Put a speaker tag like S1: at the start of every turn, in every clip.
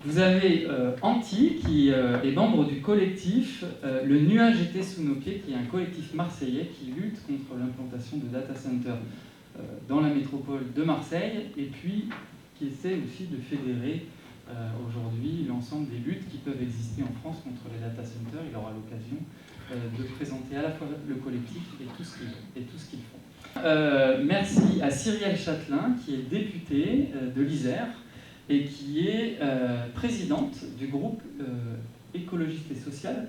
S1: Vous avez Anti, qui est membre du collectif Le Nuage était sous nos pieds, qui est un collectif marseillais qui lutte contre l'implantation de data centers dans la métropole de Marseille, et puis qui essaie aussi de fédérer aujourd'hui l'ensemble des luttes qui peuvent exister en France contre les data centers. Il aura l'occasion de présenter à la fois le collectif et tout ce qu'ils font. Merci à Cyrielle Châtelain, qui est députée de l'Isère et qui est présidente du groupe écologiste et social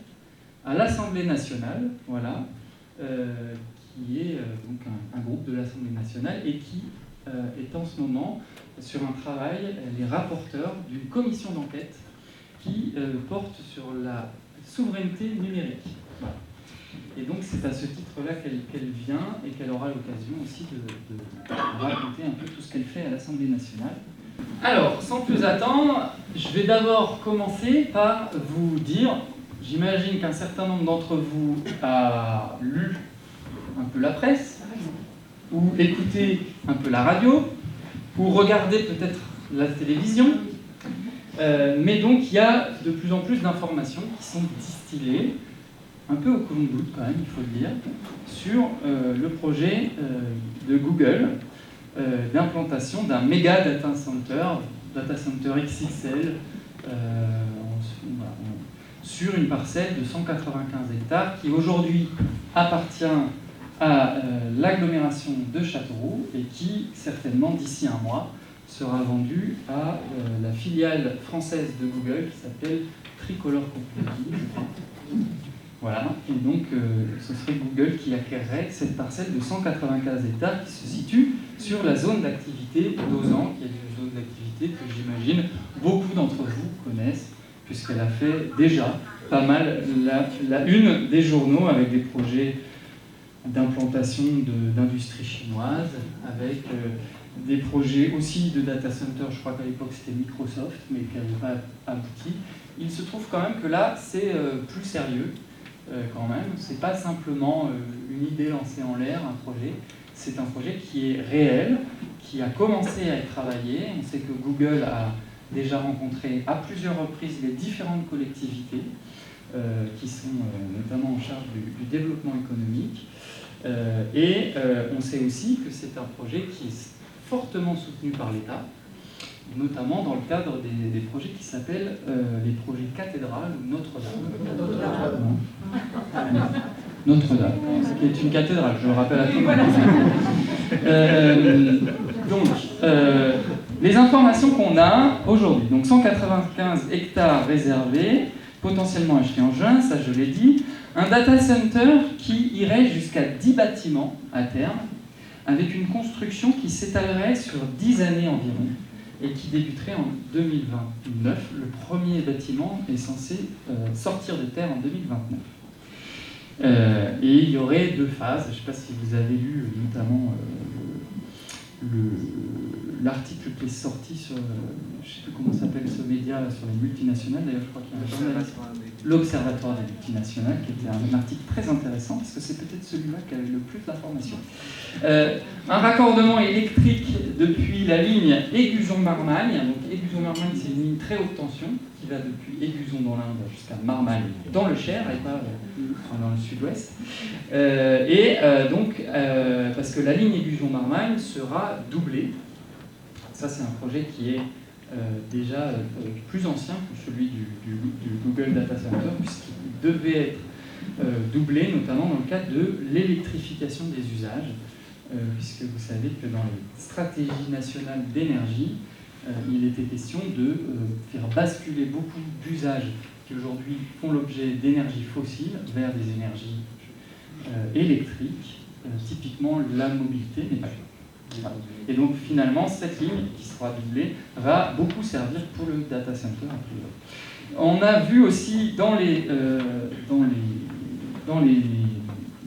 S1: à l'Assemblée nationale, voilà, qui est donc un groupe de l'Assemblée nationale et qui est en ce moment sur un travail, les rapporteurs d'une commission d'enquête qui porte sur la souveraineté numérique. Voilà. Et donc c'est à ce titre-là qu'elle vient et qu'elle aura l'occasion aussi de raconter un peu tout ce qu'elle fait à l'Assemblée nationale. Alors, sans plus attendre, je vais d'abord commencer par vous dire, j'imagine qu'un certain nombre d'entre vous a lu un peu la presse, ou écouté un peu la radio, ou regardé peut-être la télévision, mais donc il y a de plus en plus d'informations qui sont distillées, un peu au compte-gouttes quand même, il faut le dire, sur le projet de Google d'implantation d'un méga data center XXL, sur une parcelle de 195 hectares qui aujourd'hui appartient à l'agglomération de Châteauroux et qui, certainement d'ici un mois, sera vendu à la filiale française de Google qui s'appelle Tricolor Computing, je crois. Voilà, et donc ce serait Google qui acquerrait cette parcelle de 195 hectares qui se situe sur la zone d'activité d'Ozan, qui est une zone d'activité que j'imagine beaucoup d'entre vous connaissent, puisqu'elle a fait déjà pas mal la une des journaux avec des projets d'implantation d'industrie chinoise, avec des projets aussi de data center, je crois qu'à l'époque c'était Microsoft, mais qui n'avait pas abouti. Il se trouve quand même que là, c'est plus sérieux. Quand même, c'est pas simplement une idée lancée en l'air, un projet, c'est un projet qui est réel, qui a commencé à être travaillé. On sait que Google a déjà rencontré à plusieurs reprises les différentes collectivités qui sont notamment en charge du développement économique. Et on sait aussi que c'est un projet qui est fortement soutenu par l'État, notamment dans le cadre des projets qui s'appellent les projets Cathédrale ou Notre-Dame. Notre-Dame, qui est une cathédrale, je le rappelle à tout le monde. Donc, les informations qu'on a aujourd'hui, donc 195 hectares réservés, potentiellement achetés en juin, ça je l'ai dit, un data center qui irait jusqu'à 10 bâtiments à terme, avec une construction qui s'étalerait sur 10 années environ, et qui débuterait en 2029. Le premier bâtiment est censé sortir de terre en 2029. Et il y aurait deux phases. Je ne sais pas si vous avez lu notamment l'article qui est sorti sur, je ne sais plus comment s'appelle ce média, sur les multinationales. D'ailleurs, je crois qu'il y a un journaliste, l'Observatoire des multinationales, qui était un article très intéressant, parce que c'est peut-être celui-là qui avait le plus d'informations. Un raccordement électrique depuis la ligne Aiguzon-Marmagne. Donc Aiguzon-Marmagne, c'est une ligne très haute tension qui va depuis Aiguzon dans l'Inde jusqu'à Marmagne dans le Cher et pas dans le sud-ouest. Donc, parce que la ligne Aiguzon-Marmagne sera doublée. Ça, c'est un projet qui est déjà plus ancien que celui du Google Data Center, puisqu'il devait être doublé, notamment dans le cadre de l'électrification des usages, puisque vous savez que dans les stratégies nationales d'énergie, il était question de faire basculer beaucoup d'usages qui aujourd'hui font l'objet d'énergie fossile vers des énergies électriques, typiquement la mobilité, mais pas que. Et donc finalement, cette ligne qui sera doublée va beaucoup servir pour le data center. On a vu aussi dans les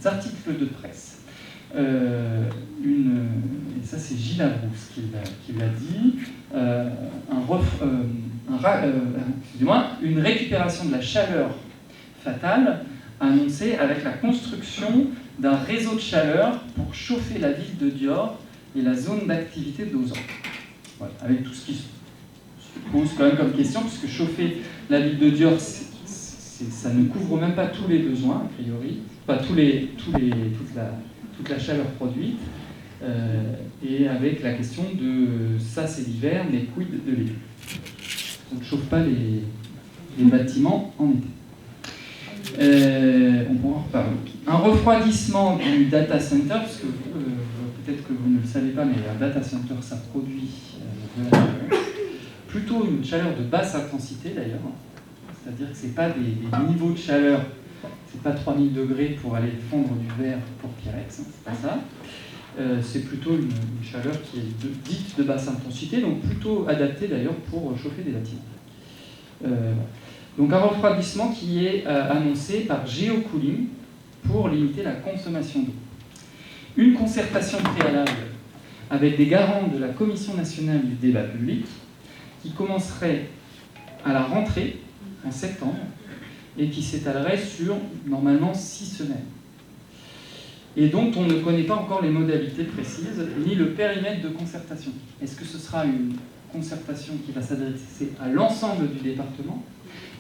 S1: articles de presse, et ça c'est Gilles Labrousse qui l'a dit, une récupération de la chaleur fatale annoncée avec la construction d'un réseau de chaleur pour chauffer la ville de Dior et la zone d'activité d'Ozan. Voilà, avec tout ce qui pose quand même comme question, puisque chauffer la ville de Dior, ça ne couvre même pas tous les besoins, a priori, pas toute la chaleur produite, et avec la question de ça c'est l'hiver, mais quid de l'été. On ne chauffe pas les bâtiments en été. On pourra en reparler. Un refroidissement du data center, parce que peut-être que vous ne le savez pas, mais un data center, ça produit de la chaleur. Plutôt une chaleur de basse intensité d'ailleurs. C'est-à-dire que ce n'est pas des niveaux de chaleur, c'est pas 3000 degrés pour aller fondre du verre pour Pyrex, hein, c'est pas ça. C'est plutôt une chaleur qui est dite de basse intensité, donc plutôt adaptée d'ailleurs pour chauffer des bâtiments. Donc un refroidissement qui est annoncé par Geocooling pour limiter la consommation d'eau. Une concertation préalable avec des garants de la Commission nationale du débat public qui commencerait à la rentrée en septembre et qui s'étalerait sur normalement 6 semaines. Et dont on ne connaît pas encore les modalités précises ni le périmètre de concertation. Est-ce que ce sera une concertation qui va s'adresser à l'ensemble du département?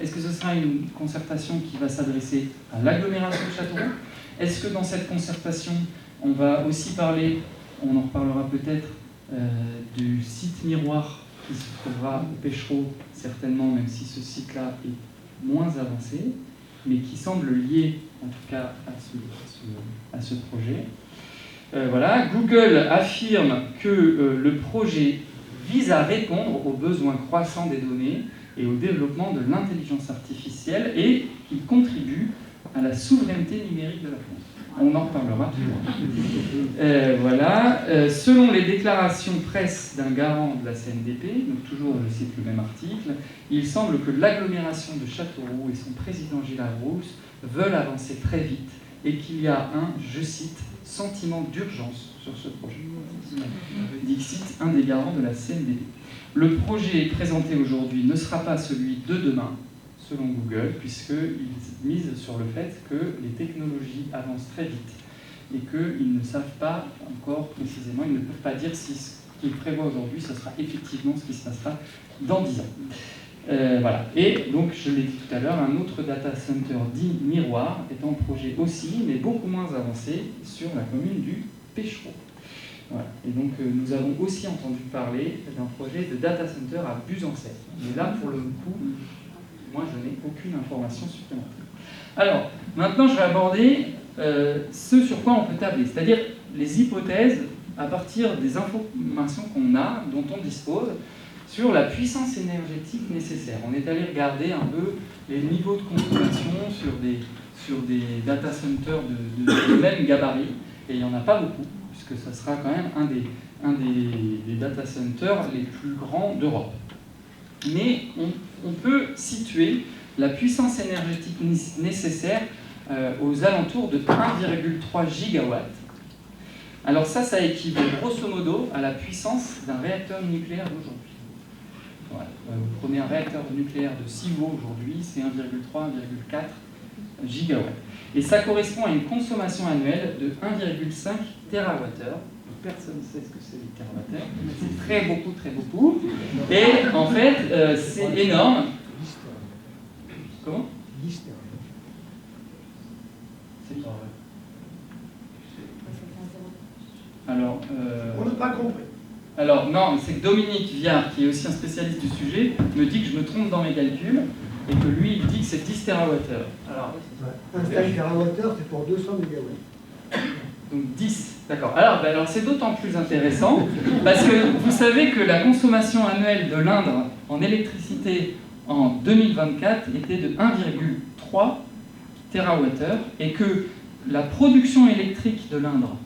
S1: Est-ce que ce sera une concertation qui va s'adresser à l'agglomération de Châteauroux? Est-ce que dans cette concertation, on va aussi parler, on en reparlera peut-être, du site miroir qui se trouvera au Pêchereau, certainement, même si ce site-là est moins avancé, mais qui semble lié, en tout cas, à ce projet. Voilà. Google affirme que le projet vise à répondre aux besoins croissants des données et au développement de l'intelligence artificielle et qu'il contribue à la souveraineté numérique de la France. On en reparlera toujours. Voilà. Selon les déclarations presse d'un garant de la CNDP, donc toujours je cite le même article, il semble que l'agglomération de Châteauroux et son président Gilles Rousse veulent avancer très vite et qu'il y a un, je cite, sentiment d'urgence sur ce projet. Dixit, un des garants de la CNDP. Le projet présenté aujourd'hui ne sera pas celui de demain, selon Google, puisqu'ils misent sur le fait que les technologies avancent très vite et qu'ils ne savent pas encore précisément, ils ne peuvent pas dire si ce qu'ils prévoient aujourd'hui, ce sera effectivement ce qui se passera dans 10 ans. Voilà. Et donc, je l'ai dit tout à l'heure, un autre data center dit miroir est en projet aussi, mais beaucoup moins avancé sur la commune du Pêchereau. Voilà. Et donc, nous avons aussi entendu parler d'un projet de data center à Buzancais. Mais là, pour le coup, moi, je n'ai aucune information supplémentaire. Alors, maintenant, je vais aborder ce sur quoi on peut tabler, c'est-à-dire les hypothèses à partir des informations qu'on a, dont on dispose, sur la puissance énergétique nécessaire. On est allé regarder un peu les niveaux de consommation sur des data centers de même gabarit, et il n'y en a pas beaucoup, puisque ça sera quand même un des data centers les plus grands d'Europe. Mais on peut situer la puissance énergétique nécessaire aux alentours de 1,3 gigawatts. Alors ça équivaut grosso modo à la puissance d'un réacteur nucléaire d'aujourd'hui. Voilà. Vous prenez un réacteur nucléaire de 6 volts aujourd'hui, c'est 1,3, 1,4 gigawatts. Et ça correspond à une consommation annuelle de 1,5 TWh. Personne ne sait ce que c'est les terawattheures. C'est très beaucoup, très beaucoup. Et en fait, c'est énorme. Comment ? Alors,
S2: on n'a pas compris.
S1: Alors, non, c'est que Dominique Viard, qui est aussi un spécialiste du sujet, me dit que je me trompe dans mes calculs et que lui, il dit que c'est 10 TWh. Alors,
S2: un 5 TWh, c'est pour 200 MW.
S1: Donc 10, d'accord. Alors c'est d'autant plus intéressant parce que vous savez que la consommation annuelle de l'Indre en électricité en 2024 était de 1,3 TWh et que la production électrique de l'Indre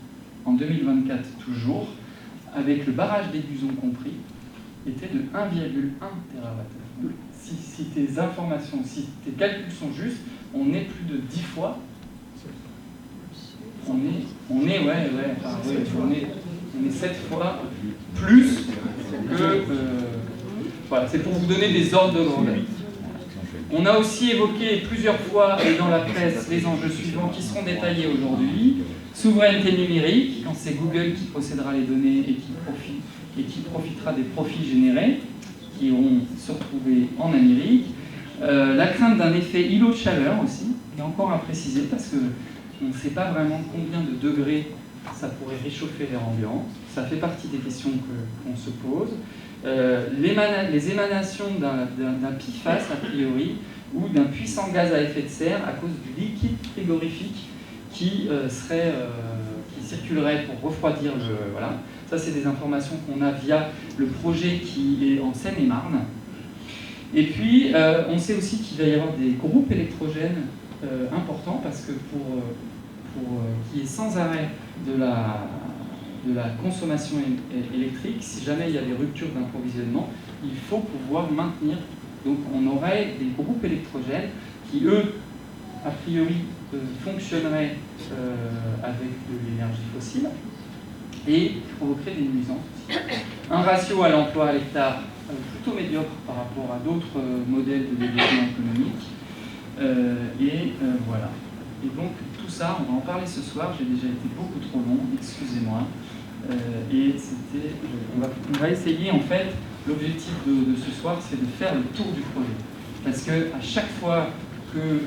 S1: en 2024 toujours, avec le barrage des Buzons compris, était de 1,1 TWh. Si tes informations, si tes calculs sont justes, on est plus de 10 fois. On est 7 fois plus que... voilà, c'est pour vous donner des ordres de grandeur. On a aussi évoqué plusieurs fois, et dans la presse, les enjeux suivants qui seront détaillés aujourd'hui. Souveraineté numérique, quand c'est Google qui possédera les données et qui profitera des profits générés, qui vont se retrouver en Amérique. La crainte d'un effet îlot de chaleur aussi, il y a encore à préciser parce qu'on ne sait pas vraiment combien de degrés ça pourrait réchauffer l'air ambiant. Ça fait partie des questions qu'on se pose. Les émanations d'un PFAS, a priori, ou d'un puissant gaz à effet de serre à cause du liquide frigorifique qui circulerait pour refroidir le... Voilà. Ça, c'est des informations qu'on a via le projet qui est en Seine-et-Marne. Et puis, on sait aussi qu'il va y avoir des groupes électrogènes importants parce que pour qu'il y ait sans arrêt de la consommation électrique, si jamais il y a des ruptures d'approvisionnement, il faut pouvoir maintenir. Donc on aurait des groupes électrogènes qui, eux, a priori, fonctionneraient avec de l'énergie fossile et provoqueraient des nuisances aussi. Un ratio à l'emploi à l'hectare plutôt médiocre par rapport à d'autres modèles de développement économique. Voilà. Et donc tout ça, on va en parler ce soir, j'ai déjà été beaucoup trop long, excusez-moi. On va essayer, en fait, l'objectif de ce soir, c'est de faire le tour du projet. Parce qu'à chaque fois que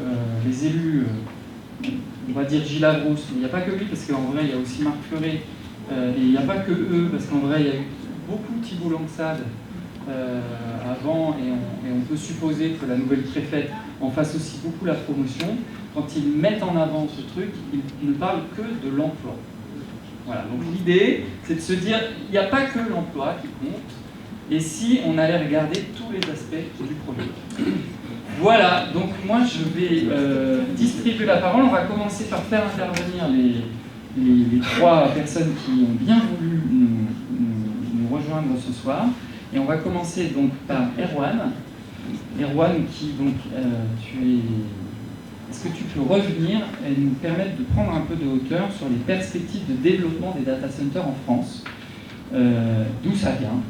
S1: les élus, on va dire Gilles Labrousse, mais il n'y a pas que lui, parce qu'en vrai, il y a aussi Marc Fleuret, et il n'y a pas que eux, parce qu'en vrai, il y a eu beaucoup Thibault Langsade avant, et on peut supposer que la nouvelle préfète en fasse aussi beaucoup la promotion. Quand ils mettent en avant ce truc, ils ne parlent que de l'emploi. Voilà, donc l'idée, c'est de se dire, il n'y a pas que l'emploi qui compte, et si on allait regarder tous les aspects du projet. Voilà, donc moi je vais distribuer la parole. On va commencer par faire intervenir les trois personnes qui ont bien voulu nous rejoindre ce soir. Et on va commencer donc par Erwan. Erwan qui donc, est-ce que tu peux revenir et nous permettre de prendre un peu de hauteur sur les perspectives de développement des data centers en France, d'où ça vient,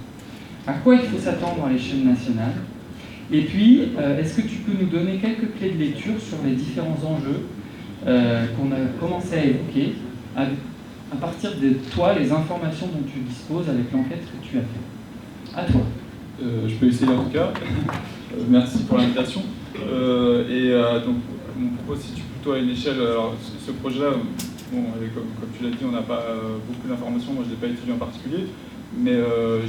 S1: à quoi il faut s'attendre à l'échelle nationale, et puis est-ce que tu peux nous donner quelques clés de lecture sur les différents enjeux qu'on a commencé à évoquer, à partir de toi, les informations dont tu disposes avec l'enquête que tu as faite. À toi.
S3: Je peux essayer en tout cas. Merci pour l'invitation. Donc, mon propos se situe plutôt à une échelle. Alors, ce projet-là, bon, comme tu l'as dit, on n'a pas beaucoup d'informations. Moi, je ne l'ai pas étudié en particulier. Mais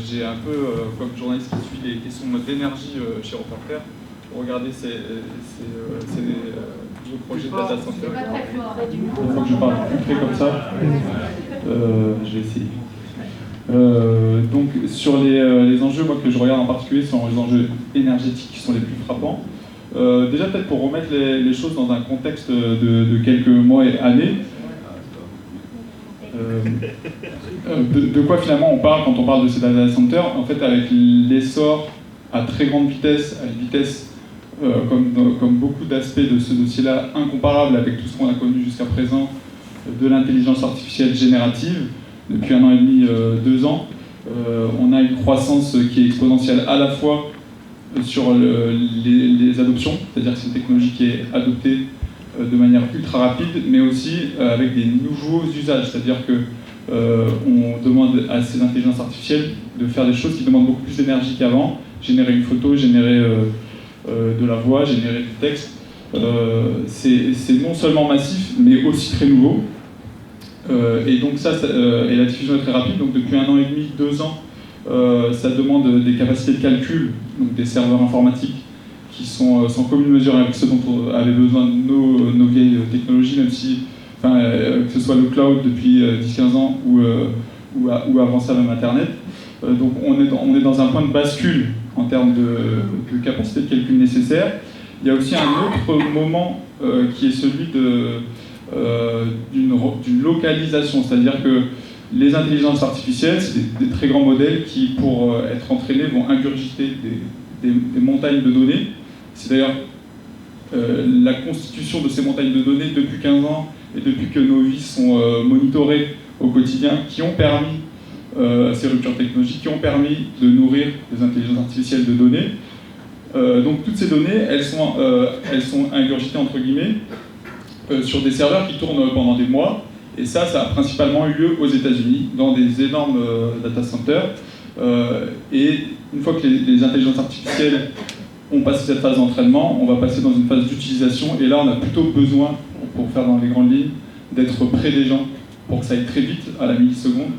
S3: j'ai un peu, comme journaliste qui suit les questions d'énergie chez Reporter, pour regarder ces nouveaux projets de data center. Il faut que je parle plus près comme ça. Je vais essayer. Donc sur les enjeux que je regarde en particulier sont les enjeux énergétiques qui sont les plus frappants. Déjà peut-être pour remettre les choses dans un contexte de quelques mois et années, de quoi finalement on parle quand on parle de ces data centers. En fait, avec l'essor à très grande vitesse, à une vitesse comme beaucoup d'aspects de ce dossier-là, incomparable avec tout ce qu'on a connu jusqu'à présent, de l'intelligence artificielle générative, depuis 1 an et demi, 2 ans, on a une croissance qui est exponentielle à la fois sur les adoptions, c'est-à-dire que c'est une technologie qui est adoptée de manière ultra rapide, mais aussi avec des nouveaux usages, c'est-à-dire qu'on demande à ces intelligences artificielles de faire des choses qui demandent beaucoup plus d'énergie qu'avant, générer une photo, générer de la voix, générer du texte. C'est non seulement massif, mais aussi très nouveau. Et donc et la diffusion est très rapide, donc depuis 1 an et demi, 2 ans, ça demande des capacités de calcul, donc des serveurs informatiques qui sont sans commune mesure avec ceux dont on avait besoin de nos vieilles technologies, même si, que ce soit le cloud depuis 10-15 ans ou avant ça même Internet. Donc on est dans un point de bascule en termes de capacité de calcul nécessaire. Il y a aussi un autre moment qui est celui d'une localisation, c'est-à-dire que les intelligences artificielles, c'est des très grands modèles qui, pour être entraînés, vont ingurgiter des montagnes de données. C'est d'ailleurs la constitution de ces montagnes de données depuis 15 ans et depuis que nos vies sont monitorées au quotidien qui ont permis ces ruptures technologiques, qui ont permis de nourrir des intelligences artificielles de données. Donc toutes ces données, elles sont ingurgitées entre guillemets sur des serveurs qui tournent pendant des mois. Et ça a principalement eu lieu aux États-Unis, dans des énormes data centers. Et une fois que les intelligences artificielles ont passé cette phase d'entraînement, on va passer dans une phase d'utilisation, et là on a plutôt besoin, pour faire dans les grandes lignes, d'être près des gens, pour que ça aille très vite, à la milliseconde.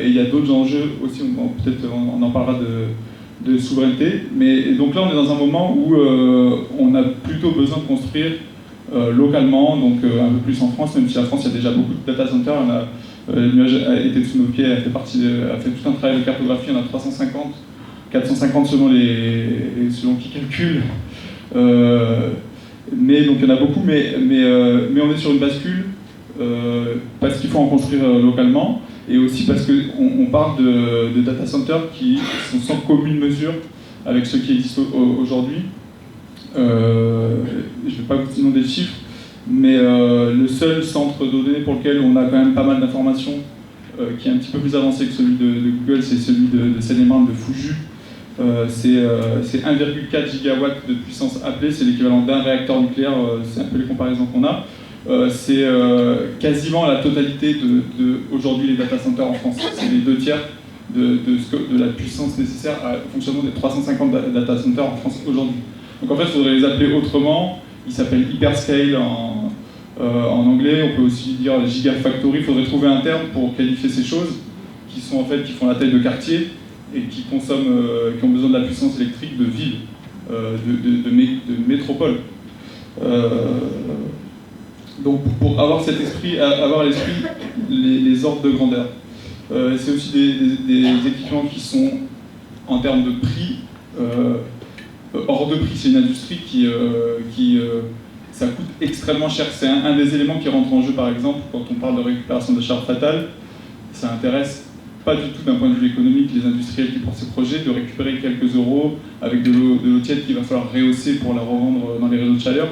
S3: Et il y a d'autres enjeux aussi, peut-être on en parlera de souveraineté, mais donc là on est dans un moment où on a plutôt besoin de construire localement, donc un peu plus en France, même si la France il y a déjà beaucoup de data centers. Le nuage a été sous nos pieds, a fait tout un travail de cartographie, il y en a 350, 450 selon qui calcule. Mais donc il y en a beaucoup, mais on est sur une bascule parce qu'il faut en construire localement, et aussi parce qu'on parle de data centers qui sont sans commune mesure avec ceux qui existent aujourd'hui. Je ne vais pas vous demander des chiffres, mais le seul centre de données pour lequel on a quand même pas mal d'informations, qui est un petit peu plus avancé que celui de Google, c'est celui de Seine-et-Marne, de Fuju. C'est 1,4 gigawatts de puissance appelée, c'est l'équivalent d'un réacteur nucléaire, c'est un peu les comparaisons qu'on a. C'est quasiment la totalité de aujourd'hui les data centers en France. C'est les 2 tiers de la puissance nécessaire au fonctionnement des 350 data centers en France aujourd'hui. Donc en fait, il faudrait les appeler autrement. Ils s'appellent hyperscale en anglais. On peut aussi dire gigafactory. Il faudrait trouver un terme pour qualifier ces choses qui font la taille de quartier et qui ont besoin de la puissance électrique de ville, de métropole. Donc pour avoir cet esprit, avoir à l'esprit les ordres de grandeur. C'est aussi des équipements qui sont en termes de prix hors de prix. C'est une industrie qui ça coûte extrêmement cher. C'est un des éléments qui rentre en jeu, par exemple, quand on parle de récupération de charges fatales. Ça intéresse pas du tout d'un point de vue économique les industriels qui portent ces projets de récupérer quelques euros avec de l'eau tiède qu'il va falloir rehausser pour la revendre dans les réseaux de chaleur.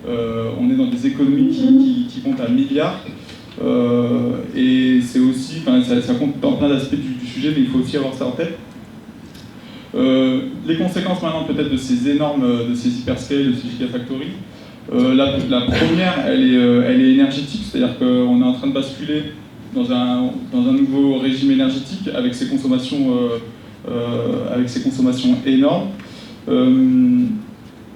S3: On est dans des économies qui comptent à milliards. Et c'est aussi, ça compte dans plein d'aspects du sujet, mais il faut aussi avoir ça en tête. Les conséquences maintenant peut-être de ces hyperscales, de ces gigafactories. La première, elle est énergétique, c'est-à-dire qu'on est en train de basculer dans un nouveau régime énergétique avec ses consommations énormes.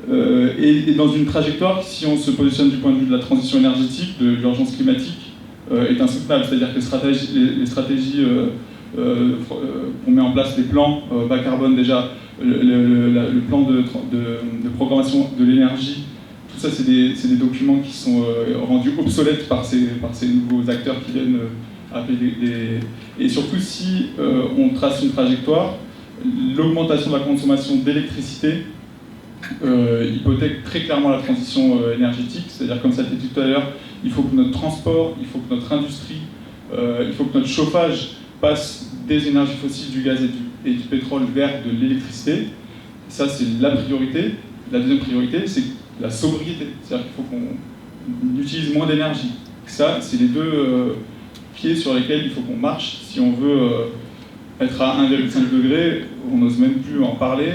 S3: Et dans une trajectoire qui, si on se positionne du point de vue de la transition énergétique, de l'urgence climatique, est insoutenable. C'est-à-dire que les stratégies qu'on met en place, les plans bas carbone déjà, le plan de programmation de l'énergie, tout ça c'est des documents qui sont rendus obsolètes par ces nouveaux acteurs qui viennent appeler Et surtout si on trace une trajectoire, l'augmentation de la consommation d'électricité hypothèque très clairement la transition énergétique, c'est-à-dire comme ça a été dit tout à l'heure, il faut que notre transport, il faut que notre industrie, il faut que notre chauffage passe des énergies fossiles, du gaz et du pétrole vers de l'électricité. Ça c'est la priorité. La deuxième priorité c'est la sobriété, c'est-à-dire qu'il faut qu'on utilise moins d'énergie. Ça c'est les deux pieds sur lesquels il faut qu'on marche si on veut être à 1,5 degré, on n'ose même plus en parler,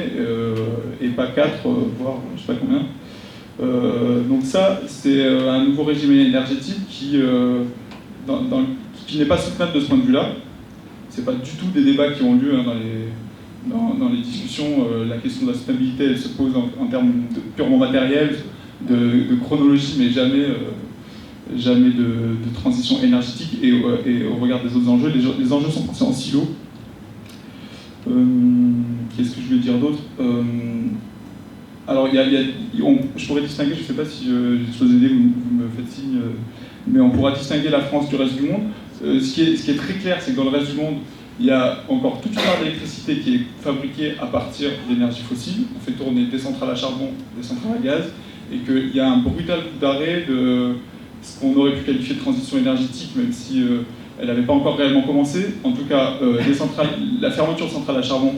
S3: et pas 4, voire je sais pas combien. Donc ça, c'est un nouveau régime énergétique qui n'est pas soutenable de ce point de vue-là. C'est pas du tout des débats qui ont lieu dans les discussions. La question de la soutenabilité, elle se pose en termes purement matériels, de chronologie, mais jamais de transition énergétique. Et au regard des autres enjeux, les enjeux sont pensés en silo. Qu'est-ce que je veux dire d'autre? Alors, je pourrais distinguer, je ne sais pas si j'ai chose aidée, vous me faites signe, mais on pourra distinguer la France du reste du monde. Ce qui est très clair, c'est que dans le reste du monde, il y a encore toute une part d'électricité qui est fabriquée à partir d'énergie fossile. On fait tourner des centrales à charbon, des centrales à gaz, et qu'il y a un brutal coup d'arrêt de ce qu'on aurait pu qualifier de transition énergétique, même si elle n'avait pas encore réellement commencé. En tout cas, la fermeture de centrales à charbon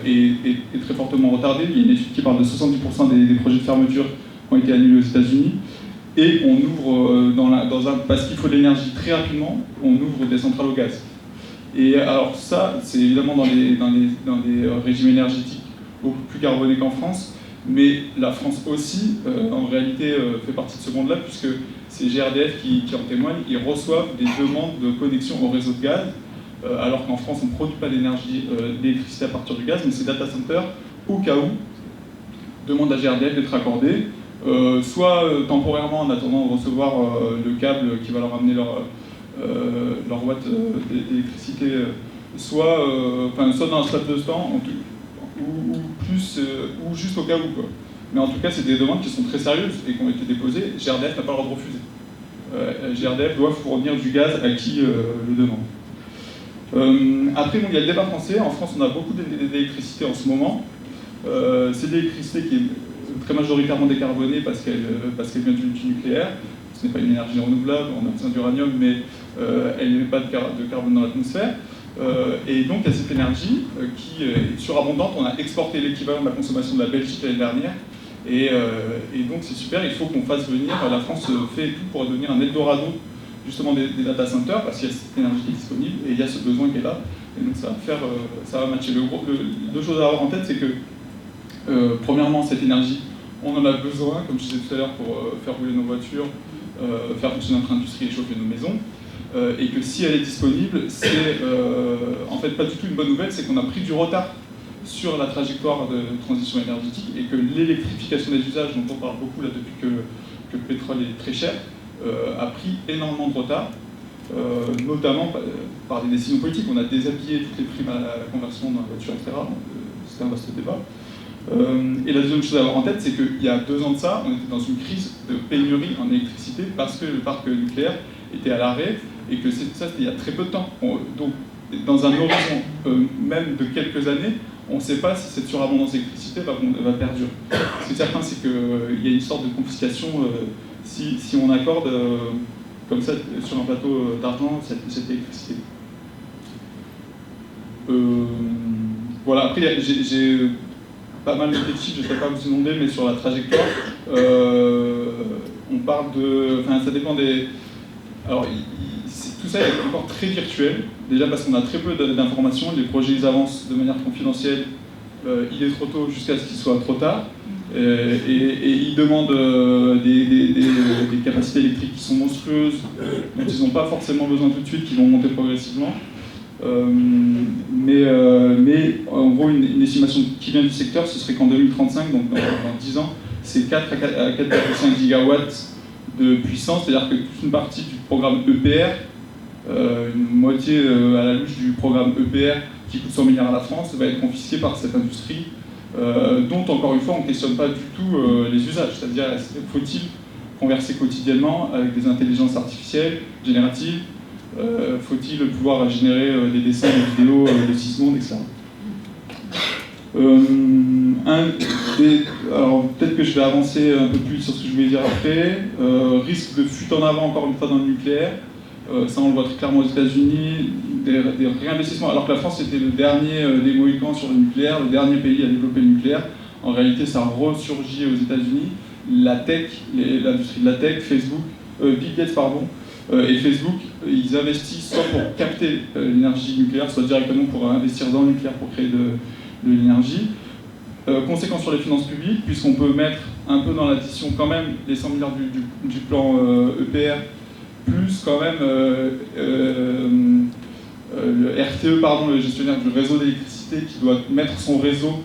S3: est très fortement retardée. Il y a une étude qui parle de 70% des projets de fermeture qui ont été annulés aux États-Unis. Et on ouvre, parce qu'il faut de l'énergie très rapidement, on ouvre des centrales au gaz. Et alors ça, c'est évidemment dans des régimes énergétiques beaucoup plus carbonés qu'en France. Mais la France aussi, en réalité, fait partie de ce monde-là, puisque c'est GRDF qui en témoigne. Ils reçoivent des demandes de connexion au réseau de gaz alors qu'en France, on ne produit pas d'électricité à partir du gaz, mais ces data centers, au cas où, demandent à GRDF d'être accordés, soit temporairement en attendant de recevoir le câble qui va leur amener leur watt d'électricité, soit dans un stade de temps, ou juste au cas où, quoi. Mais en tout cas, c'est des demandes qui sont très sérieuses et qui ont été déposées. GRDF n'a pas le droit de refuser. GRDF doit fournir du gaz à qui le demande. Après, il y a le débat français. En France, on a beaucoup d'électricité en ce moment. C'est de l'électricité qui est très majoritairement décarbonée parce qu'elle vient du nucléaire. Ce n'est pas une énergie renouvelable, on a besoin d'uranium, mais elle n'émet pas de carbone dans l'atmosphère. Et donc, il y a cette énergie qui est surabondante. On a exporté l'équivalent de la consommation de la Belgique l'année dernière. Et donc, c'est super. Il faut qu'on fasse venir. La France fait tout pour devenir un Eldorado, justement, des data centers, parce qu'il y a cette énergie qui est disponible et il y a ce besoin qui est là. Et donc, ça va matcher. Deux choses à avoir en tête, c'est que, premièrement, cette énergie, on en a besoin, comme je disais tout à l'heure, pour faire rouler nos voitures, faire fonctionner notre industrie et chauffer nos maisons. Et que si elle est disponible, c'est en fait pas du tout une bonne nouvelle, c'est qu'on a pris du retard sur la trajectoire de transition énergétique et que l'électrification des usages, dont on parle beaucoup là depuis que le pétrole est très cher, a pris énormément de retard, notamment par des décisions politiques. On a déshabillé toutes les primes à la conversion dans la voiture, etc. C'est un vaste débat. Et la deuxième chose à avoir en tête, c'est qu'il y a 2 ans de ça, on était dans une crise de pénurie en électricité parce que le parc nucléaire était à l'arrêt et que ça c'était il y a très peu de temps. Donc dans un horizon même de quelques années, on ne sait pas si cette surabondance d'électricité va perdurer. Ce qui est certain, c'est qu'il y a une sorte de confiscation si on accorde comme ça sur un plateau d'argent cette électricité. Voilà, après j'ai pas mal de chiffres, je ne vais pas vous inonder, mais sur la trajectoire, on parle de... Enfin, ça dépend des... Alors, tout ça est encore très virtuel, déjà parce qu'on a très peu d'informations, les projets ils avancent de manière confidentielle, il est trop tôt jusqu'à ce qu'il soit trop tard, et ils demandent des capacités électriques qui sont monstrueuses, dont ils n'ont pas forcément besoin tout de suite, qui vont monter progressivement. Mais en gros, une estimation qui vient du secteur, ce serait qu'en 2035, donc dans 10 ans, c'est 4 à 4,5 gigawatts de puissance, c'est-à-dire que toute une partie du programme EPR, une moitié à la louche du programme EPR qui coûte 100 milliards à la France, va être confisquée par cette industrie, dont encore une fois on ne questionne pas du tout les usages, c'est-à-dire faut-il converser quotidiennement avec des intelligences artificielles génératives, faut-il pouvoir générer des dessins, des vidéos de 6 secondes, etc. Alors peut-être que je vais avancer un peu plus sur ce que je voulais dire après. Risque de fuite en avant encore une fois dans le nucléaire. Ça on le voit très clairement aux États-Unis, des réinvestissements, alors que la France était le dernier des Mohicans sur le nucléaire, le dernier pays à développer le nucléaire. En réalité ça ressurgit aux États-Unis. La tech, l'industrie de la tech, Facebook, Bill Gates et Facebook, ils investissent soit pour capter l'énergie nucléaire, soit directement pour investir dans le nucléaire pour créer de l'énergie. Conséquence sur les finances publiques, puisqu'on peut mettre un peu dans l'addition quand même les 100 milliards du plan EPR, plus quand même le RTE, le gestionnaire du réseau d'électricité, qui doit mettre son réseau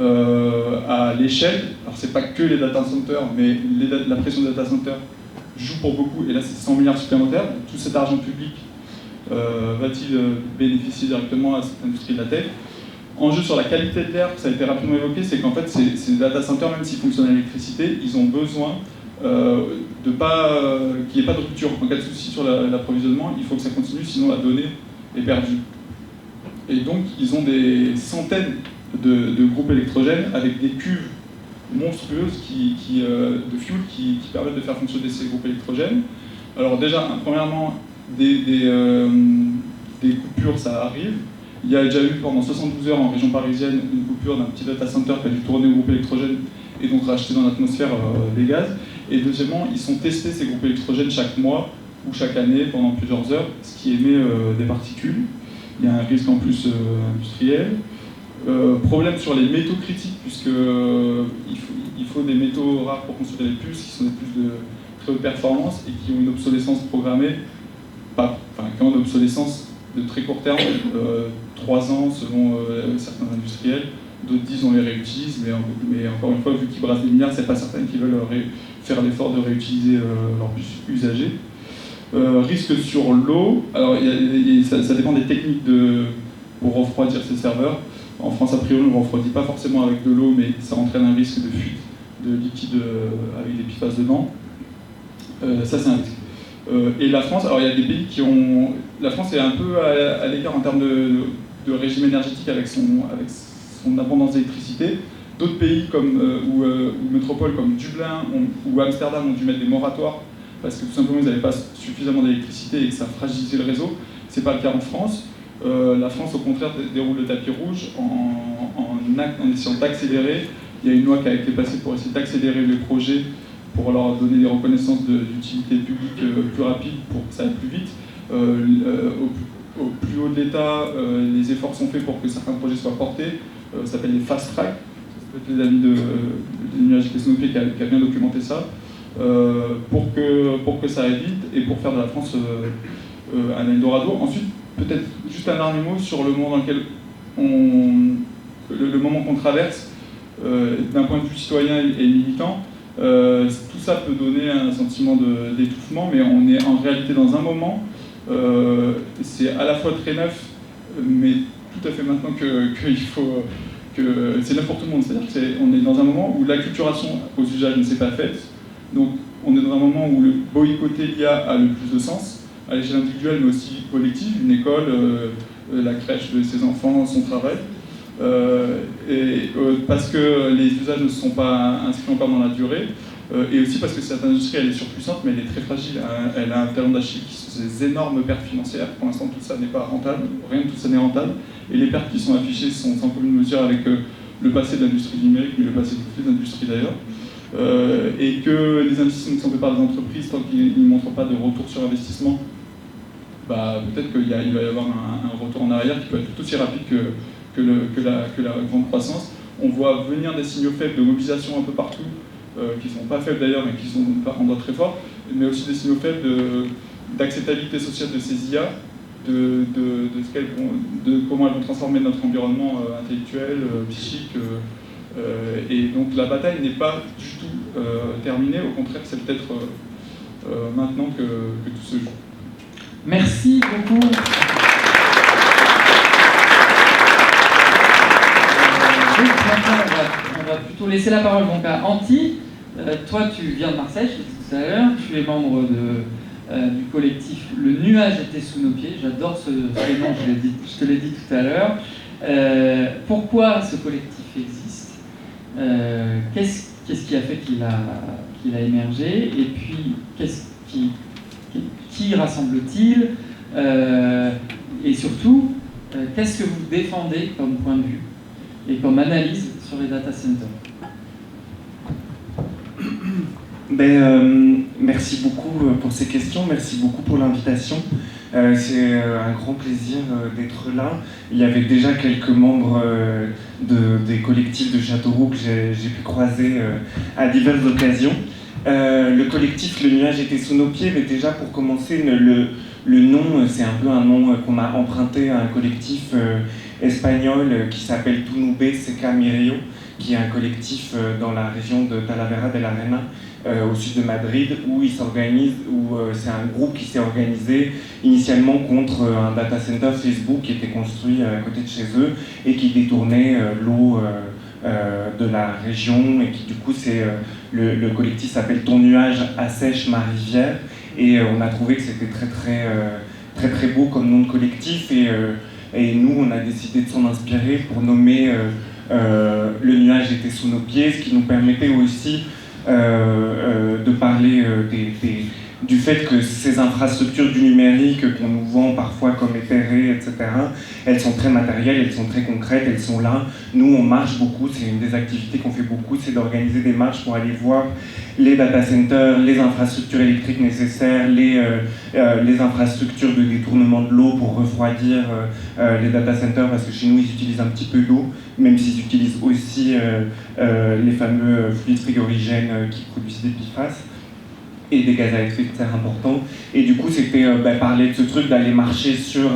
S3: à l'échelle. Alors c'est pas que les data centers, mais la pression des data centers joue pour beaucoup, et là c'est 100 milliards supplémentaires. Donc, tout cet argent public va-t-il bénéficier directement à cette industrie de la tech? Enjeu sur la qualité de l'air, ça a été rapidement évoqué, c'est qu'en fait ces data centers, même s'ils fonctionnent à l'électricité, ils ont besoin qu'il n'y ait pas de rupture. En cas de souci sur l'approvisionnement, il faut que ça continue, sinon la donnée est perdue. Et donc ils ont des centaines de groupes électrogènes avec des cuves monstrueuses de fuel qui permettent de faire fonctionner ces groupes électrogènes. Alors déjà, premièrement, des coupures, ça arrive. Il y a déjà eu pendant 72 heures en région parisienne une coupure d'un petit data center qui a dû tourner au groupe électrogène et donc racheter dans l'atmosphère des gaz. Et deuxièmement, ils sont testés ces groupes électrogènes chaque mois ou chaque année pendant plusieurs heures, ce qui émet des particules. Il y a un risque en plus industriel. Problème sur les métaux critiques, puisque il faut des métaux rares pour construire les puces, qui sont des puces de très haute performance et qui ont une obsolescence programmée, qui ont une obsolescence de très court terme, 3 ans selon certains industriels, d'autres disent on les réutilise, mais encore une fois, vu qu'ils brassent des milliards, c'est pas certain qu'ils veulent faire l'effort de réutiliser leurs bus usagés. Risque sur l'eau, alors ça dépend des techniques pour refroidir ces serveurs. En France, a priori, on ne refroidit pas forcément avec de l'eau, mais ça entraîne un risque de fuite de liquide avec des PFAS dedans. Ça, c'est un risque. Et la France, alors il y a des pays qui ont... La France est un peu à l'écart en termes de régime énergétique avec son abondance d'électricité. D'autres pays ou métropoles comme Dublin ou Amsterdam ont dû mettre des moratoires parce que tout simplement ils n'avaient pas suffisamment d'électricité et que ça fragilisait le réseau. Ce n'est pas le cas en France. La France, au contraire, déroule le tapis rouge en essayant d'accélérer. Il y a une loi qui a été passée pour essayer d'accélérer les projets, pour leur donner des reconnaissances d'utilité publique plus rapides, pour que ça aille plus vite. Au plus haut de l'État, les efforts sont faits pour que certains projets soient portés. Ça s'appelle les fast track. C'est peut-être les amis de l'Université Snoopy qui a bien documenté ça. Pour que ça aille vite et pour faire de la France un Eldorado. Ensuite, peut-être juste un dernier mot sur le moment dans lequel le moment qu'on traverse, d'un point de vue citoyen et militant. Tout ça peut donner un sentiment d'étouffement, mais on est en réalité dans un moment, c'est à la fois très neuf, mais tout à fait maintenant qu'il faut... c'est neuf pour tout le monde, c'est-à-dire qu'on est dans un moment où l'acculturation aux usages ne s'est pas faite, donc on est dans un moment où le boycotter l'IA a le plus de sens, à l'échelle individuelle mais aussi collective, une école, la crèche de ses enfants, son travail, parce que les usages ne sont pas inscrits encore dans la durée, et aussi parce que cette industrie elle est surpuissante mais elle est très fragile, elle a un talon d'Achille qui sont des énormes pertes financières, pour l'instant tout ça n'est pas rentable, rien de tout ça n'est rentable, et les pertes qui sont affichées sont sans commune mesure avec le passé de l'industrie numérique, mais le passé de toutes les industries d'ailleurs. Et que les investissements ne sont faits par les entreprises tant qu'ils ne montrent pas de retour sur investissement, peut-être qu'il va y avoir un retour en arrière qui peut être tout aussi rapide que la grande croissance. On voit venir des signaux faibles de mobilisation un peu partout, qui ne sont pas faibles d'ailleurs, mais qui sont par endroits très forts, mais aussi des signaux faibles d'acceptabilité sociale de ces IA, de comment elles vont transformer notre environnement intellectuel, psychique. Et donc la bataille n'est pas du tout terminée, au contraire c'est peut-être maintenant que tout se joue.
S1: Merci beaucoup. Maintenant on va plutôt laisser la parole donc à Anti. Toi tu viens de Marseille, je l'ai dit tout à l'heure, tu es membre du collectif Le Nuage était sous nos pieds, j'adore ce nom, je te l'ai dit tout à l'heure. Pourquoi ce collectif existe? Qu'est-ce qui a fait qu'il a émergé? Et puis, qui rassemble-t-il? Et surtout, qu'est-ce que vous défendez comme point de vue et comme analyse sur les data centers?
S4: Merci beaucoup pour ces questions, merci beaucoup pour l'invitation. C'est un grand plaisir d'être là. Il y avait déjà quelques membres des collectifs de Châteauroux que j'ai pu croiser à diverses occasions. Le collectif Le Nuage était sous nos pieds, mais déjà pour commencer, le nom, c'est un peu un nom qu'on a emprunté à un collectif espagnol qui s'appelle Tunube Seca Mirio, qui est un collectif dans la région de Talavera de la Reina, au sud de Madrid, où c'est un groupe qui s'est organisé initialement contre un data center Facebook qui était construit à côté de chez eux et qui détournait l'eau de la région, et qui du coup le collectif s'appelle Ton nuage assèche ma rivière, et on a trouvé que c'était très beau comme nom de collectif, et nous on a décidé de s'en inspirer pour nommer Le nuage était sous nos pieds, ce qui nous permettait aussi de parler du fait que ces infrastructures du numérique qu'on nous vend parfois comme éthérées, etc., elles sont très matérielles, elles sont très concrètes, elles sont là. Nous, on marche beaucoup, c'est une des activités qu'on fait beaucoup, c'est d'organiser des marches pour aller voir les data centers, les infrastructures électriques nécessaires, les infrastructures de détournement de l'eau pour refroidir les data centers, parce que chez nous, ils utilisent un petit peu d'eau, même s'ils utilisent aussi les fameux fluides frigorigènes qui produisent des PFAS. et des gaz à effet de serre importants. Et du coup, c'était parler de ce truc, d'aller marcher sur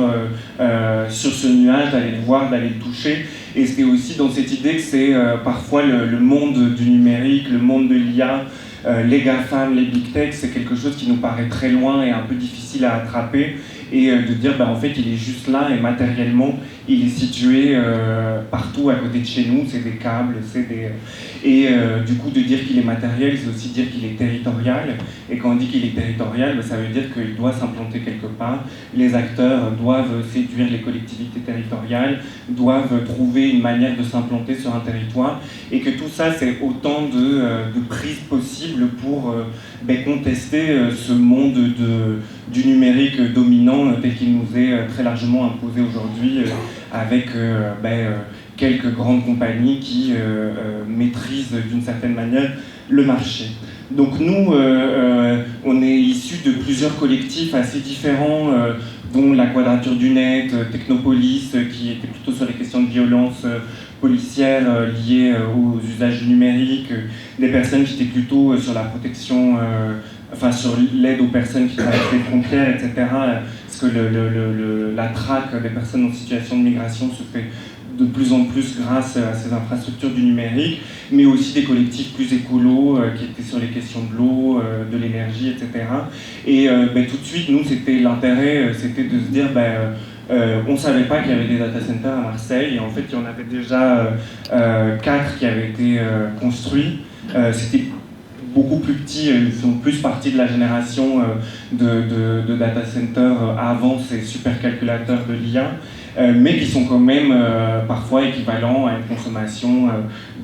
S4: ce nuage, d'aller le voir, d'aller le toucher. Et c'était aussi dans cette idée que c'est parfois le monde du numérique, le monde de l'IA, les GAFAM, les Big Tech, c'est quelque chose qui nous paraît très loin et un peu difficile à attraper. Et de dire, en fait, il est juste là et matériellement, il est situé partout à côté de chez nous, c'est des câbles, c'est des... Et du coup, de dire qu'il est matériel, c'est aussi dire qu'il est territorial. Et quand on dit qu'il est territorial, ça veut dire qu'il doit s'implanter quelque part. Les acteurs doivent séduire les collectivités territoriales, doivent trouver une manière de s'implanter sur un territoire. Et que tout ça, c'est autant de prises possibles pour contester ce monde du numérique dominant tel qu'il nous est très largement imposé aujourd'hui avec quelques grandes compagnies qui maîtrisent d'une certaine manière le marché. Donc nous, on est issus de plusieurs collectifs assez différents, dont la Quadrature du Net, Technopolis, qui était plutôt sur les questions de violence policière liées aux usages du numérique, des personnes qui étaient plutôt sur la protection, sur l'aide aux personnes qui traversent les frontières, etc. Parce que la traque des personnes en situation de migration se fait de plus en plus grâce à ces infrastructures du numérique, mais aussi des collectifs plus écolos qui étaient sur les questions de l'eau, de l'énergie, etc. Et tout de suite, nous, c'était l'intérêt, c'était de se dire, on ne savait pas qu'il y avait des data centers à Marseille, et en fait, il y en avait déjà 4 qui avaient été construits. C'était beaucoup plus petits, ils font plus partie de la génération de data centers avant ces supercalculateurs de l'IA, mais qui sont quand même parfois équivalents à une consommation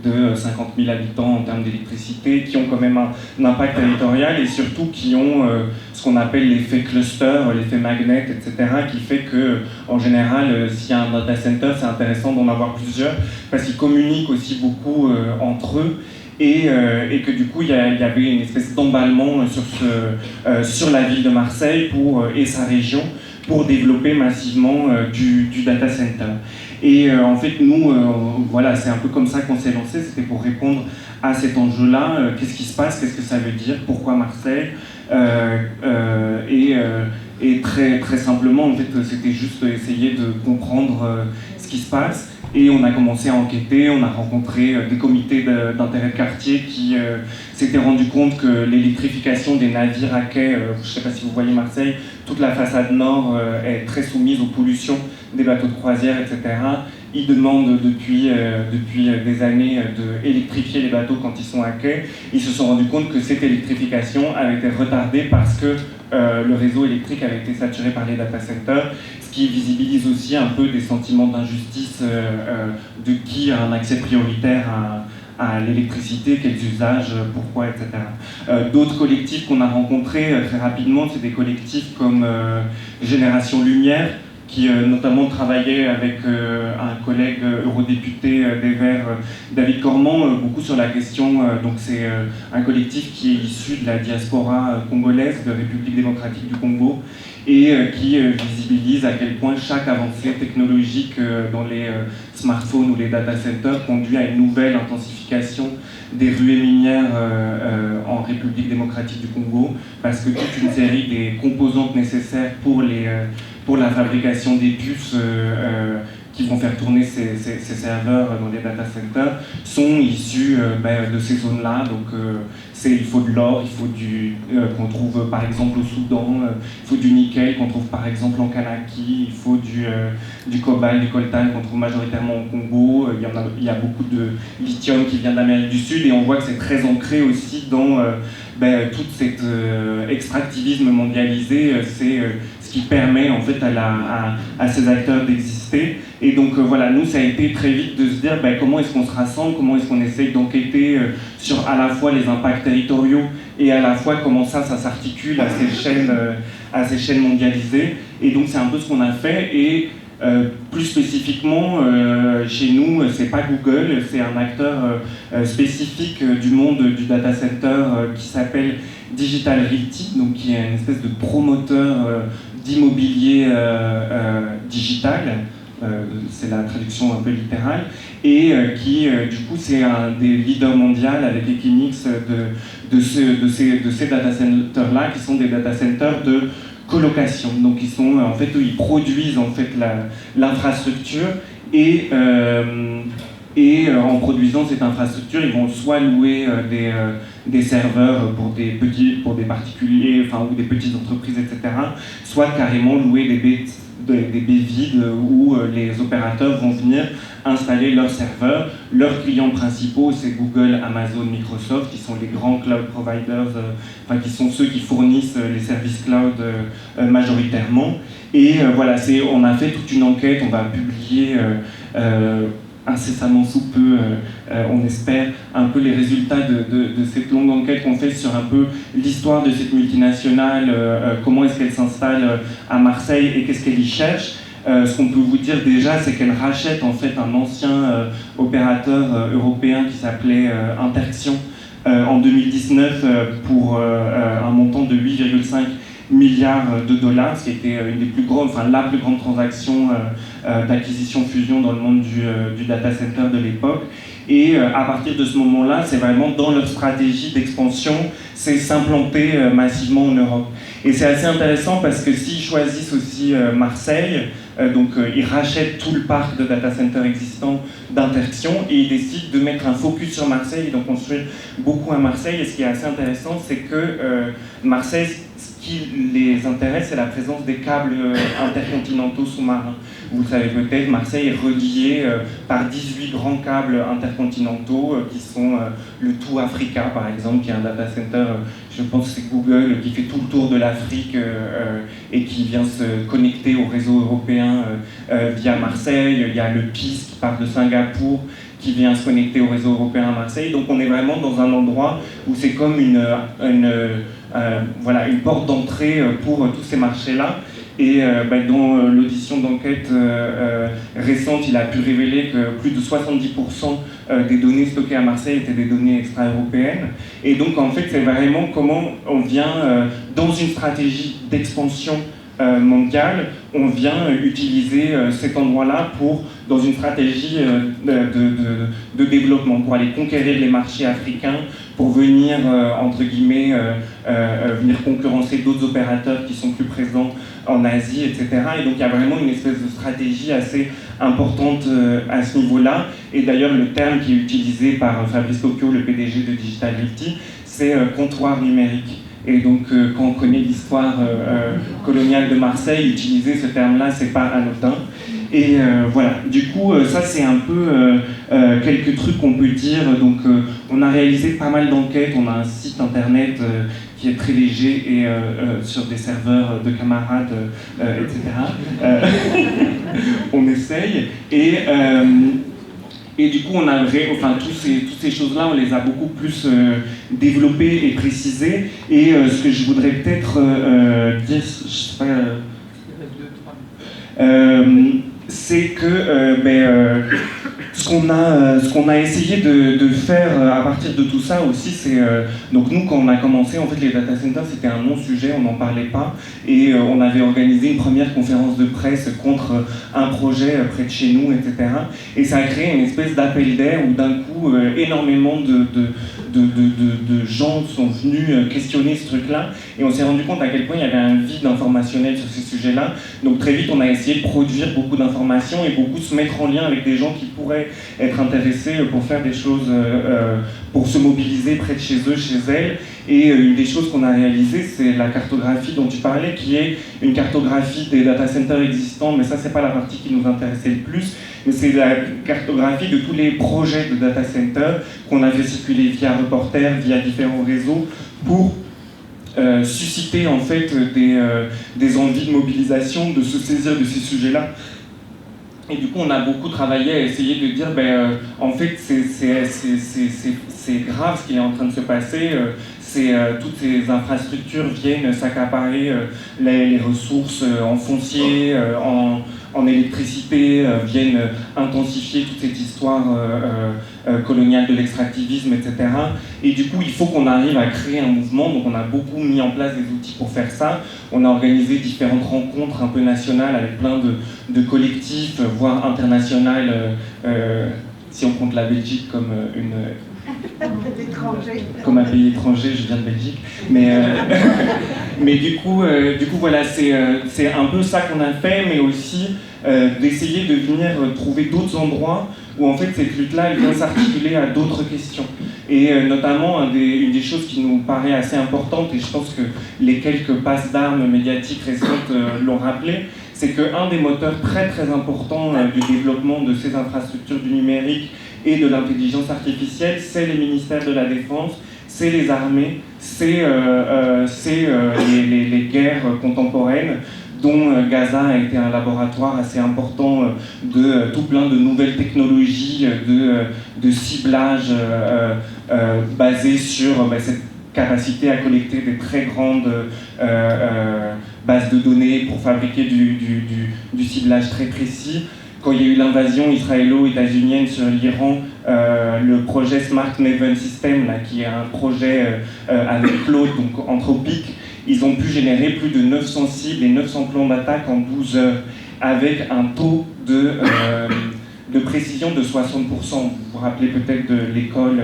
S4: de 50 000 habitants en termes d'électricité, qui ont quand même un impact territorial et surtout qui ont ce qu'on appelle l'effet cluster, l'effet magnet, etc., qui fait que, en général, s'il y a un data center, c'est intéressant d'en avoir plusieurs, parce qu'ils communiquent aussi beaucoup entre eux. Et que du coup, il y avait une espèce d'emballement sur la ville de Marseille et sa région pour développer massivement du data center. Et en fait, nous, c'est un peu comme ça qu'on s'est lancé, c'était pour répondre à cet enjeu-là. Qu'est-ce qui se passe, qu'est-ce que ça veut dire, pourquoi Marseille, et très, très simplement, en fait, c'était juste essayer de comprendre ce qui se passe. Et on a commencé à enquêter, on a rencontré des comités d'intérêt de quartier qui s'étaient rendus compte que l'électrification des navires à quai, je ne sais pas si vous voyez Marseille, toute la façade nord est très soumise aux pollutions des bateaux de croisière, etc. Ils demandent depuis des années d'électrifier les bateaux quand ils sont à quai. Ils se sont rendus compte que cette électrification avait été retardée parce que le réseau électrique avait été saturé par les data centers, ce qui visibilise aussi un peu des sentiments d'injustice de qui a un accès prioritaire à l'électricité, quels usages, pourquoi, etc. D'autres collectifs qu'on a rencontrés très rapidement, c'est des collectifs comme Génération Lumière, qui notamment travaillait avec un collègue eurodéputé des Verts, David Cormand, beaucoup sur la question. Donc c'est un collectif qui est issu de la diaspora congolaise, de République démocratique du Congo, et qui visibilise à quel point chaque avancée technologique dans les smartphones ou les data centers conduit à une nouvelle intensification des ruées minières en République démocratique du Congo, parce que toute une série des composantes nécessaires pour la fabrication des puces qui vont faire tourner ces serveurs dans les data centers sont issus de ces zones-là. Donc il faut de l'or, il faut qu'on trouve par exemple au Soudan, il faut du nickel qu'on trouve par exemple en Kanaki, il faut du cobalt, du coltan qu'on trouve majoritairement au Congo. Il y a beaucoup de lithium qui vient de l'Amérique du Sud, et on voit que c'est très ancré aussi dans tout cet extractivisme mondialisé. C'est ce qui permet en fait à ces acteurs d'exister. Et donc nous, ça a été très vite de se dire comment est-ce qu'on se rassemble, comment est-ce qu'on essaye d'enquêter sur à la fois les impacts territoriaux et à la fois comment ça s'articule à ces chaînes mondialisées. Et donc c'est un peu ce qu'on a fait. Et plus spécifiquement, chez nous, c'est pas Google, c'est un acteur spécifique du monde du data center qui s'appelle Digital Realty, donc qui est une espèce de promoteur d'immobilier digital, c'est la traduction un peu littérale, et qui du coup c'est un des leaders mondiaux avec Equinix de ces data centers-là, qui sont des data centers de colocation. Donc ils sont en fait, ils produisent en fait l'infrastructure et en produisant cette infrastructure, ils vont soit louer des serveurs pour des particuliers, enfin, ou des petites entreprises, etc., soit carrément louer des baies vides où les opérateurs vont venir installer leurs serveurs. Leurs clients principaux, c'est Google, Amazon, Microsoft, qui sont les grands cloud providers, enfin, qui sont ceux qui fournissent les services cloud majoritairement. Et voilà, on a fait toute une enquête, on va publier incessamment sous peu, on espère, un peu les résultats de cette longue enquête qu'on fait sur un peu l'histoire de cette multinationale, comment est-ce qu'elle s'installe à Marseille et qu'est-ce qu'elle y cherche. Ce qu'on peut vous dire déjà, c'est qu'elle rachète en fait un ancien opérateur européen qui s'appelait Interxion en 2019 pour un montant de 8,5 milliards de dollars, ce qui était une des plus grandes, enfin la plus grande transaction d'acquisition-fusion dans le monde du data center de l'époque. Et à partir de ce moment-là, c'est vraiment dans leur stratégie d'expansion, c'est s'implanter massivement en Europe. Et c'est assez intéressant parce que s'ils choisissent aussi Marseille, donc ils rachètent tout le parc de data centers existants d'Interxion et ils décident de mettre un focus sur Marseille et de construire beaucoup à Marseille. Et ce qui est assez intéressant, c'est que Marseille, ce qui les intéresse, c'est la présence des câbles intercontinentaux sous-marins. Vous le savez peut-être, Marseille est reliée par 18 grands câbles intercontinentaux qui sont le Tout Africa, par exemple, qui est un data center, je pense que c'est Google, qui fait tout le tour de l'Afrique et qui vient se connecter au réseau européen via Marseille. Il y a le PIS qui part de Singapour, qui vient se connecter au réseau européen à Marseille. Donc on est vraiment dans un endroit où c'est comme une porte d'entrée pour tous ces marchés-là. Et dans l'audition d'enquête récente, il a pu révéler que plus de 70% des données stockées à Marseille étaient des données extra-européennes. Et donc en fait, c'est vraiment comment on vient, dans une stratégie d'expansion mondiale, on vient utiliser cet endroit-là dans une stratégie de développement, pour aller conquérir les marchés africains, pour venir, entre guillemets, venir concurrencer d'autres opérateurs qui sont plus présents en Asie, etc. Et donc il y a vraiment une espèce de stratégie assez importante à ce niveau-là. Et d'ailleurs, le terme qui est utilisé par Fabrice Cocchio, le PDG de Digital Realty, c'est comptoir numérique. Et donc, quand on connaît l'histoire coloniale de Marseille, utiliser ce terme-là, c'est pas anodin. Et voilà, du coup, ça c'est un peu quelques trucs qu'on peut dire. Donc, on a réalisé pas mal d'enquêtes, on a un site internet qui est très léger et sur des serveurs de camarades, etc. On essaye. Et du coup, on a toutes ces choses-là, on les a beaucoup plus développées et précisées. Et ce que je voudrais peut-être dire, je sais pas, c'est que ce qu'on a essayé de faire à partir de tout ça aussi, c'est donc nous, quand on a commencé, en fait, les data centers, c'était un non-sujet, on n'en parlait pas, et on avait organisé une première conférence de presse contre un projet près de chez nous, etc. Et ça a créé une espèce d'appel d'air où d'un coup, énormément de gens sont venus questionner ce truc-là, et on s'est rendu compte à quel point il y avait un vide informationnel sur ces sujets-là. Donc très vite, on a essayé de produire beaucoup d'informations et beaucoup se mettre en lien avec des gens qui pourraient être intéressés pour faire des choses, pour se mobiliser près de chez eux, chez elles. Et une des choses qu'on a réalisées, c'est la cartographie dont tu parlais, qui est une cartographie des data centers existants, mais ça, c'est pas la partie qui nous intéressait le plus, mais c'est la cartographie de tous les projets de data centers qu'on a fait circuler via Reporter, via différents réseaux, pour susciter en fait des envies de mobilisation, de se saisir de ces sujets-là. Et du coup, on a beaucoup travaillé à essayer de dire, en fait, c'est grave ce qui est en train de se passer. Toutes ces infrastructures viennent s'accaparer les ressources en foncier, en électricité, viennent intensifier toute cette histoire coloniale de l'extractivisme, etc. Et du coup, il faut qu'on arrive à créer un mouvement. Donc on a beaucoup mis en place des outils pour faire ça. On a organisé différentes rencontres un peu nationales avec plein de collectifs, voire internationales, si on compte la Belgique comme comme un pays étranger, je viens de Belgique. Mais du coup voilà, c'est un peu ça qu'on a fait, mais aussi d'essayer de venir trouver d'autres endroits où en fait cette lutte-là elle vient s'articuler à d'autres questions. Et notamment une des choses qui nous paraît assez importante, et je pense que les quelques passes d'armes médiatiques récentes l'ont rappelé, c'est qu'un des moteurs très très importants du développement de ces infrastructures du numérique et de l'intelligence artificielle, c'est les ministères de la Défense, c'est les armées, c'est les guerres contemporaines, dont Gaza a été un laboratoire assez important de tout plein de nouvelles technologies, de ciblage basé sur cette capacité à collecter des très grandes bases de données pour fabriquer du ciblage très précis. Quand il y a eu l'invasion israélo-états-unienne sur l'Iran, le projet Smart Maven System, là, qui est un projet avec Claude, donc anthropique, ils ont pu générer plus de 900 cibles et 900 plans d'attaque en 12 heures, avec un taux de précision de 60%. Vous vous rappelez peut-être de l'école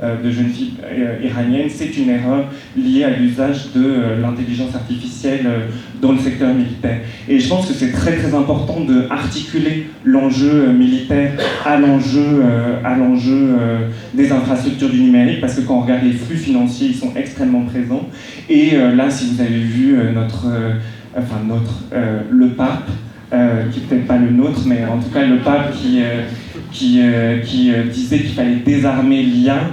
S4: de jeunes filles iraniennes, c'est une erreur liée à l'usage de l'intelligence artificielle dans le secteur militaire. Et je pense que c'est très très important d'articuler l'enjeu militaire à l'enjeu des infrastructures du numérique, parce que quand on regarde les flux financiers, ils sont extrêmement présents. Et là, si vous avez vu le pape, qui n'est peut-être pas le nôtre, mais en tout cas le pape qui disait qu'il fallait désarmer l'IA,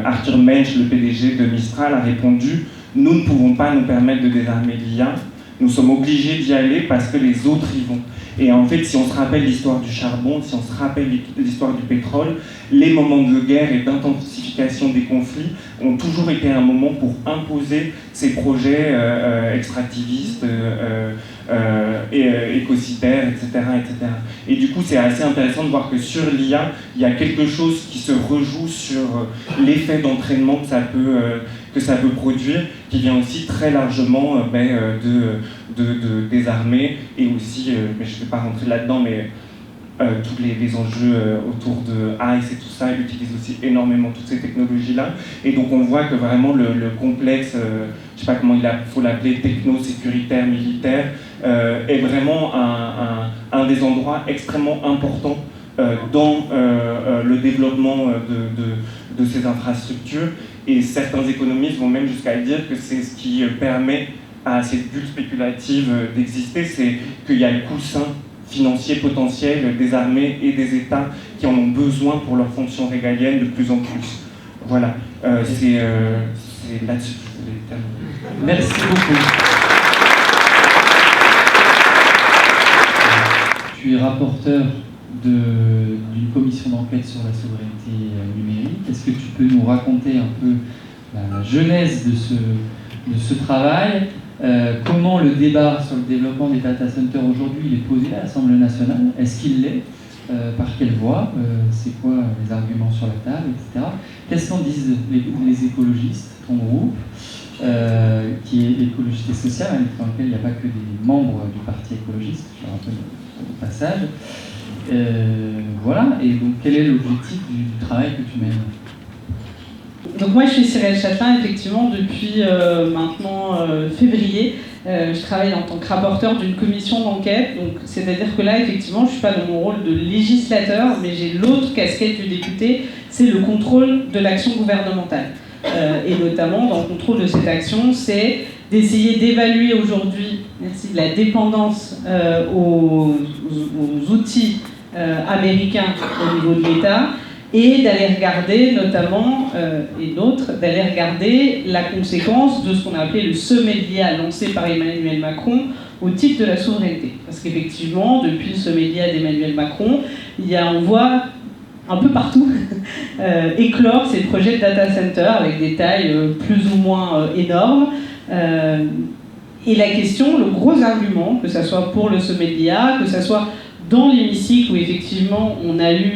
S4: Arthur Mensch, le PDG de Mistral, a répondu « Nous ne pouvons pas nous permettre de désarmer l'IA, nous sommes obligés d'y aller parce que les autres y vont ». Et en fait, si on se rappelle l'histoire du charbon, si on se rappelle l'histoire du pétrole, les moments de guerre et d'intensification des conflits ont toujours été un moment pour imposer ces projets extractivistes, écocitaires, etc., etc. Et du coup, c'est assez intéressant de voir que sur l'IA, il y a quelque chose qui se rejoue sur l'effet d'entraînement que ça peut produire, qui vient aussi très largement des armées, et aussi, mais je ne vais pas rentrer là-dedans, mais tous les enjeux autour de ICE et tout ça utilisent aussi énormément toutes ces technologies-là. Et donc on voit que vraiment le complexe, je ne sais pas comment il faut l'appeler, techno-sécuritaire, militaire, est vraiment un des endroits extrêmement importants dans le développement de ces infrastructures. Et certains économistes vont même jusqu'à dire que c'est ce qui permet à cette bulle spéculative d'exister, c'est qu'il y a le coussin financier potentiel des armées et des États qui en ont besoin pour leurs fonctions régaliennes de plus en plus. Voilà, c'est là-dessus que je voulais terminer.
S1: Merci beaucoup. Tu es rapporteur d'une commission d'enquête sur la souveraineté numérique. Est-ce que tu peux nous raconter un peu la genèse de ce travail, comment le débat sur le développement des data centers aujourd'hui il est posé à l'Assemblée nationale? Est-ce qu'il l'est? Par quelle voie? C'est quoi les arguments sur la table, etc. Qu'est-ce qu'en disent les écologistes, ton groupe, qui est écologiste et social, dans lequel il n'y a pas que des membres du parti écologiste, je le rappelle au passage. Voilà, et donc quel est l'objectif du travail que tu mènes?
S5: Donc moi je suis Cyril Châtelain, effectivement depuis maintenant février. Je travaille en tant que rapporteur d'une commission d'enquête, donc c'est-à-dire que là effectivement je ne suis pas dans mon rôle de législateur, mais j'ai l'autre casquette du député, c'est le contrôle de l'action gouvernementale. Et notamment dans le contrôle de cette action, c'est d'essayer d'évaluer aujourd'hui la dépendance aux outils américains au niveau de l'État, et d'aller regarder notamment, d'aller regarder la conséquence de ce qu'on a appelé le sommet de l'IA lancé par Emmanuel Macron au titre de la souveraineté. Parce qu'effectivement, depuis le sommet de l'IA d'Emmanuel Macron, on voit un peu partout éclore ces projets de data center avec des tailles plus ou moins énormes. Et la question, le gros argument, que ce soit pour le sommet de l'IA, que ce soit dans l'hémicycle où effectivement on a eu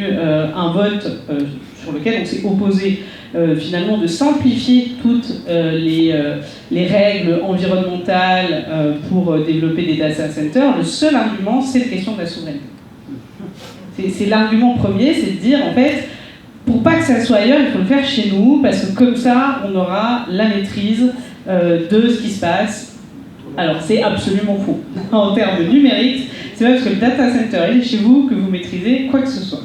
S5: un vote sur lequel on s'est opposé finalement de simplifier toutes les règles environnementales pour développer des data centers, le seul argument c'est la question de la souveraineté. C'est l'argument premier, c'est de dire en fait, pour pas que ça soit ailleurs, il faut le faire chez nous, parce que comme ça, on aura la maîtrise de ce qui se passe. Alors, c'est absolument faux. En termes numériques, c'est pas parce que le data center est chez vous que vous maîtrisez quoi que ce soit.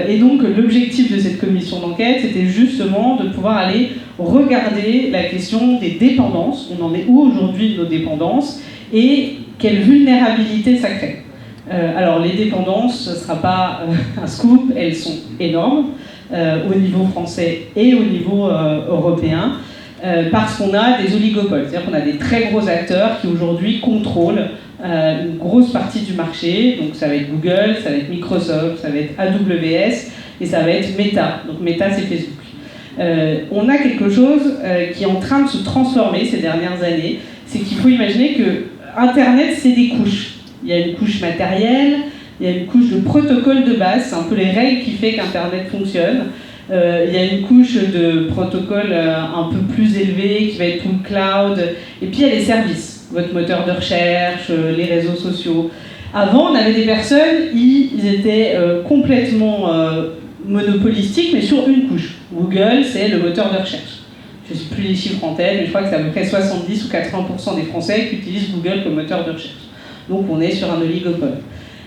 S5: Et donc, l'objectif de cette commission d'enquête, c'était justement de pouvoir aller regarder la question des dépendances. On en est où aujourd'hui de nos dépendances et quelle vulnérabilité ça crée. Alors, les dépendances, ce ne sera pas un scoop, elles sont énormes. Au niveau français et au niveau européen, parce qu'on a des oligopoles, c'est-à-dire qu'on a des très gros acteurs qui aujourd'hui contrôlent une grosse partie du marché. Donc ça va être Google, ça va être Microsoft, ça va être AWS et ça va être Meta. Donc Meta, c'est Facebook. On a quelque chose qui est en train de se transformer ces dernières années, c'est qu'il faut imaginer que Internet, c'est des couches. Il y a une couche matérielle, il y a une couche de protocole de base, c'est un peu les règles qui fait qu'Internet fonctionne. Il y a une couche de protocole un peu plus élevée qui va être tout le cloud. Et puis il y a les services, votre moteur de recherche, les réseaux sociaux. Avant, on avait des personnes, ils étaient complètement monopolistiques, mais sur une couche. Google, c'est le moteur de recherche. Je ne sais plus les chiffres en tête, mais je crois que c'est à peu près 70 ou 80% des Français qui utilisent Google comme moteur de recherche. Donc on est sur un oligopole.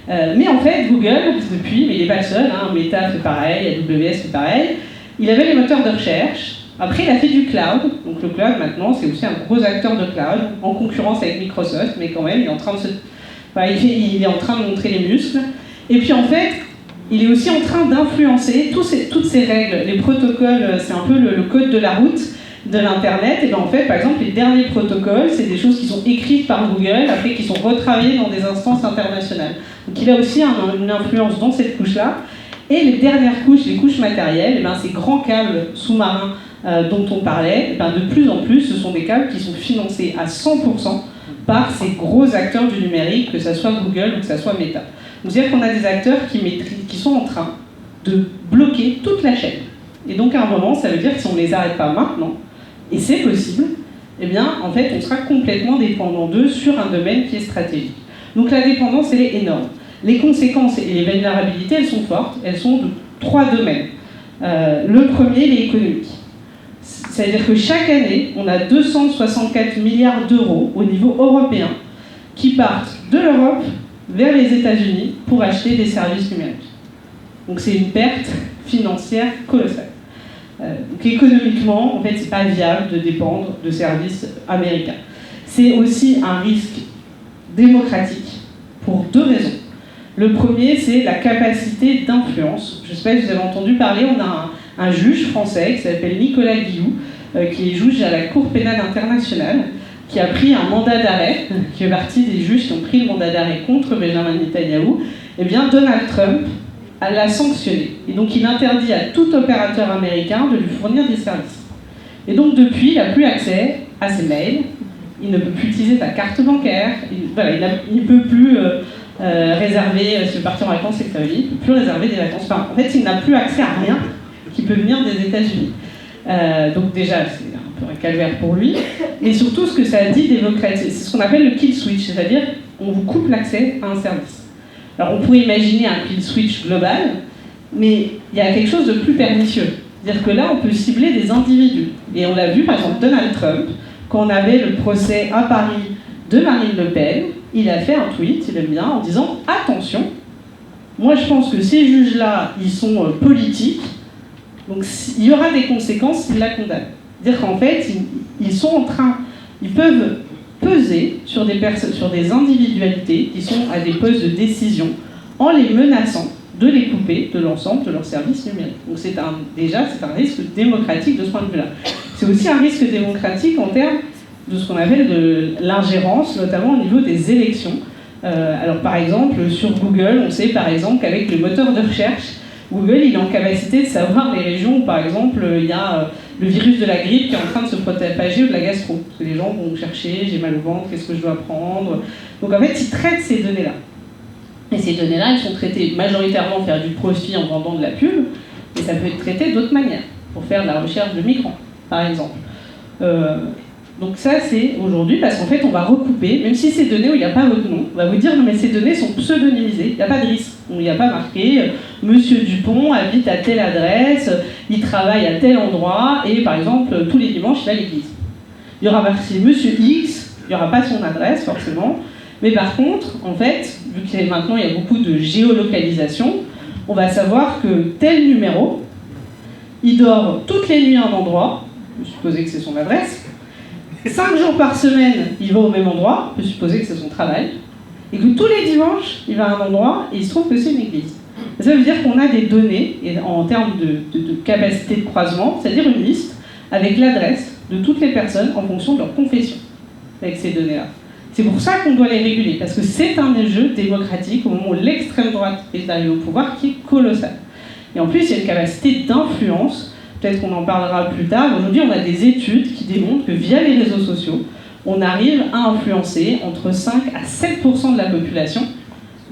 S5: Mais en fait, Google, depuis, mais il n'est pas le seul, hein, Meta fait pareil, AWS fait pareil, il avait les moteurs de recherche, après il a fait du cloud, donc le cloud maintenant c'est aussi un gros acteur de cloud, en concurrence avec Microsoft, mais quand même il est en train de montrer les muscles, et puis en fait, il est aussi en train d'influencer toutes ces règles, les protocoles, c'est un peu le code de la route de l'Internet, et bien en fait, par exemple, les derniers protocoles, c'est des choses qui sont écrites par Google, après qui sont retravaillées dans des instances internationales. Donc il a aussi une influence dans cette couche-là. Et les dernières couches, les couches matérielles, et bien, ces grands câbles sous-marins dont on parlait, et bien, de plus en plus, ce sont des câbles qui sont financés à 100% par ces gros acteurs du numérique, que ce soit Google ou que ce soit Meta. Donc c'est-à-dire qu'on a des acteurs qui sont en train de bloquer toute la chaîne. Et donc à un moment, ça veut dire que si on ne les arrête pas maintenant, et c'est possible, eh bien, en fait, on sera complètement dépendant d'eux sur un domaine qui est stratégique. Donc la dépendance, elle est énorme. Les conséquences et les vulnérabilités, elles sont fortes. Elles sont de 3 domaines. Le premier, il est économique. C'est-à-dire que chaque année, on a 264 milliards d'euros au niveau européen qui partent de l'Europe vers les États-Unis pour acheter des services numériques. Donc c'est une perte financière colossale. Donc économiquement, en fait, c'est pas viable de dépendre de services américains. C'est aussi un risque démocratique pour 2 raisons. Le premier, c'est la capacité d'influence. Je ne sais pas si vous avez entendu parler, on a un juge français qui s'appelle Nicolas Guillou, qui est juge à la Cour pénale internationale, qui a pris un mandat d'arrêt, qui fait partie des juges qui ont pris le mandat d'arrêt contre Benjamin Netanyahou. Eh bien, Donald Trump l'a sanctionné. Et donc, il interdit à tout opérateur américain de lui fournir des services. Et donc, depuis, il n'a plus accès à ses mails, il ne peut plus utiliser sa carte bancaire, il ne peut plus réserver, si veut partir en vacances, c'est que ça veut dire, il ne peut plus réserver des vacances. Enfin, en fait, il n'a plus accès à rien qui peut venir des États-Unis. Donc déjà, c'est un peu un calvaire pour lui. Et surtout, ce que ça dit démocratique, c'est ce qu'on appelle le kill switch, c'est-à-dire on vous coupe l'accès à un service. Alors on pourrait imaginer un kill switch global, mais il y a quelque chose de plus pernicieux. C'est-à-dire que là, on peut cibler des individus. Et on l'a vu, par exemple, Donald Trump, quand on avait le procès à Paris de Marine Le Pen, il a fait un tweet, il aime bien, en disant « Attention, moi je pense que ces juges-là, ils sont politiques, donc il y aura des conséquences s'ils la condamnent. » C'est-à-dire qu'en fait, ils peuvent peser sur des individualités qui sont à des postes de décision en les menaçant de les couper de l'ensemble de leurs services numériques. Donc c'est un risque démocratique de ce point de vue-là. C'est aussi un risque démocratique en termes de ce qu'on appelle de l'ingérence, notamment au niveau des élections. Alors par exemple, sur Google, on sait par exemple qu'avec le moteur de recherche, Google il est en capacité de savoir les régions où par exemple il y a le virus de la grippe qui est en train de se propager ou de la gastro. Parce que les gens vont chercher, j'ai mal au ventre, qu'est-ce que je dois prendre. Donc en fait, ils traitent ces données-là. Et ces données-là, elles sont traitées majoritairement pour faire du profit en vendant de la pub, mais ça peut être traité d'autres manières, pour faire de la recherche de migrants, par exemple. Donc ça, c'est aujourd'hui, parce qu'en fait, on va recouper, même si ces données où il n'y a pas votre nom, on va vous dire, non mais ces données sont pseudonymisées, il n'y a pas de risque. Il n'y a pas marqué « Monsieur Dupont habite à telle adresse, il travaille à tel endroit, et par exemple, tous les dimanches, il va à l'église. » Il y aura marqué « Monsieur X », il n'y aura pas son adresse, forcément. Mais par contre, en fait, vu que maintenant, il y a beaucoup de géolocalisation, on va savoir que tel numéro, il dort toutes les nuits à un endroit, on peut supposer que c'est son adresse, 5 jours par semaine, il va au même endroit, on peut supposer que c'est son travail, et que tous les dimanches, il va à un endroit et il se trouve que c'est une église. Ça veut dire qu'on a des données en termes de capacité de croisement, c'est-à-dire une liste avec l'adresse de toutes les personnes en fonction de leur confession, avec ces données-là. C'est pour ça qu'on doit les réguler, parce que c'est un jeu démocratique au moment où l'extrême droite est arrivée au pouvoir qui est colossal. Et en plus, il y a une capacité d'influence. Peut-être qu'on en parlera plus tard. Aujourd'hui, on a des études qui démontrent que via les réseaux sociaux, on arrive à influencer entre 5 à 7% de la population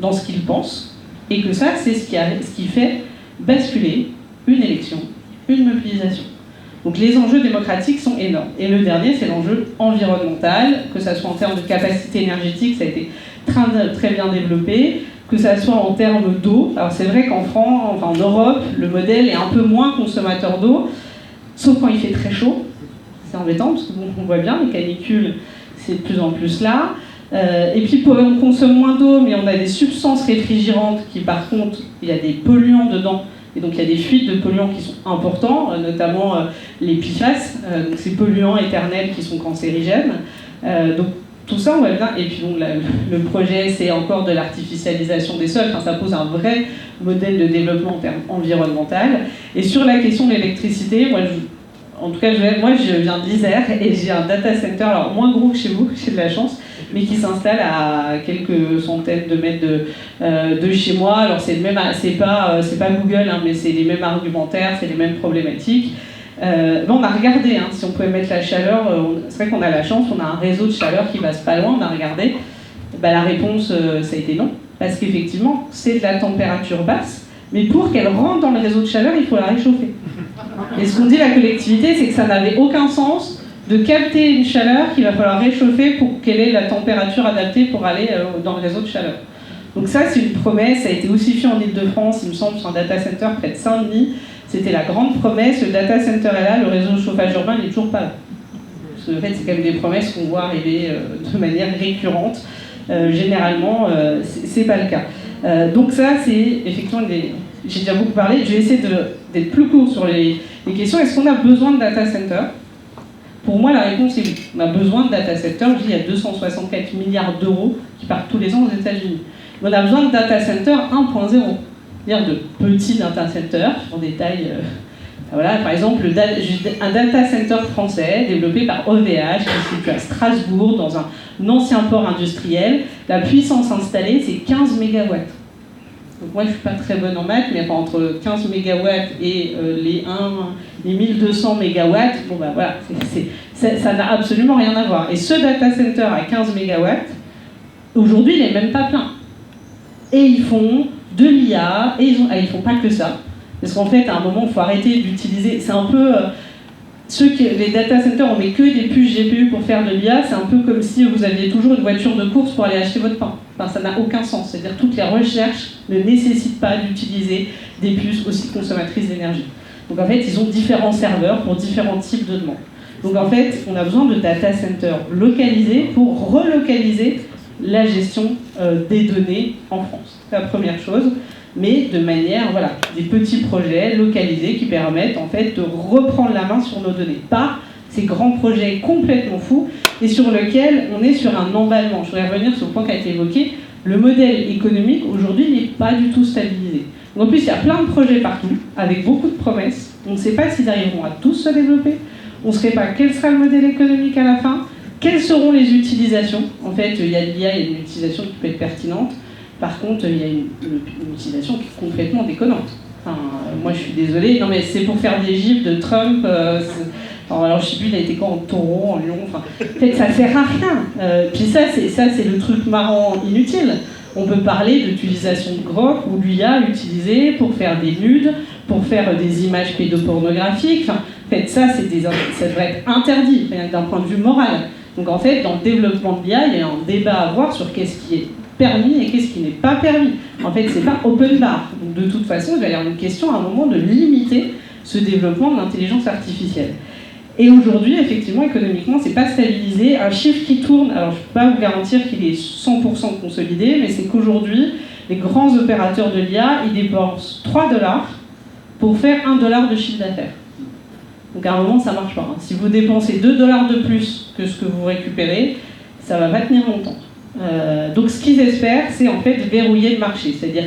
S5: dans ce qu'ils pensent, et que ça, c'est ce qui fait basculer une élection, une mobilisation. Donc les enjeux démocratiques sont énormes. Et le dernier, c'est l'enjeu environnemental, que ce soit en termes de capacité énergétique, ça a été très bien développé, que ça soit en termes d'eau. Alors c'est vrai qu'en France, en Europe, le modèle est un peu moins consommateur d'eau, sauf quand il fait très chaud. C'est embêtant, parce qu'on voit bien, les canicules, c'est de plus en plus là. Et puis on consomme moins d'eau, mais on a des substances réfrigérantes qui, par contre, il y a des polluants dedans. Et donc il y a des fuites de polluants qui sont importants, notamment les PFAS, donc ces polluants éternels qui sont cancérigènes. Donc tout ça, on voit bien. Et puis bon, le projet, c'est encore de l'artificialisation des sols. Enfin, ça pose un vrai modèle de développement en termes environnemental. Et sur la question de l'électricité, moi, je viens d'Isère et j'ai un data center, alors moins gros que chez vous, j'ai de la chance, mais qui s'installe à quelques centaines de mètres de chez moi. Alors c'est pas Google, hein, mais c'est les mêmes argumentaires, c'est les mêmes problématiques. On a regardé si on pouvait mettre la chaleur. C'est vrai qu'on a la chance, on a un réseau de chaleur qui passe pas loin. On a regardé. La réponse, ça a été non, parce qu'effectivement, c'est de la température basse, mais pour qu'elle rentre dans le réseau de chaleur, il faut la réchauffer. Et ce qu'on dit la collectivité, c'est que ça n'avait aucun sens de capter une chaleur qu'il va falloir réchauffer pour qu'elle ait la température adaptée pour aller dans le réseau de chaleur. Donc ça, c'est une promesse, ça a été aussi fait en Ile-de-France, il me semble, sur un data center près de Saint-Denis. C'était la grande promesse, le data center est là, le réseau de chauffage urbain n'est toujours pas là. Parce que en fait, c'est quand même des promesses qu'on voit arriver de manière récurrente. Généralement, c'est pas le cas. Donc ça, c'est effectivement j'ai déjà beaucoup parlé, je vais essayer d'être plus court sur les questions. Est-ce qu'on a besoin de data center ? Pour moi, la réponse est oui. On a besoin de data center. Je dis, il y a 264 milliards d'euros qui partent tous les ans aux États-Unis. Mais on a besoin de data center 1.0, c'est-à-dire de petits data centers sur des tailles. Voilà, par exemple, un data center français développé par OVH qui se situe à Strasbourg, dans un ancien port industriel. La puissance installée, c'est 15 MW. Donc moi, je ne suis pas très bonne en maths, mais entre 15 MW et les 1200 MW, bon ben voilà, ça n'a absolument rien à voir. Et ce data center à 15 MW, aujourd'hui, il n'est même pas plein. Et ils font de l'IA, et ils font pas que ça. Parce qu'en fait, à un moment, il faut arrêter d'utiliser... C'est un peu... les data centers, on met que des puces GPU pour faire de l'IA, c'est un peu comme si vous aviez toujours une voiture de course pour aller acheter votre pain. Enfin, ça n'a aucun sens. C'est-à-dire que toutes les recherches ne nécessitent pas d'utiliser des puces aussi consommatrices d'énergie. Donc en fait, ils ont différents serveurs pour différents types de demandes. Donc en fait, on a besoin de data centers localisés pour relocaliser la gestion des données en France. C'est la première chose. Mais de manière, voilà, des petits projets localisés qui permettent en fait de reprendre la main sur nos données. Pas ces grands projets complètement fous et sur lesquels on est sur un emballement. Je voudrais revenir sur le point qui a été évoqué. Le modèle économique aujourd'hui n'est pas du tout stabilisé. Donc en plus, il y a plein de projets partout, avec beaucoup de promesses. On ne sait pas s'ils arriveront à tous se développer. On ne sait pas quel sera le modèle économique à la fin. Quelles seront les utilisations ? En fait, il y a l'IA, il y a une utilisation qui peut être pertinente. Par contre, il y a une utilisation qui est complètement déconnante. Enfin, moi, je suis désolée. Non, mais c'est pour faire des gifs de Trump. Alors, je sais plus, il a été quand en taureau, en lion. Enfin, en fait, ça sert à rien. Puis ça, c'est le truc marrant, inutile. On peut parler d'utilisation de Grok ou l'IA utilisée pour faire des nudes, pour faire des images pédopornographiques. Enfin, en fait, ça devrait être interdit, rien que d'un point de vue moral. Donc en fait, dans le développement de l'IA, il y a un débat à avoir sur qu'est-ce qui est permis et qu'est-ce qui n'est pas permis. En fait, c'est pas open bar. Donc de toute façon, il va y avoir une question à un moment de limiter ce développement de l'intelligence artificielle. Et aujourd'hui, effectivement, économiquement, c'est pas stabilisé. Un chiffre qui tourne, alors je peux pas vous garantir qu'il est 100% consolidé, mais c'est qu'aujourd'hui, les grands opérateurs de l'IA, ils dépensent 3 $ pour faire 1 $ de chiffre d'affaires. Donc à un moment, ça marche pas. Hein. Si vous dépensez 2 $ de plus que ce que vous récupérez, ça va pas tenir longtemps. Donc ce qu'ils espèrent, c'est en fait verrouiller le marché. C'est-à-dire,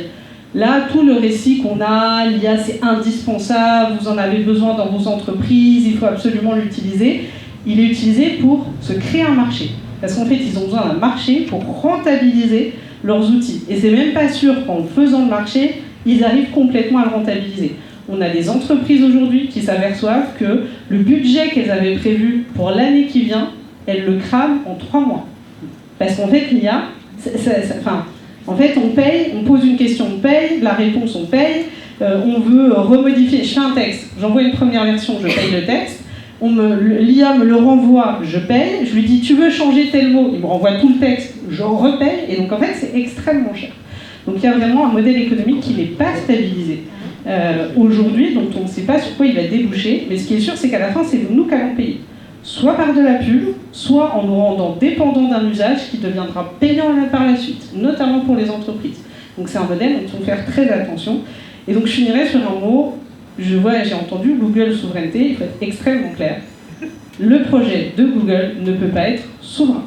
S5: là, tout le récit qu'on a, l'IA c'est indispensable, vous en avez besoin dans vos entreprises, il faut absolument l'utiliser. Il est utilisé pour se créer un marché. Parce qu'en fait, ils ont besoin d'un marché pour rentabiliser leurs outils. Et c'est même pas sûr qu'en faisant le marché, ils arrivent complètement à le rentabiliser. On a des entreprises aujourd'hui qui s'aperçoivent que le budget qu'elles avaient prévu pour l'année qui vient, elles le crament en 3 mois. Parce qu'en fait, l'IA, en fait, on paye, on pose une question, on paye, la réponse, on paye, on veut remodifier, je fais un texte, j'envoie une première version, je paye le texte, l'IA me le renvoie, je paye, je lui dis tu veux changer tel mot, il me renvoie tout le texte, j'en repaye, et donc en fait c'est extrêmement cher. Donc il y a vraiment un modèle économique qui n'est pas stabilisé aujourd'hui, dont on ne sait pas sur quoi il va déboucher, mais ce qui est sûr c'est qu'à la fin c'est nous qui allons payer. Soit par de la pub, soit en nous rendant dépendants d'un usage qui deviendra payant par la suite, notamment pour les entreprises. Donc c'est un modèle dont il faut faire très attention. Et donc je finirai sur un mot, j'ai entendu Google souveraineté, il faut être extrêmement clair. Le projet de Google ne peut pas être souverain.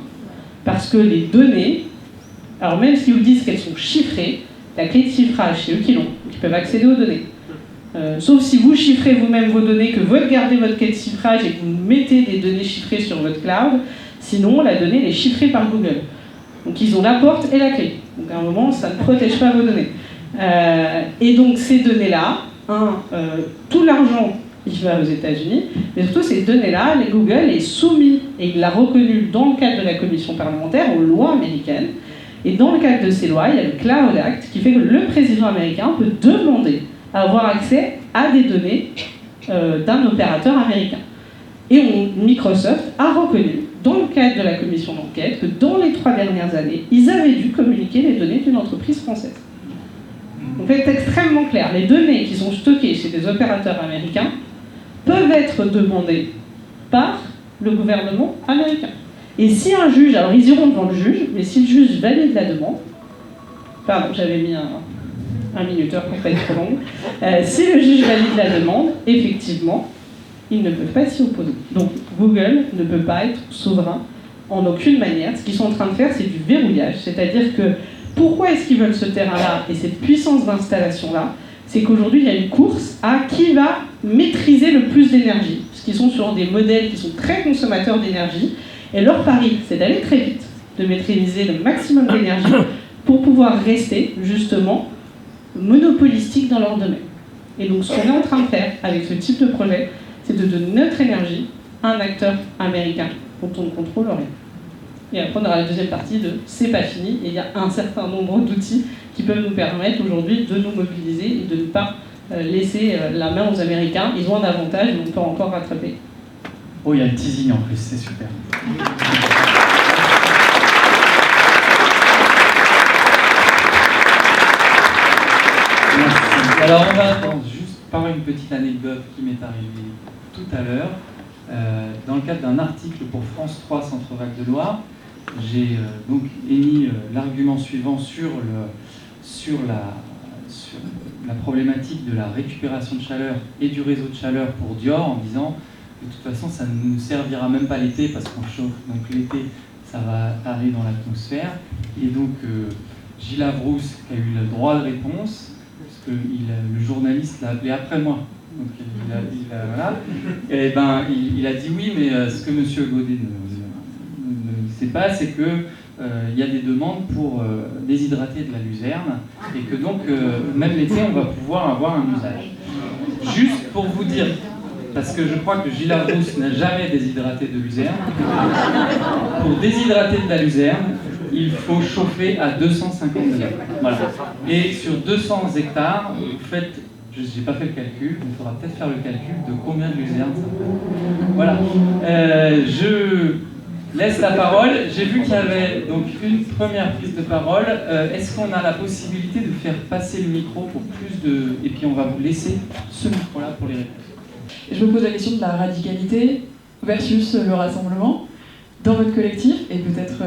S5: Parce que les données, alors même si vous disent qu'elles sont chiffrées, la clé de chiffrage, c'est eux qui l'ont, qui peuvent accéder aux données. Sauf si vous chiffrez vous-même vos données, que vous gardez votre clé de chiffrage et que vous mettez des données chiffrées sur votre cloud, sinon la donnée est chiffrée par Google. Donc ils ont la porte et la clé. Donc à un moment, ça ne protège pas vos données. Et donc ces données-là, tout l'argent, il va aux États-Unis, mais surtout ces données-là, les Google est soumis, et il l'a reconnu dans le cadre de la commission parlementaire, aux lois américaines. Et dans le cadre de ces lois, il y a le Cloud Act qui fait que le président américain peut demander à avoir accès à des données d'un opérateur américain. Et Microsoft a reconnu, dans le cadre de la commission d'enquête, que dans les 3 dernières années, ils avaient dû communiquer les données d'une entreprise française. Donc c'est extrêmement clair. Les données qui sont stockées chez des opérateurs américains peuvent être demandées par le gouvernement américain. Et si un juge, alors ils iront devant le juge, mais si le juge valide la demande, pardon, j'avais mis un minuteur pour pas être trop long. Si le juge valide la demande, effectivement, ils ne peuvent pas s'y opposer. Donc Google ne peut pas être souverain en aucune manière. Ce qu'ils sont en train de faire, c'est du verrouillage. C'est-à-dire que pourquoi est-ce qu'ils veulent ce terrain-là et cette puissance d'installation-là? C'est qu'aujourd'hui, il y a une course à qui va maîtriser le plus d'énergie. Parce qu'ils sont sur des modèles qui sont très consommateurs d'énergie. Et leur pari, c'est d'aller très vite, de maîtriser le maximum d'énergie pour pouvoir rester, justement, monopolistique dans leur domaine. Et donc ce qu'on est en train de faire avec ce type de projet, c'est de donner notre énergie à un acteur américain dont on ne contrôle rien. Et après on aura la deuxième partie de c'est pas fini, et il y a un certain nombre d'outils qui peuvent nous permettre aujourd'hui de nous mobiliser et de ne pas laisser la main aux Américains. Ils ont un avantage, mais on peut encore rattraper.
S1: Oh, il y a le teasing en plus, c'est super. Merci. Alors on va juste par une petite anecdote qui m'est arrivée tout à l'heure. Dans le cadre d'un article pour France 3 Centre-Val de Loire, j'ai donc émis l'argument suivant sur la problématique de la récupération de chaleur et du réseau de chaleur pour Dior, en disant de toute façon ça ne nous servira même pas l'été parce qu'on chauffe, donc l'été ça va aller dans l'atmosphère. Et donc Gilles Avrousse qui a eu le droit de réponse, parce que le journaliste l'a appelé après moi. Donc voilà. Et ben, il a dit oui, mais ce que M. Godet ne sait pas, c'est que il y a des demandes pour déshydrater de la luzerne, et que donc même l'été on va pouvoir avoir un usage. Juste pour vous dire, parce que je crois que Gilles Avrousse n'a jamais déshydraté de luzerne. Pour déshydrater de la luzerne, il faut chauffer à 250 degrés. Voilà. Et sur 200 hectares, vous faites, je n'ai pas fait le calcul, mais il faudra peut-être faire le calcul de combien de luzernes ça fait. Voilà. Je laisse la parole. J'ai vu qu'il y avait donc une première prise de parole. Est-ce qu'on a la possibilité de faire passer le micro pour plus de... Et puis on va vous laisser ce micro-là pour les réponses.
S6: Je me pose la question de la radicalité versus le rassemblement dans votre collectif et peut-être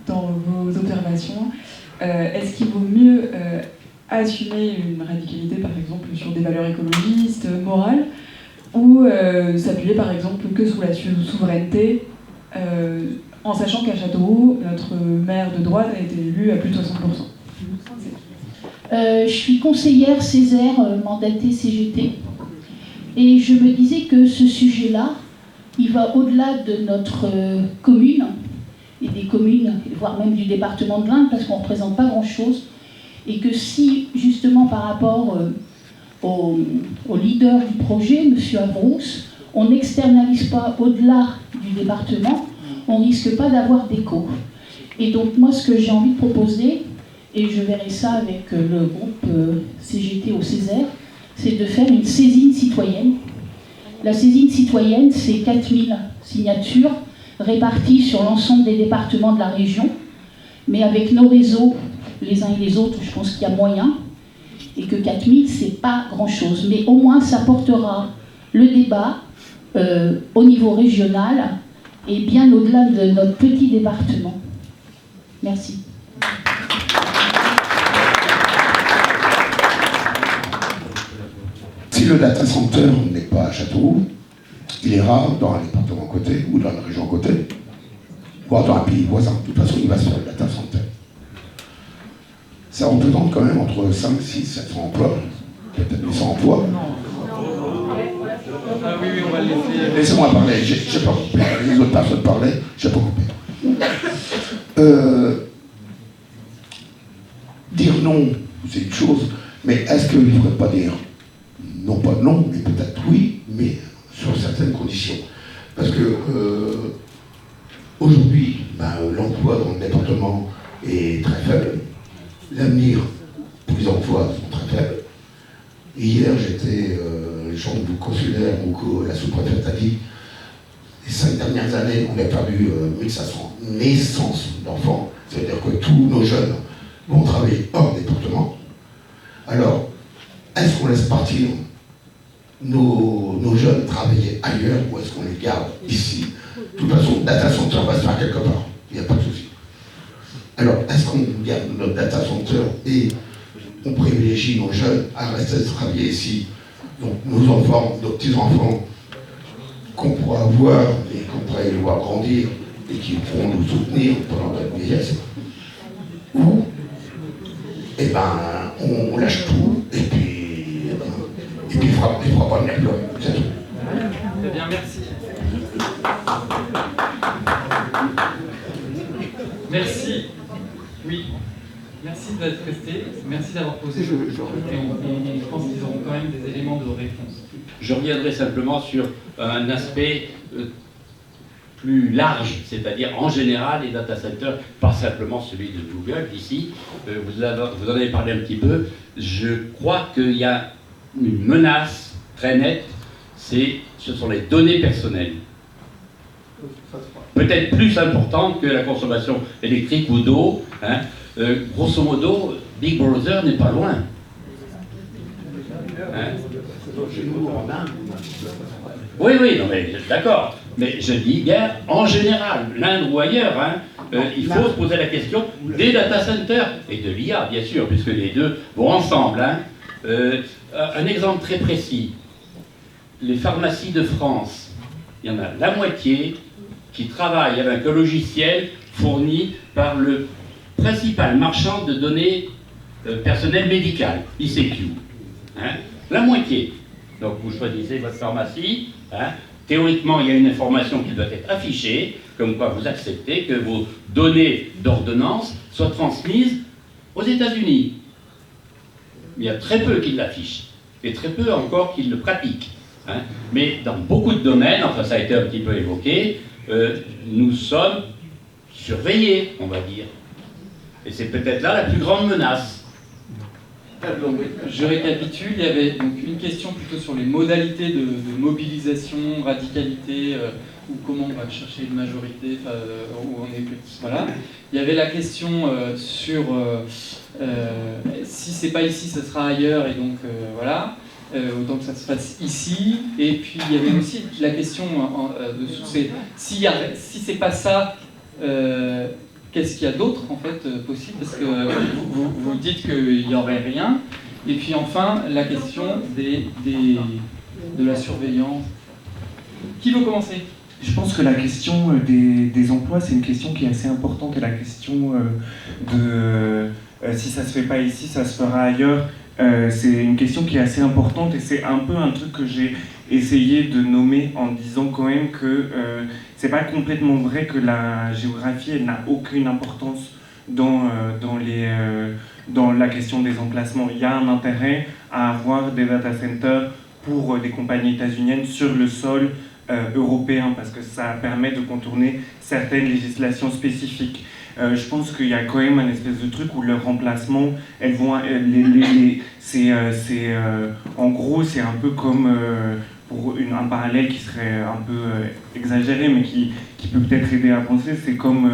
S6: dans vos observations. Est-ce qu'il vaut mieux assumer une radicalité, par exemple, sur des valeurs écologistes, morales, ou s'appuyer, par exemple, que sous la souveraineté, en sachant qu'à Châteauroux, notre maire de droite a été élu à plus de 60%.
S7: Je suis conseillère Césaire, mandatée CGT, et je me disais que ce sujet-là, il va au-delà de notre commune, et des communes, voire même du département de l'Indre, parce qu'on ne représente pas grand-chose, et que si, justement, par rapport au leader du projet, M. Avrousse, on n'externalise pas au-delà du département, on ne risque pas d'avoir d'écho. Et donc, moi, ce que j'ai envie de proposer, et je verrai ça avec le groupe CGT au Césaire, c'est de faire une saisine citoyenne. La saisine citoyenne, c'est 4000 signatures réparties sur l'ensemble des départements de la région, mais avec nos réseaux, les uns et les autres, je pense qu'il y a moyen, et que 4000, c'est pas grand-chose. Mais au moins, ça portera le débat au niveau régional et bien au-delà de notre petit département. Merci.
S8: Si le data center n'est pas à Châteauroux, il est rare dans un département à côté ou dans la région à côté, voire dans un pays voisin. De toute façon, il va se faire le data center. Ça représente quand même entre 5, 6, 700 emplois, peut-être 800 emplois.
S1: Ah oui, on va le laisser.
S8: Laissez-moi parler, je n'ai pas coupé. Les autres personnes parlaient, je n'ai pas coupé. Dire non, c'est une chose, mais est-ce qu'il ne faudrait pas dire non, pas non, mais peut-être oui, mais sur certaines conditions. Parce que aujourd'hui, l'emploi dans le département est très faible. L'avenir pour les emplois sont très faibles. Et hier, j'étais les chambres consulaires, donc la sous-préfète a dit, les 5 dernières années, on a perdu 1500 naissances d'enfants. C'est-à-dire que tous nos jeunes vont travailler hors département. Alors, est-ce qu'on laisse partir nos jeunes travailler ailleurs ou est-ce qu'on les garde ici? De toute façon, data center va se faire quelque part, il n'y a pas de souci. Alors, est-ce qu'on garde notre data center et on privilégie nos jeunes à rester travailler ici? Donc nos enfants, nos petits-enfants, qu'on pourra voir et qu'on pourra les voir grandir et qui pourront nous soutenir pendant notre vieillesse. Ou, on lâche tout et puis il fera pas de emploi, c'est tout.
S1: Très bien, merci. Merci. Oui. Merci d'être resté. Merci d'avoir posé. Et je pense qu'ils auront quand même des éléments de réponse.
S9: Je reviendrai simplement sur un aspect plus large, c'est-à-dire en général les data centers, pas simplement celui de Google ici. Vous en avez parlé un petit peu. Je crois qu'il y a une menace très nette, ce sont les données personnelles. Peut-être plus importante que la consommation électrique ou d'eau. Hein. Grosso modo, Big Brother n'est pas loin. Hein. Oui, non mais d'accord. Mais je dis bien en général, l'Inde ou ailleurs, hein, il faut se poser la question des data centers et de l'IA, bien sûr, puisque les deux vont ensemble. Hein. Un exemple très précis, les pharmacies de France, il y en a la moitié qui travaillent avec un logiciel fourni par le principal marchand de données personnelles médicales, ICQ. Hein, la moitié. Donc vous choisissez votre pharmacie. Hein, théoriquement, il y a une information qui doit être affichée, comme quoi vous acceptez que vos données d'ordonnance soient transmises aux États-Unis. Il y a très peu qui l'affichent, et très peu encore qui le pratiquent. Hein. Mais dans beaucoup de domaines, enfin ça a été un petit peu évoqué, nous sommes surveillés, on va dire. Et c'est peut-être là la plus grande menace.
S1: Je récapitule, il y avait donc une question plutôt sur les modalités de mobilisation, radicalité, ou comment on va chercher une majorité, où on est plus. Voilà. Il y avait la question sur si c'est pas ici, ça sera ailleurs, et donc voilà. Autant que ça se passe ici. Et puis il y avait aussi la question si c'est pas ça, qu'est-ce qu'il y a d'autre en fait possible, parce que vous dites qu'il n'y aurait rien. Et puis enfin la question de la surveillance. Qui veut commencer?
S4: Je pense que la question des emplois, c'est une question qui est assez importante, et la question de si ça se fait pas ici, ça se fera ailleurs. C'est une question qui est assez importante, et c'est un peu un truc que j'ai essayé de nommer en disant quand même que c'est pas complètement vrai que la géographie elle n'a aucune importance dans la question des emplacements. Il y a un intérêt à avoir des data centers pour des compagnies états-uniennes sur le sol européen, parce que ça permet de contourner certaines législations spécifiques. Je pense qu'il y a quand même un espèce de truc où leur remplacement, elles vont, en gros, c'est un peu comme, pour un parallèle qui serait un peu exagéré, mais qui peut peut-être aider à penser, c'est comme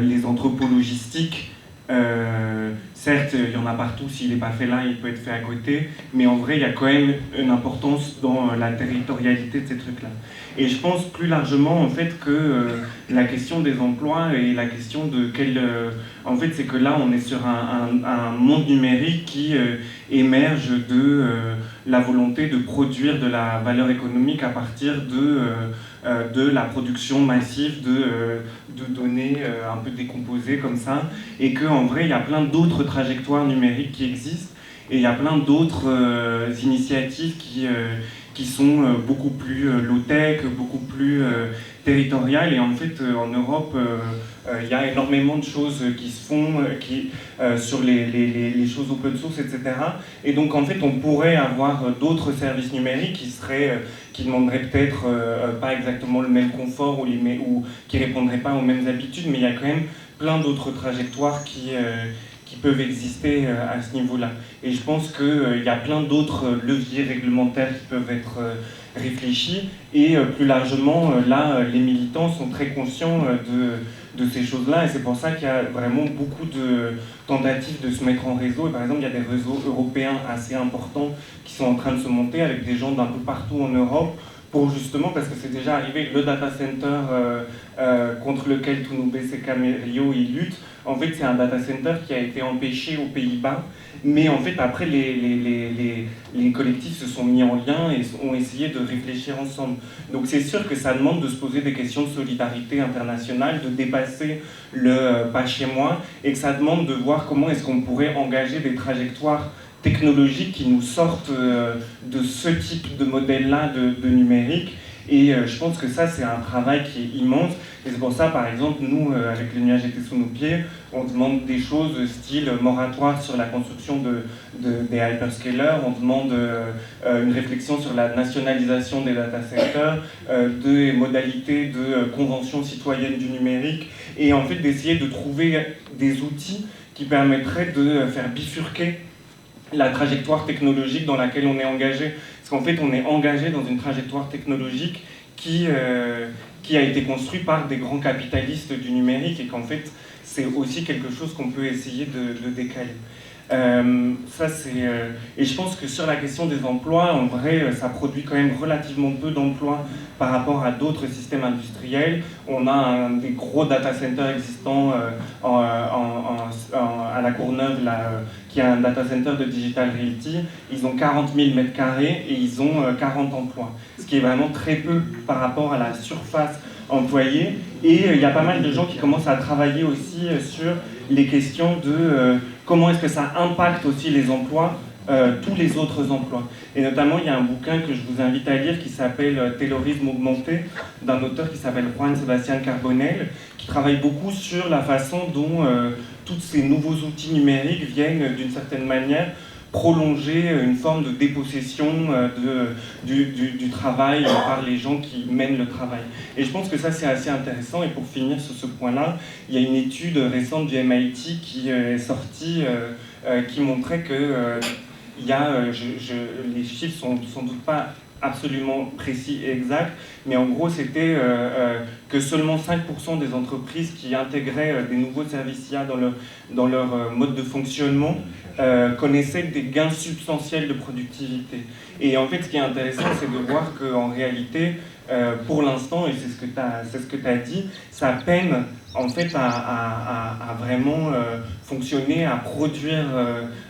S4: les entrepôts logistiques. Certes, il y en a partout, s'il n'est pas fait là, il peut être fait à côté, mais en vrai, il y a quand même une importance dans la territorialité de ces trucs-là. Et je pense plus largement, en fait, que la question des emplois et la question de en fait, c'est que là, on est sur un monde numérique qui émerge de la volonté de produire de la valeur économique à partir de la production massive de données un peu décomposées comme ça, et qu'en vrai, il y a plein d'autres trajectoires numériques qui existent, et il y a plein d'autres initiatives qui sont beaucoup plus low-tech, beaucoup plus territoriales, et en fait, en Europe, il y a énormément de choses qui se font sur les choses open source, etc. Et donc, en fait, on pourrait avoir d'autres services numériques qui demanderaient peut-être pas exactement le même confort ou qui répondraient pas aux mêmes habitudes, mais il y a quand même plein d'autres trajectoires qui peuvent exister à ce niveau-là. Et je pense qu'il y a plein d'autres leviers réglementaires qui peuvent être réfléchis, et plus largement, là, les militants sont très conscients de ces choses-là, et c'est pour ça qu'il y a vraiment beaucoup de tentatives de se mettre en réseau. Et par exemple, il y a des réseaux européens assez importants qui sont en train de se monter avec des gens d'un peu partout en Europe, pour justement, parce que c'est déjà arrivé, le data center contre lequel Tunubese Camerio il lutte, en fait c'est un data center qui a été empêché aux Pays-Bas, mais en fait après les collectifs se sont mis en lien et ont essayé de réfléchir ensemble. Donc c'est sûr que ça demande de se poser des questions de solidarité internationale, de dépasser le pas chez moi, et que ça demande de voir comment est-ce qu'on pourrait engager des trajectoires technologiques qui nous sortent de ce type de modèle-là de numérique. Et je pense que ça, c'est un travail qui est immense. Et c'est pour ça, par exemple, nous, avec le nuage était sous nos pieds, on demande des choses style moratoire sur la construction des hyperscalers, on demande une réflexion sur la nationalisation des data centers, des modalités de convention citoyenne du numérique, et en fait d'essayer de trouver des outils qui permettraient de faire bifurquer la trajectoire technologique dans laquelle on est engagé. Parce qu'en fait, on est engagé dans une trajectoire technologique qui a été construite par des grands capitalistes du numérique, et qu'en fait, c'est aussi quelque chose qu'on peut essayer de décaler. Et je pense que sur la question des emplois, en vrai, ça produit quand même relativement peu d'emplois par rapport à d'autres systèmes industriels. On a un des gros data centers existants à la Courneuve, là, qui est un data center de Digital Realty. Ils ont 40 000 mètres carrés et ils ont 40 emplois, ce qui est vraiment très peu par rapport à la surface employée. Et il y a pas mal de gens qui commencent à travailler aussi sur les questions de comment est-ce que ça impacte aussi les emplois, tous les autres emplois. Et notamment, il y a un bouquin que je vous invite à lire qui s'appelle « Taylorisme augmenté » d'un auteur qui s'appelle Juan Sebastián Carbonell, qui travaille beaucoup sur la façon dont tous ces nouveaux outils numériques viennent d'une certaine manière prolonger une forme de dépossession du travail par les gens qui mènent le travail. Et je pense que ça c'est assez intéressant. Et pour finir sur ce point-là, il y a une étude récente du MIT qui est sortie qui montrait que il y a, les chiffres sont sans doute pas absolument précis et exacts, mais en gros c'était que seulement 5% des entreprises qui intégraient des nouveaux services IA dans leur mode de fonctionnement connaissaient des gains substantiels de productivité. Et en fait ce qui est intéressant c'est de voir qu'en réalité, pour l'instant, et c'est ce que tu as dit, ça peine en fait à vraiment fonctionner, à produire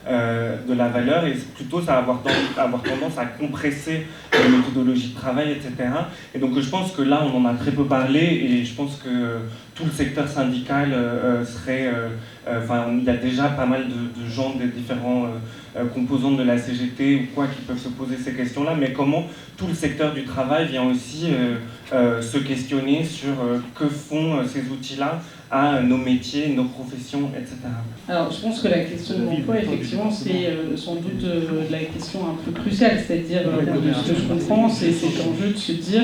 S4: de la valeur, et plutôt ça va avoir tendance à compresser les méthodologies de travail, etc. Et donc je pense que là, on en a très peu parlé, et je pense que tout le secteur syndical serait... il y a déjà pas mal de gens des différents composantes de la CGT ou quoi qui peuvent se poser ces questions-là, mais comment tout le secteur du travail vient aussi se questionner sur que font ces outils-là à nos métiers, nos professions, etc.
S5: Alors, je pense que la question de l'emploi, effectivement, c'est sans doute la question un peu cruciale, c'est-à-dire, de ce que je comprends, c'est cet enjeu de se dire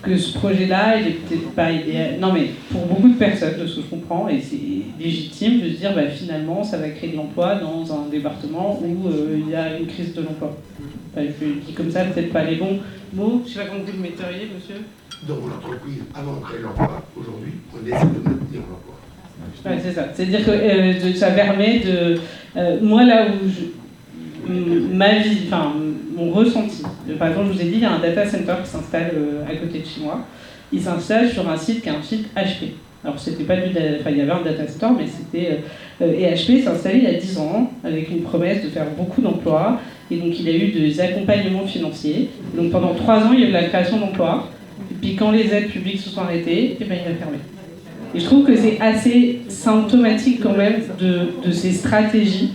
S5: que ce projet-là, il est peut-être pas idéal. Non, mais pour beaucoup de personnes, de ce que je comprends, et c'est légitime de se dire, finalement, ça va créer de l'emploi dans un département où il y a une crise de l'emploi. Je dis comme ça, peut-être pas les bons mots. Je ne sais pas comment vous le metteriez, monsieur.
S8: Dans mon entreprise, avant de créer l'emploi, aujourd'hui, on essaie de maintenir l'emploi.
S5: Ouais, c'est ça. C'est-à-dire que ça permet de... moi, là où ma vie, mon ressenti, par exemple, je vous ai dit, il y a un data center qui s'installe à côté de chez moi. Il s'installe sur un site qui est un site HP. Alors, c'était pas il y avait un data center, mais c'était... et HP s'est installé il y a 10 ans, avec une promesse de faire beaucoup d'emplois. Et donc, il a eu des accompagnements financiers. Donc, pendant 3 ans, il y a eu la création d'emplois. Et puis, quand les aides publiques se sont arrêtées, il a fermé. Et je trouve que c'est assez symptomatique quand même de ces stratégies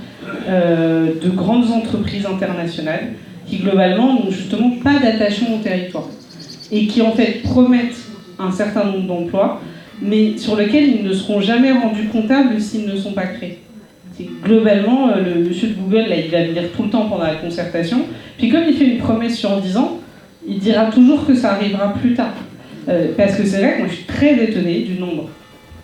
S5: de grandes entreprises internationales qui globalement n'ont justement pas d'attachement au territoire et qui en fait promettent un certain nombre d'emplois mais sur lesquels ils ne seront jamais rendus comptables s'ils ne sont pas créés. C'est globalement, le monsieur de Google, là, il va venir tout le temps pendant la concertation, puis comme il fait une promesse sur 10 ans, il dira toujours que ça arrivera plus tard. Parce que c'est vrai que moi je suis très étonnée du nombre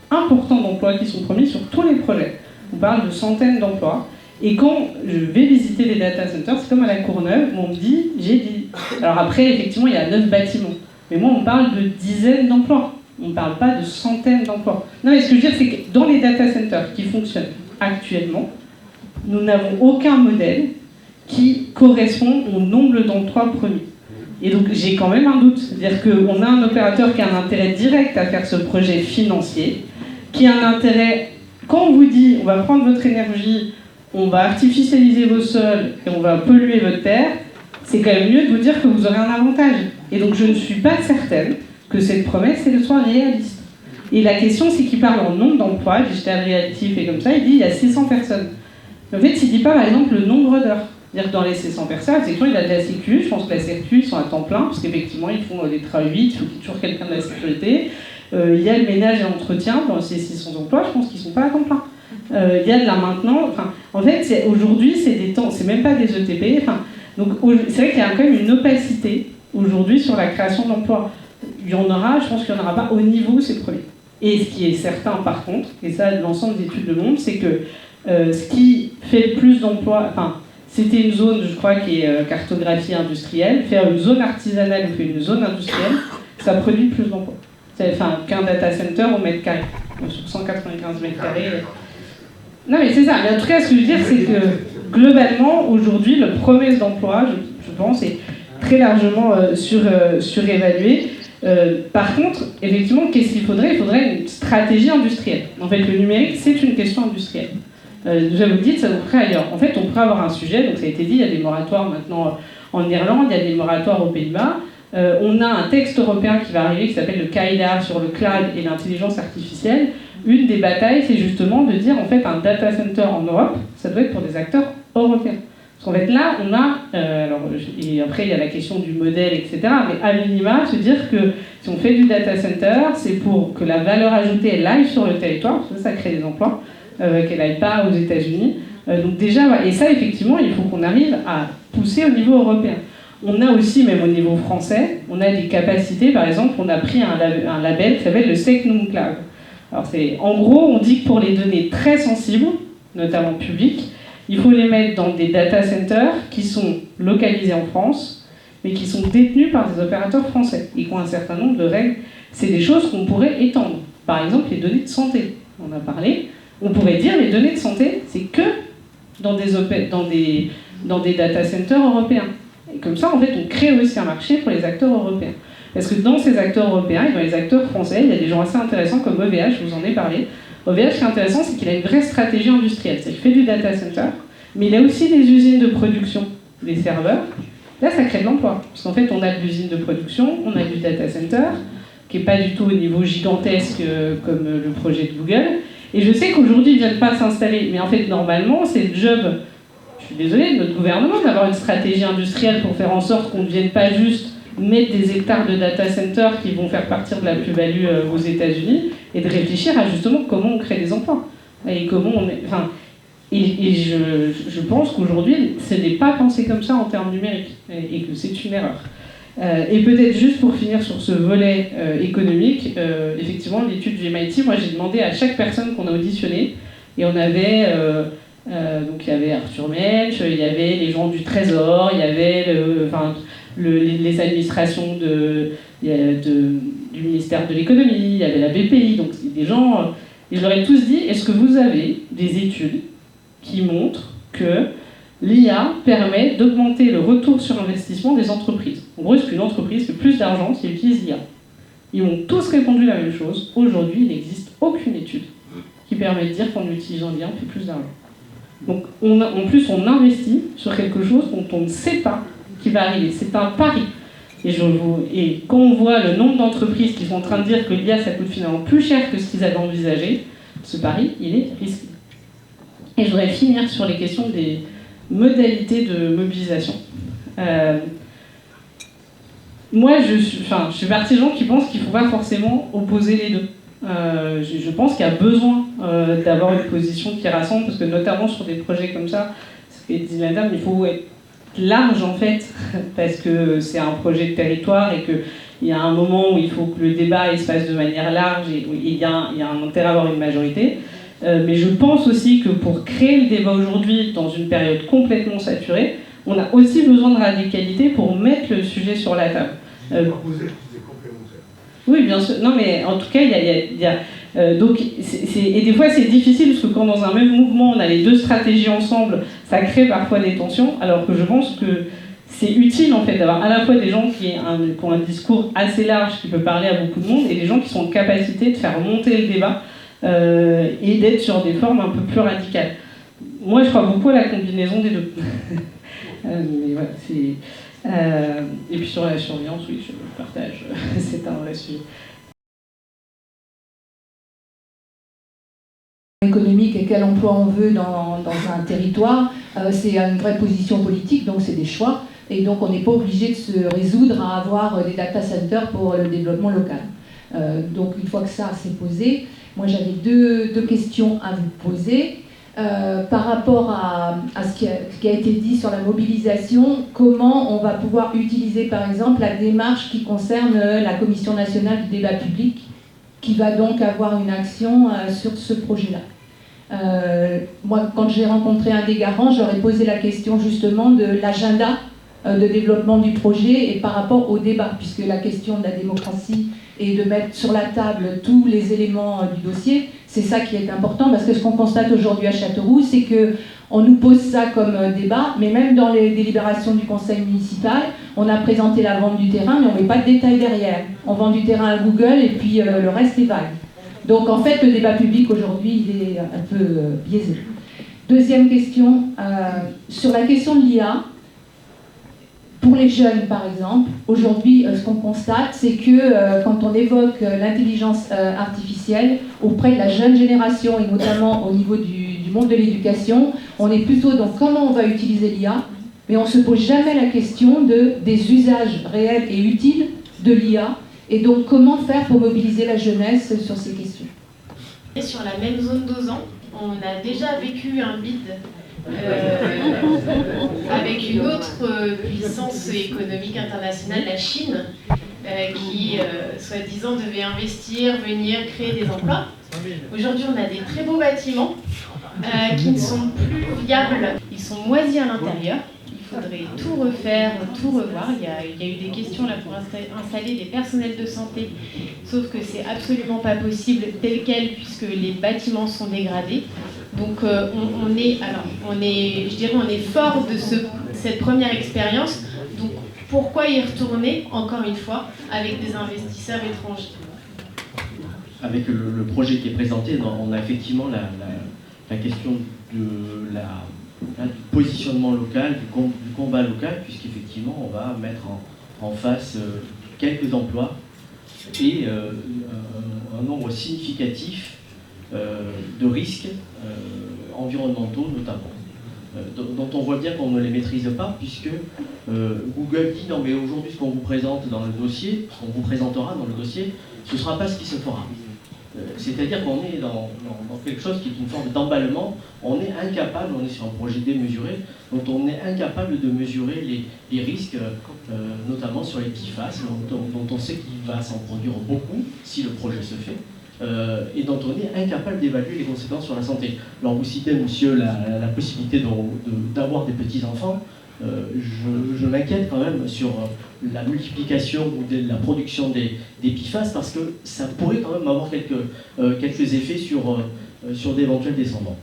S5: important d'emplois qui sont promis sur tous les projets. On parle de centaines d'emplois. Et quand je vais visiter les data centers, c'est comme à la Courneuve, on me dit, j'ai dit. Alors après, effectivement, il y a 9 bâtiments. Mais moi, on parle de dizaines d'emplois. On ne parle pas de centaines d'emplois. Non, mais ce que je veux dire, c'est que dans les data centers qui fonctionnent actuellement, nous n'avons aucun modèle qui correspond au nombre d'emplois promis. Et donc, j'ai quand même un doute. C'est-à-dire qu'on a un opérateur qui a un intérêt direct à faire ce projet financier, qui a un intérêt, quand on vous dit, on va prendre votre énergie, on va artificialiser vos sols et on va polluer votre terre, c'est quand même mieux de vous dire que vous aurez un avantage. Et donc, je ne suis pas certaine que cette promesse, elle soit réaliste. Et la question, c'est qu'il parle en nombre d'emplois, Digital Realty fait comme ça, il dit il y a 600 personnes. En fait, il ne dit pas, par exemple, le nombre d'heures. C'est-à-dire que dans les 600 personnes, effectivement, il a de la sécu, je pense que la sécu, ils sont à temps plein, parce qu'effectivement, ils font des travaux 8, il faut qu'il y ait toujours quelqu'un de la sécurité. Il y a le ménage et l'entretien, dans ces 600 emplois, je pense qu'ils ne sont pas à temps plein. Il y a de la maintenance, en fait, aujourd'hui, c'est des temps, c'est même pas des ETP, donc c'est vrai qu'il y a quand même une opacité, aujourd'hui, sur la création d'emplois. Il y en aura, je pense qu'il n'y en aura pas au niveau où c'est premier. Et ce qui est certain, par contre, et ça, l'ensemble des études le montrent, c'est que ce qui fait le plus d'emplois, c'était une zone, je crois, qui est cartographie industrielle. Faire une zone artisanale ou une zone industrielle, ça produit plus d'emplois. Qu'un data center au mètre carré. Sur 195 mètres carrés. Non, mais c'est ça. Mais en tout cas, ce que je veux dire, c'est que globalement, aujourd'hui, la promesse d'emploi, je pense, est très largement surévaluée. Par contre, effectivement, qu'est-ce qu'il faudrait ? Il faudrait une stratégie industrielle. En fait, le numérique, c'est une question industrielle. Déjà, vous dites, ça vous ferait ailleurs. En fait, on pourrait avoir un sujet, donc ça a été dit, il y a des moratoires maintenant en Irlande, il y a des moratoires aux Pays-Bas. On a un texte européen qui va arriver qui s'appelle le CAIDA sur le cloud et l'intelligence artificielle. Une des batailles, c'est justement de dire, en fait, un data center en Europe, ça doit être pour des acteurs européens. Parce qu'en fait, là, on a... et après, il y a la question du modèle, etc. Mais à minima, se dire que si on fait du data center, c'est pour que la valeur ajoutée, elle aille sur le territoire, parce que ça crée des emplois, qu'elle n'aille pas aux États-Unis. Donc déjà, et ça effectivement, il faut qu'on arrive à pousser au niveau européen. On a aussi, même au niveau français, on a des capacités. Par exemple, on a pris un label qui s'appelle le Secnum Cloud. Alors en gros, on dit que pour les données très sensibles, notamment publiques, il faut les mettre dans des data centers qui sont localisés en France, mais qui sont détenus par des opérateurs français et qui ont un certain nombre de règles. C'est des choses qu'on pourrait étendre. Par exemple, les données de santé, on a parlé. On pourrait dire les données de santé, c'est que dans des data centers européens. Et comme ça, en fait, on crée aussi un marché pour les acteurs européens. Parce que dans ces acteurs européens et dans les acteurs français, il y a des gens assez intéressants comme OVH, je vous en ai parlé. OVH, ce qui est intéressant, c'est qu'il a une vraie stratégie industrielle. C'est qu'il fait du data center, mais il a aussi des usines de production, des serveurs. Là, ça crée de l'emploi. Parce qu'en fait, on a de l'usine de production, on a du data center, qui n'est pas du tout au niveau gigantesque comme le projet de Google. Et je sais qu'aujourd'hui, ils ne viennent pas s'installer. Mais en fait, normalement, c'est le job, je suis désolée, de notre gouvernement d'avoir une stratégie industrielle pour faire en sorte qu'on ne vienne pas juste mettre des hectares de data centers qui vont faire partir de la plus-value aux États-Unis et de réfléchir à justement comment on crée des emplois. Et comment on est, enfin, et je pense qu'aujourd'hui, ce n'est pas pensé comme ça en termes numériques et que c'est une erreur. Et peut-être juste pour finir sur ce volet économique, effectivement, l'étude du MIT, moi j'ai demandé à chaque personne qu'on a auditionné, et on avait, donc il y avait Arthur Mensch, il y avait les gens du Trésor, il y avait les administrations du ministère de l'économie, il y avait la BPI, donc des gens, et je leur ai tous dit, est-ce que vous avez des études qui montrent que l'IA permet d'augmenter le retour sur investissement des entreprises. En gros, est-ce qu'une entreprise fait plus d'argent si elle utilise l'IA? Ils m'ont tous répondu la même chose. Aujourd'hui, il n'existe aucune étude qui permet de dire qu'en utilisant l'IA, on fait plus d'argent. Donc, en plus, on investit sur quelque chose dont on ne sait pas qui va arriver. C'est un pari. Et quand on voit le nombre d'entreprises qui sont en train de dire que l'IA, ça coûte finalement plus cher que ce qu'ils avaient envisagé, ce pari, il est risqué. Et je voudrais finir sur les questions des modalités de mobilisation. Moi, je suis partie des gens qui pensent qu'il ne faut pas forcément opposer les deux. Je pense qu'il y a besoin d'avoir une position qui rassemble, parce que notamment sur des projets comme ça, ce que dit madame, il faut être large en fait, parce que c'est un projet de territoire et qu'il y a un moment où il faut que le débat il se fasse de manière large et il y a un intérêt à avoir une majorité. Mais je pense aussi que pour créer le débat aujourd'hui, dans une période complètement saturée, on a aussi besoin de radicalité pour mettre le sujet sur la table. Oui, bien sûr. Non, mais en tout cas, donc, et des fois, c'est difficile, parce que quand dans un même mouvement, on a les deux stratégies ensemble, ça crée parfois des tensions, alors que je pense que c'est utile, en fait, d'avoir à la fois des gens qui ont un discours assez large, qui peut parler à beaucoup de monde, et des gens qui sont en capacité de faire monter le débat, et d'être sur des formes un peu plus radicales. Moi, je crois beaucoup à la combinaison des deux. Mais voilà, et puis sur la surveillance, oui, je partage, c'est un vrai sujet.
S10: Économique et quel emploi on veut dans un territoire, c'est une vraie position politique, donc c'est des choix. Et donc on n'est pas obligé de se résoudre à avoir des data centers pour le développement local. Donc une fois que ça s'est posé, moi j'avais deux questions à vous poser. Par rapport à ce qui a été dit sur la mobilisation, comment on va pouvoir utiliser par exemple la démarche qui concerne la Commission nationale du débat public, qui va donc avoir une action sur ce projet-là. Moi, quand j'ai rencontré un des garants, j'aurais posé la question justement de l'agenda de développement du projet et par rapport au débat, puisque la question de la démocratie et de mettre sur la table tous les éléments du dossier, c'est ça qui est important, parce que ce qu'on constate aujourd'hui à Châteauroux, c'est qu'on nous pose ça comme débat, mais même dans les délibérations du conseil municipal, on a présenté la vente du terrain, mais on ne met pas de détails derrière. On vend du terrain à Google et puis le reste est vague. Donc en fait, le débat public aujourd'hui, il est un peu biaisé. Deuxième question, sur la question de l'IA, pour les jeunes, par exemple, aujourd'hui, ce qu'on constate, c'est que quand on évoque l'intelligence artificielle auprès de la jeune génération, et notamment au niveau du monde de l'éducation, on est plutôt dans comment on va utiliser l'IA, mais on ne se pose jamais la question des usages réels et utiles de l'IA, et donc comment faire pour mobiliser la jeunesse sur ces questions.
S11: Sur la même zone dosant, on a déjà vécu un bid avec une autre puissance économique internationale, la Chine, qui, soi-disant, devait investir, venir créer des emplois. Aujourd'hui, on a des très beaux bâtiments qui ne sont plus viables. Ils sont moisis à l'intérieur. Il faudrait tout refaire, tout revoir. Il y a eu des questions là pour installer des personnels de santé, sauf que c'est absolument pas possible tel quel puisque les bâtiments sont dégradés. Donc on est fort de cette première expérience. Donc pourquoi y retourner encore une fois avec des investisseurs étrangers?
S12: Avec le projet qui est présenté, on a effectivement la question du positionnement local, du combat local, puisqu'effectivement on va mettre en face quelques emplois et un nombre significatif de risques environnementaux notamment, dont on voit bien qu'on ne les maîtrise pas, puisque Google dit non mais aujourd'hui ce qu'on vous présente dans le dossier, ce qu'on vous présentera dans le dossier, ce ne sera pas ce qui se fera. C'est-à-dire qu'on est dans quelque chose qui est une forme d'emballement, on est incapable, on est sur un projet démesuré, dont on est incapable de mesurer les risques, notamment sur les PFAS, dont on sait qu'il va s'en produire beaucoup si le projet se fait, et dont on est incapable d'évaluer les conséquences sur la santé. Alors vous citez, monsieur, la possibilité d'avoir des petits-enfants. Je m'inquiète quand même sur la multiplication ou de la production des PFAS parce que ça pourrait quand même avoir quelques effets sur d'éventuels descendants.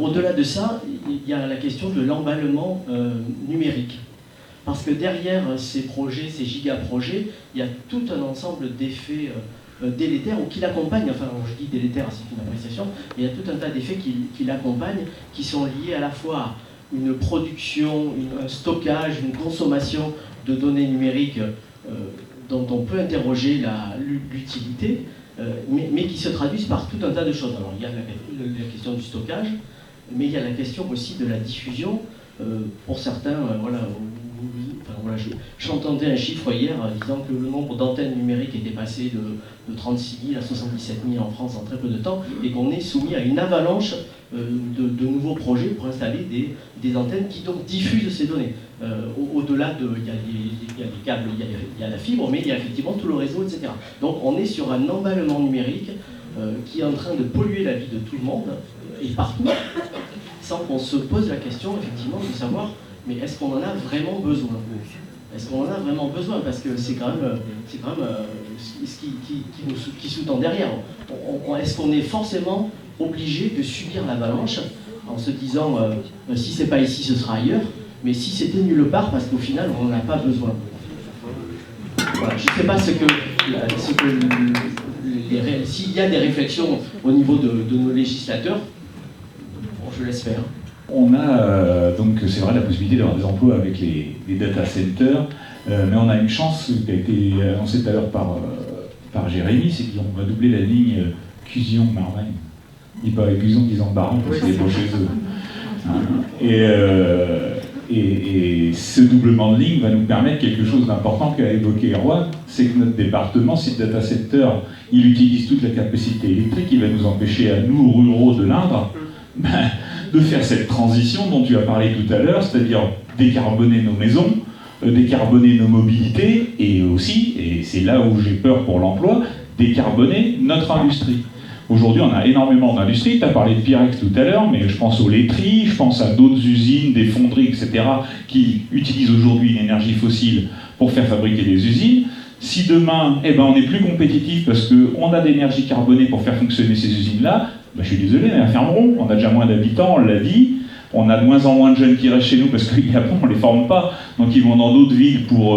S12: Au-delà de ça, il y a la question de l'emballement numérique. Parce que derrière ces projets, ces giga-projets, il y a tout un ensemble d'effets délétères ou qui l'accompagnent, enfin je dis délétère, c'est une appréciation, il y a tout un tas d'effets qui l'accompagnent, qui sont liés à la fois à une production, un stockage, une consommation de données numériques dont on peut interroger l'utilité, mais qui se traduisent par tout un tas de choses. Alors il y a la question du stockage, mais il y a la question aussi de la diffusion. Pour certains, j'entendais un chiffre hier disant que le nombre d'antennes numériques était passé de 36 000 à 77 000 en France en très peu de temps, et qu'on est soumis à une avalanche de nouveaux projets pour installer des antennes qui donc diffusent ces données. Au-delà il y a les câbles, il y a la fibre, mais il y a effectivement tout le réseau, etc. Donc on est sur un emballement numérique qui est en train de polluer la vie de tout le monde, et partout, sans qu'on se pose la question effectivement de savoir, mais est-ce qu'on en a vraiment besoin? Est-ce qu'on en a vraiment besoin? Parce que c'est quand même ce qui sous-tend derrière. Est-ce qu'on est forcément obligé de subir l'avalanche en se disant si c'est pas ici, ce sera ailleurs, mais si c'était nulle part, parce qu'au final, on n'en a pas besoin. Voilà, je ne sais pas s'il y a des réflexions au niveau de nos législateurs, bon, je l'espère.
S13: On a donc, c'est vrai, la possibilité d'avoir des emplois avec les data centers, mais on a une chance qui a été annoncée tout à l'heure par Jérémy, c'est qu'on va doubler la ligne Cusion-Marmagne. Il dit pas Cusion-Baran parce qu'il est pas chez eux. Et ce doublement de ligne va nous permettre quelque chose d'important qu'a évoqué Erwan, c'est que notre département, si le data center, il utilise toute la capacité électrique, il va nous empêcher à nous, ruraux de l'Indre, de faire cette transition dont tu as parlé tout à l'heure, c'est-à-dire décarboner nos maisons, décarboner nos mobilités, et aussi, et c'est là où j'ai peur pour l'emploi, décarboner notre industrie. Aujourd'hui, on a énormément d'industries. Tu as parlé de Pyrex tout à l'heure, mais je pense aux laiteries, je pense à d'autres usines, des fonderies, etc., qui utilisent aujourd'hui une énergie fossile pour faire fabriquer des usines. Si demain, on est plus compétitif parce qu'on a de l'énergie carbonée pour faire fonctionner ces usines-là, je suis désolé, mais elles fermeront. On a déjà moins d'habitants, on l'a dit. On a de moins en moins de jeunes qui restent chez nous parce qu'on ne les forme pas. Donc ils vont dans d'autres villes pour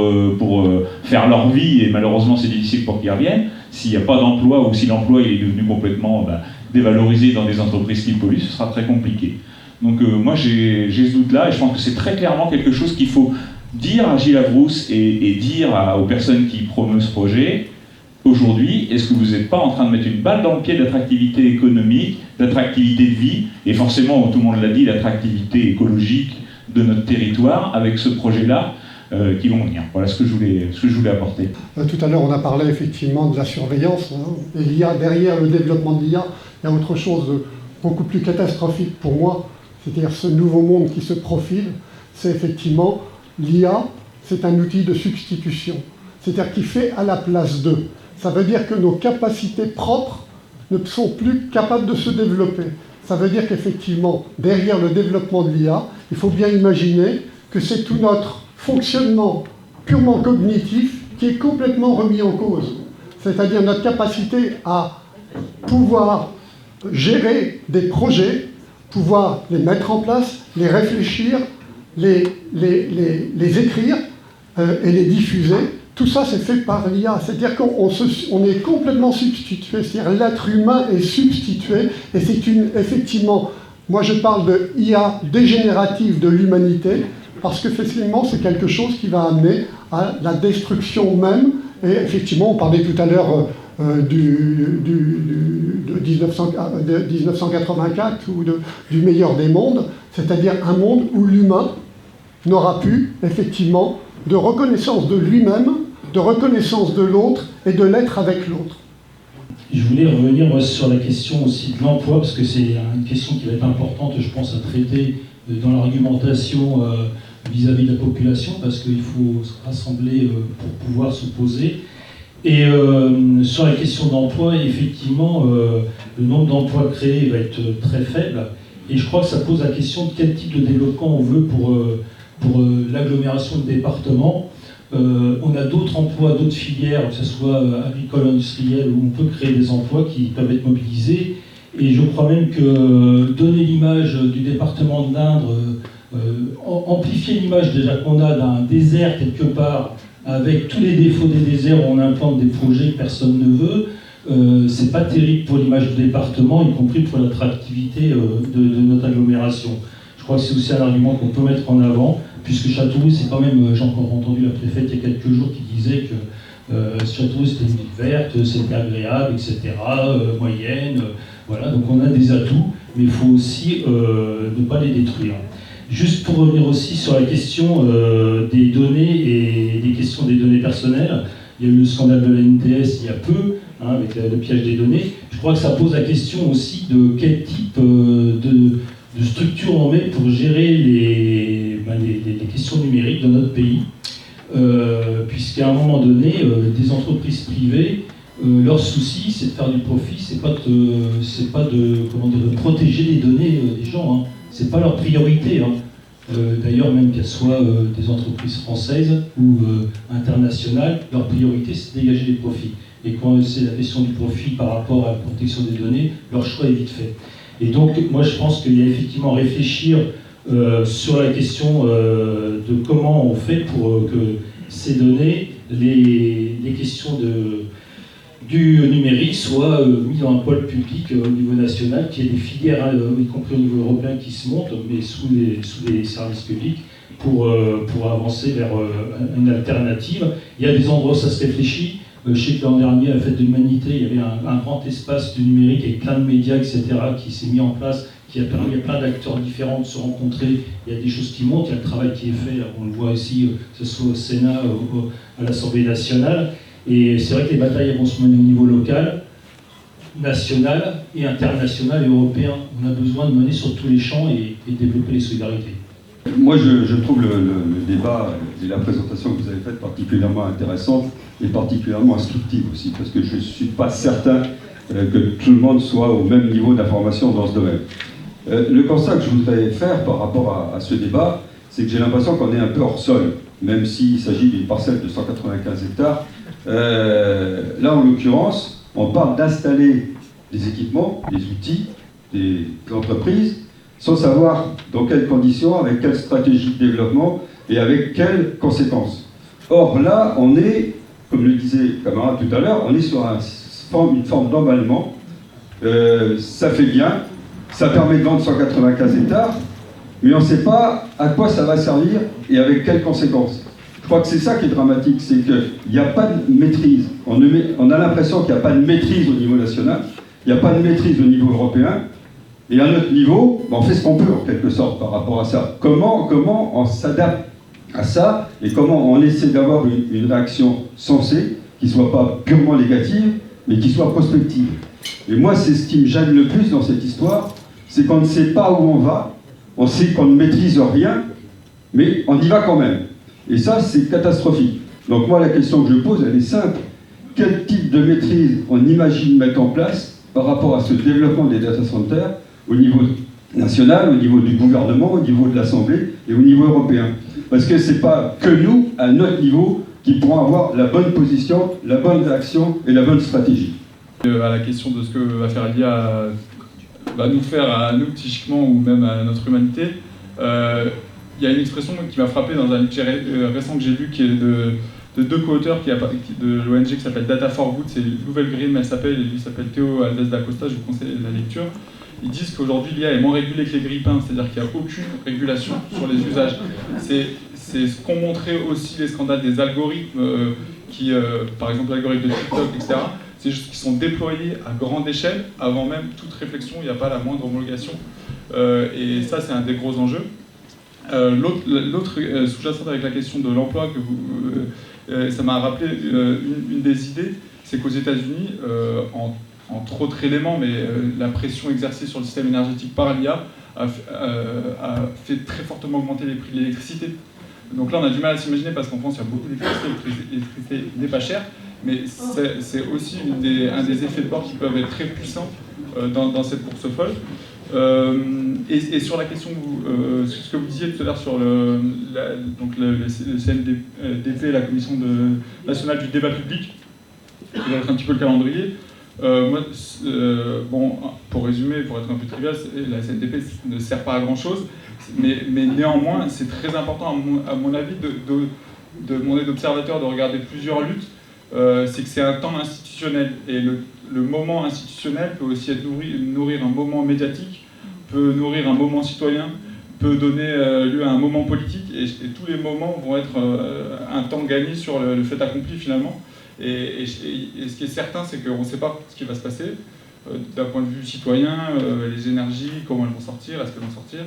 S13: faire leur vie, et malheureusement c'est difficile pour qu'ils reviennent. S'il n'y a pas d'emploi, ou si l'emploi il est devenu complètement dévalorisé dans des entreprises qui polluent, ce sera très compliqué. Donc moi j'ai ce doute-là, et je pense que c'est très clairement quelque chose qu'il faut dire à Gilles Avrousse et dire aux personnes qui promeuvent ce projet. Aujourd'hui, est-ce que vous n'êtes pas en train de mettre une balle dans le pied d'attractivité économique, d'attractivité de vie, et forcément, tout le monde l'a dit, l'attractivité écologique de notre territoire avec ce projet-là qui vont venir. Voilà ce que je voulais apporter.
S2: Tout à l'heure, on a parlé effectivement de la surveillance. Et l'IA, derrière le développement de l'IA, il y a autre chose de beaucoup plus catastrophique pour moi, c'est-à-dire ce nouveau monde qui se profile, c'est effectivement l'IA, c'est un outil de substitution, c'est-à-dire qui fait à la place d'eux. Ça veut dire que nos capacités propres ne sont plus capables de se développer. Ça veut dire qu'effectivement, derrière le développement de l'IA, il faut bien imaginer que c'est tout notre fonctionnement purement cognitif qui est complètement remis en cause. C'est-à-dire notre capacité à pouvoir gérer des projets, pouvoir les mettre en place, les réfléchir, les écrire et les diffuser. Tout ça, c'est fait par l'IA. C'est-à-dire qu'on est complètement substitué. C'est-à-dire l'être humain est substitué. Et c'est effectivement, moi je parle de IA dégénérative de l'humanité, parce que effectivement, c'est quelque chose qui va amener à la destruction même. Et effectivement, on parlait tout à l'heure de 1984 ou du meilleur des mondes, c'est-à-dire un monde où l'humain n'aura plus, effectivement, de reconnaissance de lui-même, de reconnaissance de l'autre et de l'être avec l'autre.
S14: Je voulais revenir sur la question aussi de l'emploi, parce que c'est une question qui va être importante, je pense, à traiter dans l'argumentation vis-à-vis de la population, parce qu'il faut se rassembler pour pouvoir se poser. Et sur la question d'emploi, effectivement, le nombre d'emplois créés va être très faible. Et je crois que ça pose la question de quel type de développement on veut pour l'agglomération de départements. On a d'autres emplois, d'autres filières, que ce soit agricole, industriel, où on peut créer des emplois qui peuvent être mobilisés. Et je crois même que donner l'image du département de l'Indre, amplifier l'image déjà qu'on a d'un désert quelque part, avec tous les défauts des déserts où on implante des projets que personne ne veut, c'est pas terrible pour l'image du département, y compris pour l'attractivité de notre agglomération. Je crois que c'est aussi un argument qu'on peut mettre en avant, puisque Châteauroux, c'est quand même, j'ai encore entendu la préfète il y a quelques jours qui disait que Châteauroux c'était une ville verte, c'était agréable, etc., moyenne, voilà, donc on a des atouts, mais il faut aussi ne pas les détruire. Juste pour revenir aussi sur la question des données et des questions des données personnelles, il y a eu le scandale de la NTS il y a peu, hein, avec le piège des données. Je crois que ça pose la question aussi de quel type de structure on met pour gérer les questions numériques dans notre pays, puisqu'à un moment donné, des entreprises privées, leur souci, c'est de faire du profit, c'est pas de protéger les données des gens. Hein. C'est pas leur priorité. Hein. D'ailleurs, même qu'elles soient des entreprises françaises ou internationales, leur priorité, c'est de dégager des profits. Et quand c'est la question du profit par rapport à la protection des données, leur choix est vite fait. Et donc, moi, je pense qu'il y a effectivement à réfléchir sur la question de comment on fait pour que ces données, les questions du numérique soient mises dans un pôle public au niveau national, qu'il y ait des filières, y compris au niveau européen, qui se montent, mais sous les services publics, pour avancer vers une alternative. Il y a des endroits où ça se réfléchit. Je sais que l'an dernier, à la Fête de l'Humanité, il y avait un grand espace du numérique avec plein de médias, etc., qui s'est mis en place, qui a permis à plein d'acteurs différents de se rencontrer. Il y a des choses qui montent, il y a le travail qui est fait, on le voit ici, que ce soit au Sénat, à l'Assemblée nationale. Et c'est vrai que les batailles vont se mener au niveau local, national et international et européen. On a besoin de mener sur tous les champs et développer les solidarités.
S15: Moi, je trouve le débat et la présentation que vous avez faite particulièrement intéressante et particulièrement instructive aussi, parce que je ne suis pas certain que tout le monde soit au même niveau d'information dans ce domaine. Le constat que je voudrais faire par rapport à ce débat, c'est que j'ai l'impression qu'on est un peu hors sol, même s'il s'agit d'une parcelle de 195 hectares. Là, en l'occurrence, on parle d'installer des équipements, des outils, des entreprises, sans savoir dans quelles conditions, avec quelle stratégie de développement et avec quelles conséquences. Or là, on est, comme le disait le camarade tout à l'heure, on est sur une forme d'emballement. Ça fait bien, ça permet de vendre 195 hectares, mais on ne sait pas à quoi ça va servir et avec quelles conséquences. Je crois que c'est ça qui est dramatique, c'est qu'il n'y a pas de maîtrise. On a l'impression qu'il n'y a pas de maîtrise au niveau national, il n'y a pas de maîtrise au niveau européen, et à notre niveau, on fait ce qu'on peut en quelque sorte par rapport à ça. Comment on s'adapte à ça, et comment on essaie d'avoir une réaction sensée, qui ne soit pas purement négative, mais qui soit prospective. Et moi, c'est ce qui me gêne le plus dans cette histoire, c'est qu'on ne sait pas où on va, on sait qu'on ne maîtrise rien, mais on y va quand même. Et ça, c'est catastrophique. Donc moi, la question que je pose, elle est simple. Quel type de maîtrise on imagine mettre en place par rapport à ce développement des data centers au niveau national, au niveau du gouvernement, au niveau de l'Assemblée et au niveau européen? Parce que ce n'est pas que nous, à notre niveau, qui pourront avoir la bonne position, la bonne réaction et la bonne stratégie.
S3: À la question de ce que va faire l'IA, va nous faire à nous psychiquement ou même à notre humanité, il y a une expression qui m'a frappé dans un livre récent que j'ai lu, qui est de deux co-auteurs de l'ONG qui s'appelle Data for Good, c'est Nouvelle Green, elle s'appelle, et lui s'appelle Théo Alves da Costa, je vous conseille la lecture. Ils disent qu'aujourd'hui l'IA est moins régulée que les grippins, c'est-à-dire qu'il n'y a aucune régulation sur les usages. C'est ce qu'ont montré aussi les scandales des algorithmes, par exemple l'algorithme de TikTok, etc. C'est juste qu'ils sont déployés à grande échelle, avant même toute réflexion, il n'y a pas la moindre homologation. Et ça, c'est un des gros enjeux. L'autre sous-jacente avec la question de l'emploi, ça m'a rappelé une des idées, c'est qu'aux États-Unis, entre autres éléments, mais la pression exercée sur le système énergétique par l'IA a fait très fortement augmenter les prix de l'électricité. Donc là, on a du mal à s'imaginer parce qu'en France, il y a beaucoup d'électricité, l'électricité n'est pas chère, mais c'est aussi un des effets de bord qui peuvent être très puissants dans cette course folle. Et sur la question, ce que vous disiez tout à l'heure sur le CNDP, la Commission nationale du débat public, qui va être un petit peu le calendrier. Pour résumer, pour être un peu trivial, la CNDP ne sert pas à grand chose, mais néanmoins, c'est très important à mon avis de mon aide d'observateur de regarder plusieurs luttes. C'est que c'est un temps institutionnel, et le moment institutionnel peut aussi nourrir un moment médiatique, peut nourrir un moment citoyen, peut donner lieu à un moment politique, et tous les moments vont être un temps gagné sur le fait accompli finalement. Et ce qui est certain, c'est qu'on ne sait pas ce qui va se passer d'un point de vue citoyen, les énergies, comment elles vont sortir, est-ce qu'elles vont sortir,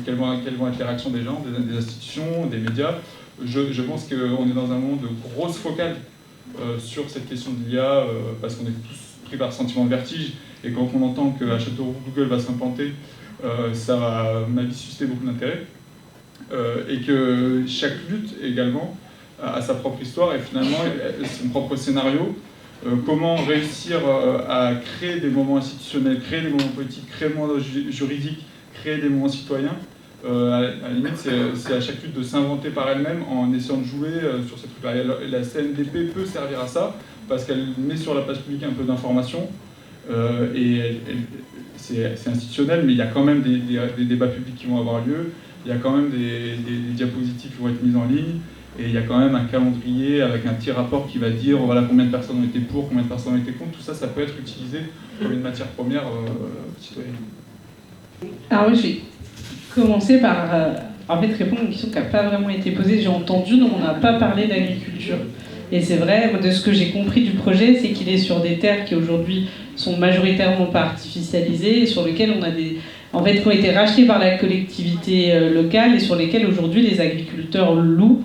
S3: quelles vont être les réactions des gens, des institutions, des médias. Je pense qu'on est dans un moment de grosse focale sur cette question de l'IA, parce qu'on est tous pris par ce sentiment de vertige, et quand on entend qu'à Châteauroux, Google va s'implanter, ça va, à mon avis, susciter beaucoup d'intérêt, et que chaque lutte également a sa propre histoire et finalement son propre scénario. Comment réussir à créer des moments institutionnels, créer des moments politiques, créer des moments juridiques, créer des moments citoyens. À la limite, c'est à chaque lutte de s'inventer par elle-même en essayant de jouer sur ces trucs-là. La CNDP peut servir à ça parce qu'elle met sur la place publique un peu d'informations et c'est institutionnel, mais il y a quand même des débats publics qui vont avoir lieu, il y a quand même des diapositives qui vont être mises en ligne. Et il y a quand même un calendrier avec un petit rapport qui va dire voilà combien de personnes ont été pour, combien de personnes ont été contre. Tout ça, ça peut être utilisé comme une matière première citoyenne.
S5: Alors oui, je vais commencer par répondre à une question qui n'a pas vraiment été posée. J'ai entendu, mais on n'a pas parlé d'agriculture. Et c'est vrai, de ce que j'ai compris du projet, c'est qu'il est sur des terres qui aujourd'hui sont majoritairement pas artificialisées et sur lesquelles on a qui ont été rachetés par la collectivité locale et sur lesquels aujourd'hui les agriculteurs louent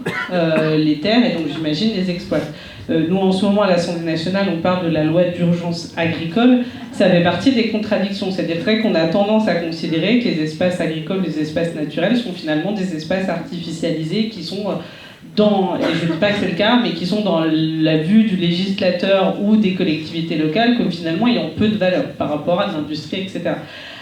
S5: les terres et donc j'imagine les exploitent. Nous en ce moment à l'Assemblée nationale on parle de la loi d'urgence agricole, ça fait partie des contradictions, c'est-à-dire qu'on a tendance à considérer que les espaces agricoles, les espaces naturels sont finalement des espaces artificialisés qui sont et je ne dis pas que c'est le cas, mais qui sont dans la vue du législateur ou des collectivités locales comme finalement ayant peu de valeur par rapport à l'industrie, etc.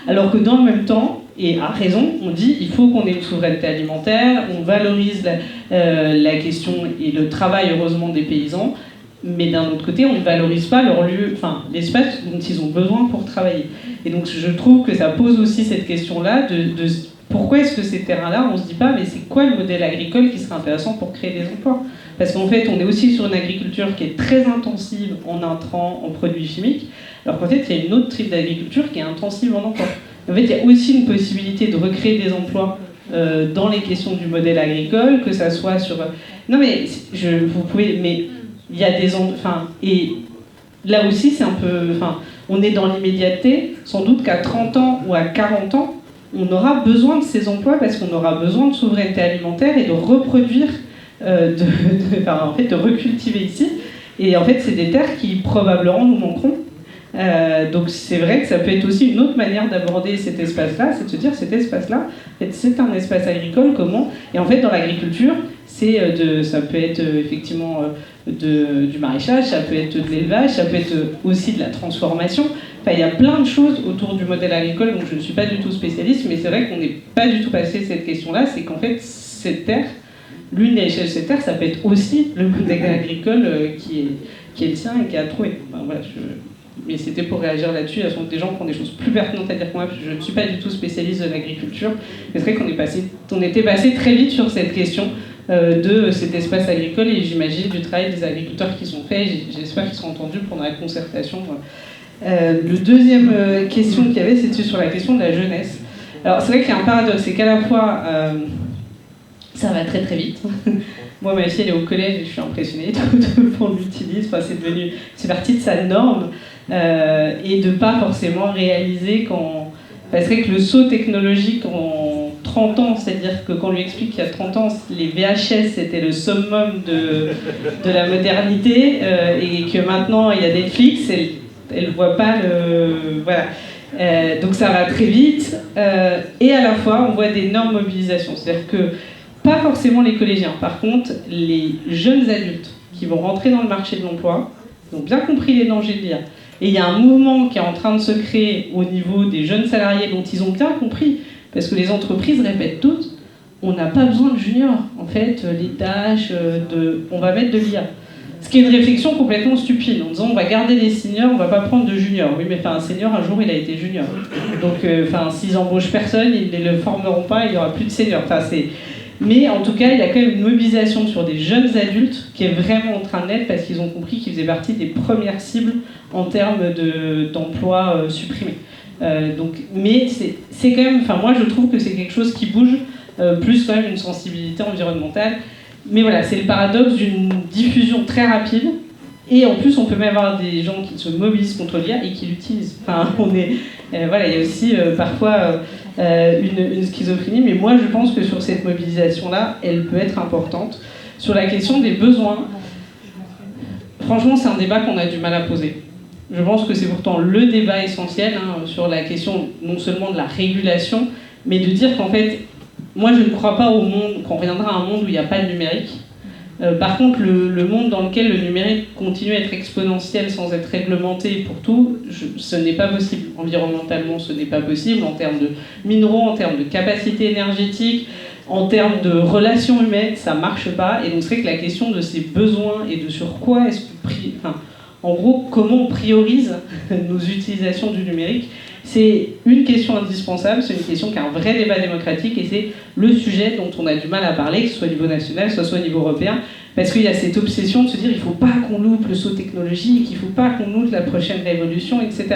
S5: Alors que dans le même temps, et à raison, on dit il faut qu'on ait une souveraineté alimentaire, on valorise la question et le travail heureusement des paysans, mais d'un autre côté, on ne valorise pas leur lieu, l'espace dont ils ont besoin pour travailler. Et donc je trouve que ça pose aussi cette question-là de pourquoi est-ce que ces terrains-là, on ne se dit pas mais c'est quoi le modèle agricole qui serait intéressant pour créer des emplois ? Parce qu'en fait, on est aussi sur une agriculture qui est très intensive en intrants, en produits chimiques, alors qu'en fait, il y a une autre type d'agriculture qui est intensive en emplois. En fait, il y a aussi une possibilité de recréer des emplois dans les questions du modèle agricole, que ça soit sur... Non mais, vous pouvez... Mais il y a des... et là aussi, c'est un peu... on est dans l'immédiateté, sans doute qu'à 30 ans ou à 40 ans, on aura besoin de ces emplois parce qu'on aura besoin de souveraineté alimentaire et de reproduire, de recultiver ici. Et en fait, c'est des terres qui probablement nous manqueront. Donc c'est vrai que ça peut être aussi une autre manière d'aborder cet espace-là, c'est de se dire cet espace-là, en fait, c'est un espace agricole, comment? Et en fait, dans l'agriculture, ça peut être effectivement du maraîchage, ça peut être de l'élevage, ça peut être aussi de la transformation. Enfin, il y a plein de choses autour du modèle agricole, donc je ne suis pas du tout spécialiste, mais c'est vrai qu'on n'est pas du tout passé cette question-là, c'est qu'en fait, cette terre, l'une des richesses de cette terre, ça peut être aussi le modèle agricole qui est le sien et qui a trouvé. Enfin, voilà, mais c'était pour réagir là-dessus. Il y a des gens qui ont des choses plus pertinentes à dire que moi. Je ne suis pas du tout spécialiste de l'agriculture. Mais c'est vrai qu'on était passé très vite sur cette question de cet espace agricole et j'imagine du travail des agriculteurs qui sont faits. J'espère qu'ils seront entendus pendant la concertation. Le deuxième question qu'il y avait, c'était sur la question de la jeunesse. Alors c'est vrai qu'il y a un paradoxe, c'est qu'à la fois ça va très très vite. Moi, ma fille, elle est au collège et je suis impressionnée, tout le monde l'utilise, enfin, c'est partie de sa norme, et de pas forcément réaliser quand... Parce que le saut technologique en 30 ans, c'est-à-dire que quand on lui explique qu'il y a 30 ans, les VHS c'était le summum de la modernité, et que maintenant il y a Netflix, elle voit pas le... Voilà. Donc ça va très vite, et à la fois on voit d'énormes mobilisations, c'est-à-dire que pas forcément les collégiens, par contre, les jeunes adultes qui vont rentrer dans le marché de l'emploi, ils ont bien compris les dangers de l'IA. Et il y a un mouvement qui est en train de se créer au niveau des jeunes salariés dont ils ont bien compris, parce que les entreprises répètent toutes, on n'a pas besoin de juniors. En fait, les tâches, on va mettre de l'IA. Ce qui est une réflexion complètement stupide, en disant on va garder les seniors, on va pas prendre de juniors. Oui, mais un senior, un jour, il a été junior. Donc, s'ils embauchent personne, ils ne le formeront pas, il n'y aura plus de seniors. Mais en tout cas, il y a quand même une mobilisation sur des jeunes adultes qui est vraiment en train de naître parce qu'ils ont compris qu'ils faisaient partie des premières cibles en termes d'emplois supprimés. Mais c'est quand même, moi je trouve que c'est quelque chose qui bouge, plus quand même une sensibilité environnementale. Mais voilà, c'est le paradoxe d'une diffusion très rapide. Et en plus, on peut même avoir des gens qui se mobilisent contre l'IA et qui l'utilisent. Il y a aussi parfois une schizophrénie, mais moi je pense que sur cette mobilisation-là, elle peut être importante. Sur la question des besoins, franchement, c'est un débat qu'on a du mal à poser. Je pense que c'est pourtant le débat essentiel sur la question non seulement de la régulation, mais de dire qu'en fait, moi je ne crois pas qu'on reviendra à un monde où il n'y a pas de numérique. Par contre, le monde dans lequel le numérique continue à être exponentiel sans être réglementé pour tout, ce n'est pas possible. Environnementalement, ce n'est pas possible. En termes de minéraux, en termes de capacité énergétique, en termes de relations humaines, ça ne marche pas. Et donc, c'est vrai que la question de ces besoins et de sur quoi est-ce qu'on en gros, comment on priorise nos utilisations du numérique, c'est une question indispensable, c'est une question qui a un vrai débat démocratique et c'est le sujet dont on a du mal à parler, que ce soit au niveau national, que ce soit au niveau européen, parce qu'il y a cette obsession de se dire il ne faut pas qu'on loupe le saut technologique, il ne faut pas qu'on loupe la prochaine révolution, etc.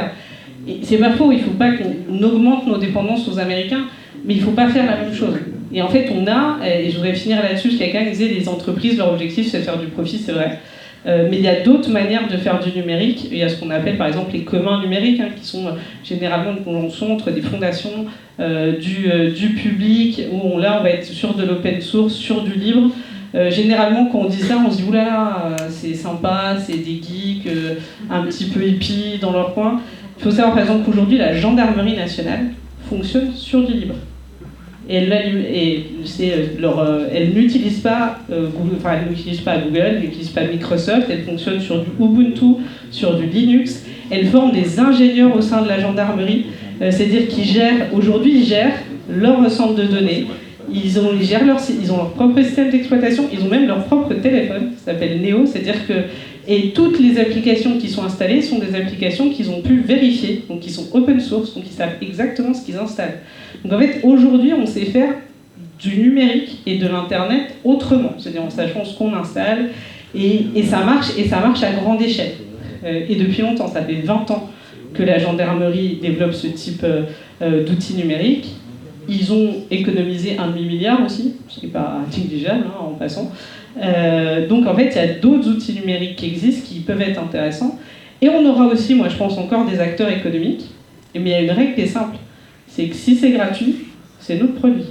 S5: Et c'est pas faux, il ne faut pas qu'on augmente nos dépendances aux Américains, mais il ne faut pas faire la même chose. Et en fait, et je voudrais finir là-dessus, parce qu'il y a quelqu'un qui disait les entreprises, leur objectif c'est de faire du profit, c'est vrai. Mais il y a d'autres manières de faire du numérique. Il y a ce qu'on appelle par exemple les communs numériques, qui sont généralement une conjonction entre des fondations, du public, où là on va être sur de l'open source, sur du libre. Généralement quand on dit ça, on se dit oulala, c'est sympa, c'est des geeks, un petit peu hippies dans leur coin. Il faut savoir par exemple qu'aujourd'hui la gendarmerie nationale fonctionne sur du libre. Et elle n'utilise pas Google, elle n'utilise pas Microsoft, elle fonctionne sur du Ubuntu, sur du Linux. Elle forme des ingénieurs au sein de la gendarmerie, c'est-à-dire qu'ils gèrent leur centre de données, ils ont leur propre système d'exploitation, ils ont même leur propre téléphone, ça s'appelle Neo, c'est-à-dire que et toutes les applications qui sont installées sont des applications qu'ils ont pu vérifier, donc qui sont open source, donc ils savent exactement ce qu'ils installent. Donc en fait, aujourd'hui, on sait faire du numérique et de l'internet autrement, c'est-à-dire en sachant ce qu'on installe, et ça marche à grande échelle. Et depuis longtemps, ça fait 20 ans que la gendarmerie développe ce type d'outils numériques. Ils ont économisé 1,5 milliard aussi, ce qui n'est pas négligeable en passant. Donc en fait, il y a d'autres outils numériques qui existent qui peuvent être intéressants. Et on aura aussi, moi je pense, encore des acteurs économiques. Mais il y a une règle qui est simple, c'est que si c'est gratuit, c'est notre produit.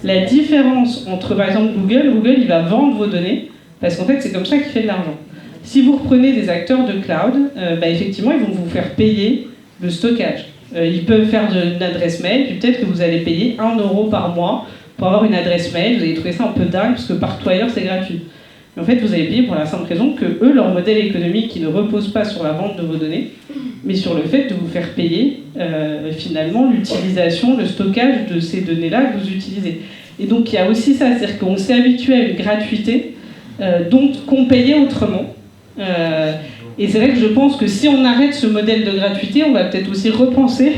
S5: La différence entre, par exemple, Google, il va vendre vos données, parce qu'en fait, c'est comme ça qu'il fait de l'argent. Si vous reprenez des acteurs de cloud, effectivement, ils vont vous faire payer le stockage. Ils peuvent faire une adresse mail, puis peut-être que vous allez payer 1 € par mois pour avoir une adresse mail. Vous allez trouver ça un peu dingue, parce que partout ailleurs, c'est gratuit. Mais en fait, vous allez payer pour la simple raison que eux, leur modèle économique, qui ne repose pas sur la vente de vos données, mais sur le fait de vous faire payer finalement l'utilisation, le stockage de ces données-là que vous utilisez. Et donc il y a aussi ça, c'est-à-dire qu'on s'est habitué à une gratuité qu'on payait autrement. Et c'est vrai que je pense que si on arrête ce modèle de gratuité, on va peut-être aussi repenser,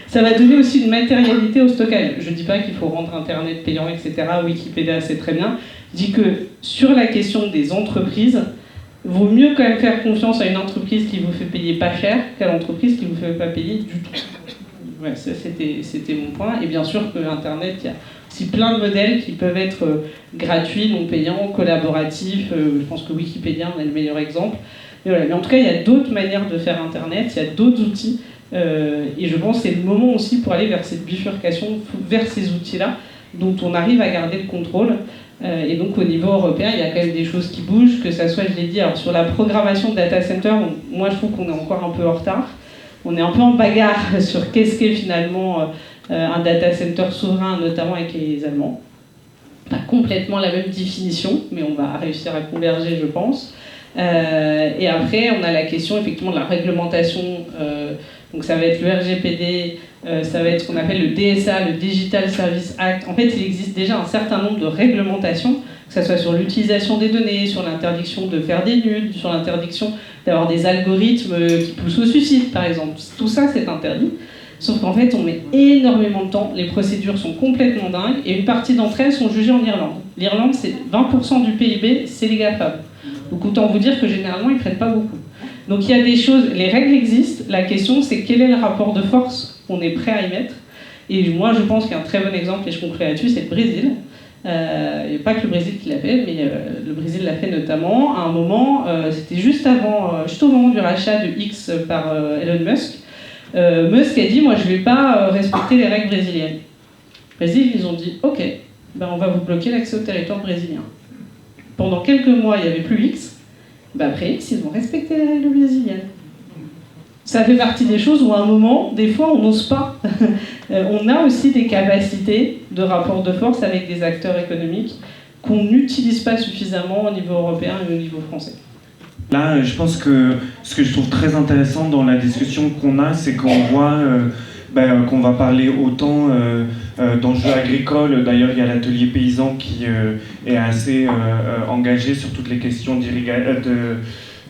S5: ça va donner aussi une matérialité au stockage. Je ne dis pas qu'il faut rendre Internet payant, etc. Wikipédia, c'est très bien. Je dis que sur la question des entreprises, vaut mieux quand même faire confiance à une entreprise qui vous fait payer pas cher qu'à l'entreprise qui ne vous fait pas payer du tout. Ouais, ça, c'était mon point. Et bien sûr que Internet, il y a aussi plein de modèles qui peuvent être gratuits, non payants, collaboratifs. Je pense que Wikipédia en est le meilleur exemple. Mais, voilà. Mais en tout cas, il y a d'autres manières de faire Internet, il y a d'autres outils. Et je pense que c'est le moment aussi pour aller vers cette bifurcation, vers ces outils-là, dont on arrive à garder le contrôle. Et donc au niveau européen, il y a quand même des choses qui bougent, que ça soit, je l'ai dit, alors sur la programmation de data center, moi je trouve qu'on est encore un peu en retard. On est un peu en bagarre sur qu'est-ce qu'est finalement un data center souverain, notamment avec les Allemands. Pas complètement la même définition, mais on va réussir à converger, je pense. Et après, on a la question effectivement de la réglementation. Donc ça va être le RGPD, ça va être ce qu'on appelle le DSA, le Digital Service Act. En fait, il existe déjà un certain nombre de réglementations, que ce soit sur l'utilisation des données, sur l'interdiction de faire des nuls, sur l'interdiction d'avoir des algorithmes qui poussent au suicide, par exemple. Tout ça, c'est interdit. Sauf qu'en fait, on met énormément de temps, les procédures sont complètement dingues, et une partie d'entre elles sont jugées en Irlande. L'Irlande, c'est 20% du PIB, c'est les GAFAM. Donc autant vous dire que généralement, ils ne prennent pas beaucoup. Donc il y a des choses, les règles existent, la question c'est quel est le rapport de force qu'on est prêt à y mettre. Et moi je pense qu'un très bon exemple, et je conclue là-dessus, c'est le Brésil. Il n'y a pas que le Brésil qui l'a fait, mais le Brésil l'a fait notamment. À un moment, c'était juste au moment du rachat de X par Elon Musk. Musk a dit, moi je ne vais pas respecter les règles brésiliennes. Le Brésil, ils ont dit, ok, ben, on va vous bloquer l'accès au territoire brésilien. Pendant quelques mois, il n'y avait plus X. Ben après X, ils ont respecté les règles brésiliennes. Ça fait partie des choses où à un moment, des fois, on n'ose pas. On a aussi des capacités de rapport de force avec des acteurs économiques qu'on n'utilise pas suffisamment au niveau européen et au niveau français.
S4: Là, je pense que ce que je trouve très intéressant dans la discussion qu'on a, c'est qu'on voit qu'on va parler autant d'enjeux agricoles. D'ailleurs, il y a l'atelier paysan qui est assez engagé sur toutes les questions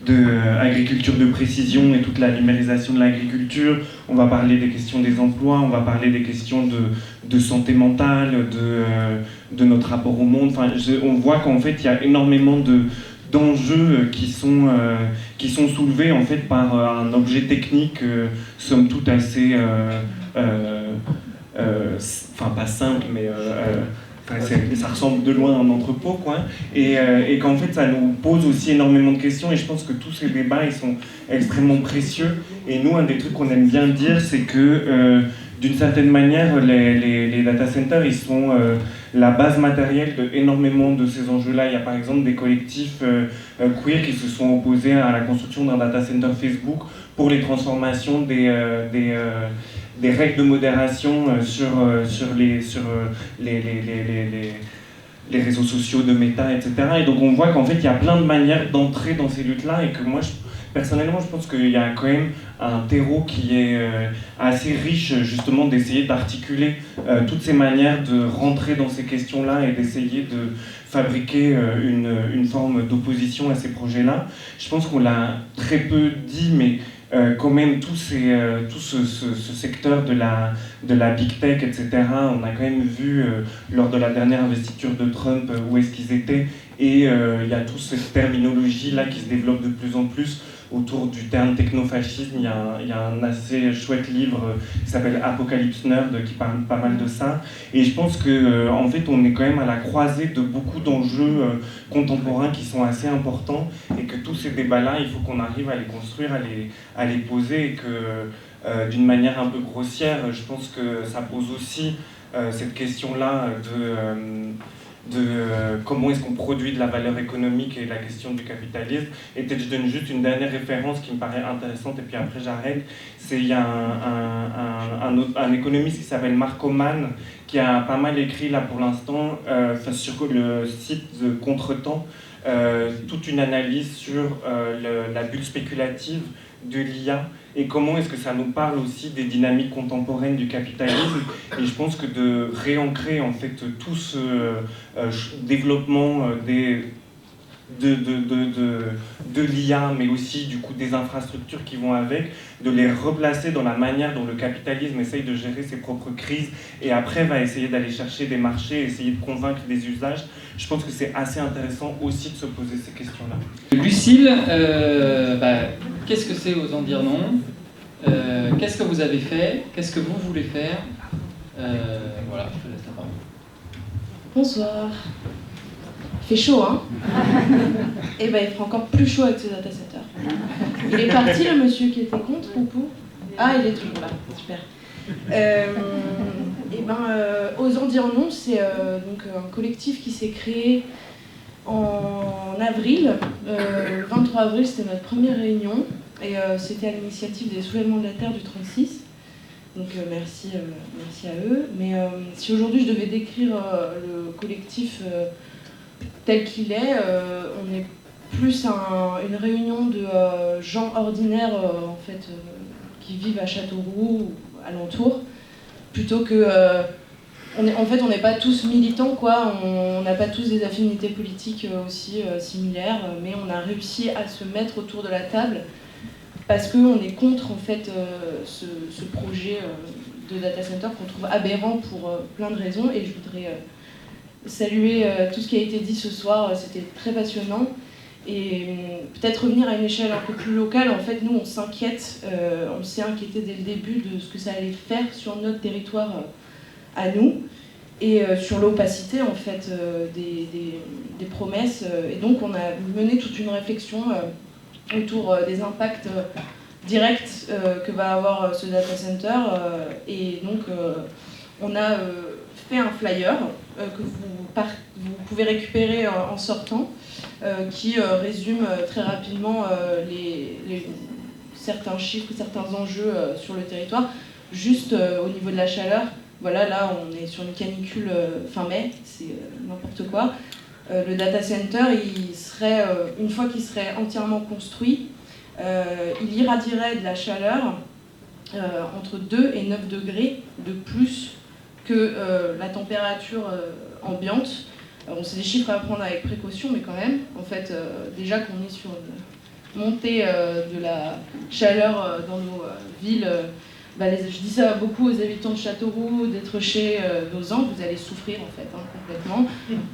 S4: d'agriculture de précision et toute la numérisation de l'agriculture. On va parler des questions des emplois, on va parler des questions de santé mentale, de notre rapport au monde. Enfin, on voit qu'en fait, il y a énormément d'enjeux qui sont soulevés en fait par un objet technique somme toute assez pas simple, mais ça ressemble de loin à un entrepôt, quoi. Et qu'en fait ça nous pose aussi énormément de questions, et je pense que tous ces débats ils sont extrêmement précieux. Et nous, un des trucs qu'on aime bien dire, c'est que d'une certaine manière les data centers ils sont la base matérielle de énormément de ces enjeux-là. Il y a par exemple des collectifs queer qui se sont opposés à la construction d'un data center Facebook pour les transformations des règles de modération sur les réseaux sociaux de Meta, etc. Et donc on voit qu'en fait il y a plein de manières d'entrer dans ces luttes-là, et que moi personnellement je pense qu'il y a quand même un terreau qui est assez riche justement d'essayer d'articuler toutes ces manières de rentrer dans ces questions-là et d'essayer de fabriquer une forme d'opposition à ces projets-là. Je pense qu'on l'a très peu dit, mais quand même tout ce secteur de la big tech, etc., on a quand même vu lors de la dernière investiture de Trump où est-ce qu'ils étaient, et il y a toute cette terminologie là qui se développe de plus en plus autour du terme technofascisme. Il y a un assez chouette livre qui s'appelle Apocalypse Nerd qui parle pas mal de ça, et je pense que en fait on est quand même à la croisée de beaucoup d'enjeux contemporains qui sont assez importants, et que tous ces débats-là, il faut qu'on arrive à les construire, à les poser, et que d'une manière un peu grossière, je pense que ça pose aussi cette question-là comment est-ce qu'on produit de la valeur économique et la question du capitalisme. Et peut-être je donne juste une dernière référence qui me paraît intéressante et puis après j'arrête. Il y a un économiste qui s'appelle Marco Mann qui a pas mal écrit là pour l'instant sur le site de Contretemps toute une analyse sur la bulle spéculative de l'IA et comment est-ce que ça nous parle aussi des dynamiques contemporaines du capitalisme. Et je pense que de réancrer en fait tout ce développement de l'IA, mais aussi du coup des infrastructures qui vont avec, de les replacer dans la manière dont le capitalisme essaye de gérer ses propres crises et après va essayer d'aller chercher des marchés, essayer de convaincre des usages. Je pense que c'est assez intéressant aussi de se poser ces questions-là.
S1: Lucille, qu'est-ce que c'est Osons dire non? Qu'est-ce que vous avez fait? Qu'est-ce que vous voulez faire? Voilà, je te laisse la parole.
S16: Bonsoir. Il fait chaud, hein? Et ben il fera encore plus chaud avec ce data center. Il est parti, le monsieur qui était contre ou pour? Ah, il est toujours là, super. Osons dire non, c'est donc un collectif qui s'est créé en avril. Le 23 avril, c'était notre première réunion. Et c'était à l'initiative des Soulèvements de la Terre du 36. Donc merci à eux. Mais si aujourd'hui je devais décrire le collectif tel qu'il est, on est plus une réunion de gens ordinaires en fait, qui vivent à Châteauroux ou alentour, plutôt que on n'est pas tous militants, quoi. On n'a pas tous des affinités politiques aussi similaires, mais on a réussi à se mettre autour de la table parce qu'on est contre en fait ce projet de data center qu'on trouve aberrant pour plein de raisons. Et je voudrais saluer tout ce qui a été dit ce soir, c'était très passionnant. Et peut-être revenir à une échelle un peu plus locale. En fait, nous, on s'inquiète, on s'est inquiété dès le début de ce que ça allait faire sur notre territoire à nous et sur l'opacité en fait des promesses. Et donc, on a mené toute une réflexion autour des impacts directs que va avoir ce data center. Et donc, on a fait un flyer que vous pouvez récupérer en sortant, qui résume très rapidement certains chiffres, certains enjeux sur le territoire. Juste au niveau de la chaleur, voilà, là on est sur une canicule fin mai, c'est n'importe quoi. Le data center, une fois qu'il serait entièrement construit, il irradierait de la chaleur entre 2 et 9 degrés de plus que la température ambiante. Alors, c'est des chiffres à prendre avec précaution, mais quand même, en fait, déjà qu'on est sur une montée de la chaleur dans nos villes, je dis ça beaucoup aux habitants de Châteauroux, d'être chez Lausanne, vous allez souffrir en fait, complètement.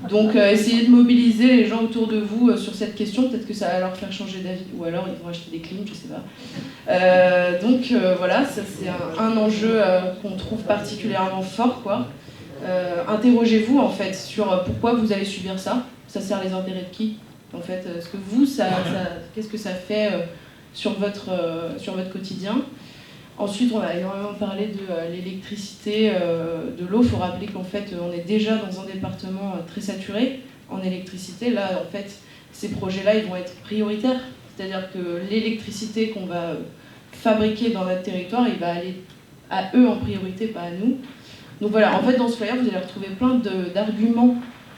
S16: Donc essayez de mobiliser les gens autour de vous sur cette question, peut-être que ça va leur faire changer d'avis, ou alors ils vont acheter des clims, je sais pas. Voilà, ça c'est un enjeu qu'on trouve particulièrement fort, quoi. Interrogez-vous en fait sur pourquoi vous allez subir ça. Ça sert les intérêts de qui en fait? Est-ce que vous, qu'est-ce que ça fait sur votre quotidien? Ensuite, on a énormément parlé de l'électricité, de l'eau. Il faut rappeler qu'en fait, on est déjà dans un département très saturé en électricité. Là, en fait, ces projets-là, ils vont être prioritaires. C'est-à-dire que l'électricité qu'on va fabriquer dans notre territoire, il va aller à eux en priorité, pas à nous. Donc voilà, en fait, dans ce flyer, vous allez retrouver plein d'arguments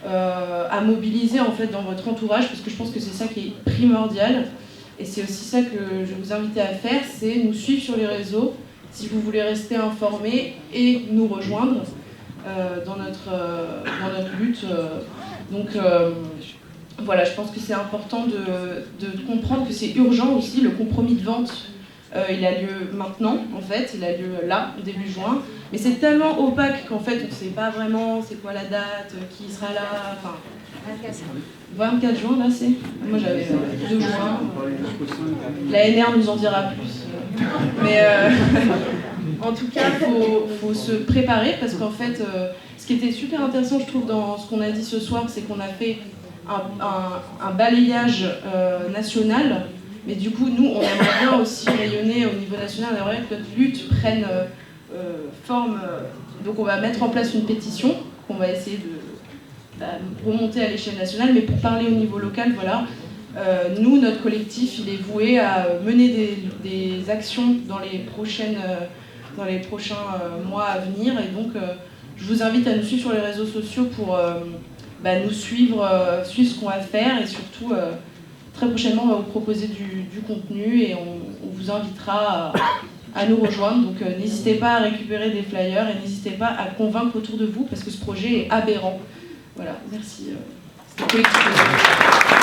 S16: à mobiliser en fait, dans votre entourage, parce que je pense que c'est ça qui est primordial. Et c'est aussi ça que je vous invite à faire, c'est nous suivre sur les réseaux, si vous voulez rester informés et nous rejoindre dans notre lutte. Voilà, je pense que c'est important de comprendre que c'est urgent aussi. Le compromis de vente, il a lieu maintenant, en fait, il a lieu là, début juin. Mais c'est tellement opaque qu'en fait, on ne sait pas vraiment c'est quoi la date, qui sera là. Enfin, 24 juin, là, c'est. Moi, j'avais 2 juin. La NR nous en dira plus. Mais en tout cas, il faut se préparer parce qu'en fait, ce qui était super intéressant, je trouve, dans ce qu'on a dit ce soir, c'est qu'on a fait un balayage national. Mais du coup, nous, on aimerait bien aussi rayonner au niveau national. On aimerait que notre lutte prenne forme. Donc, on va mettre en place une pétition qu'on va essayer remonter à l'échelle nationale, mais pour parler au niveau local, voilà. Nous, notre collectif, il est voué à mener des actions dans les prochains mois à venir. Et donc, je vous invite à nous suivre sur les réseaux sociaux pour nous suivre ce qu'on va faire. Et surtout, très prochainement, on va vous proposer du contenu et on vous invitera à nous rejoindre. Donc, n'hésitez pas à récupérer des flyers et n'hésitez pas à convaincre autour de vous parce que ce projet est aberrant. Voilà, merci. C'était collectif.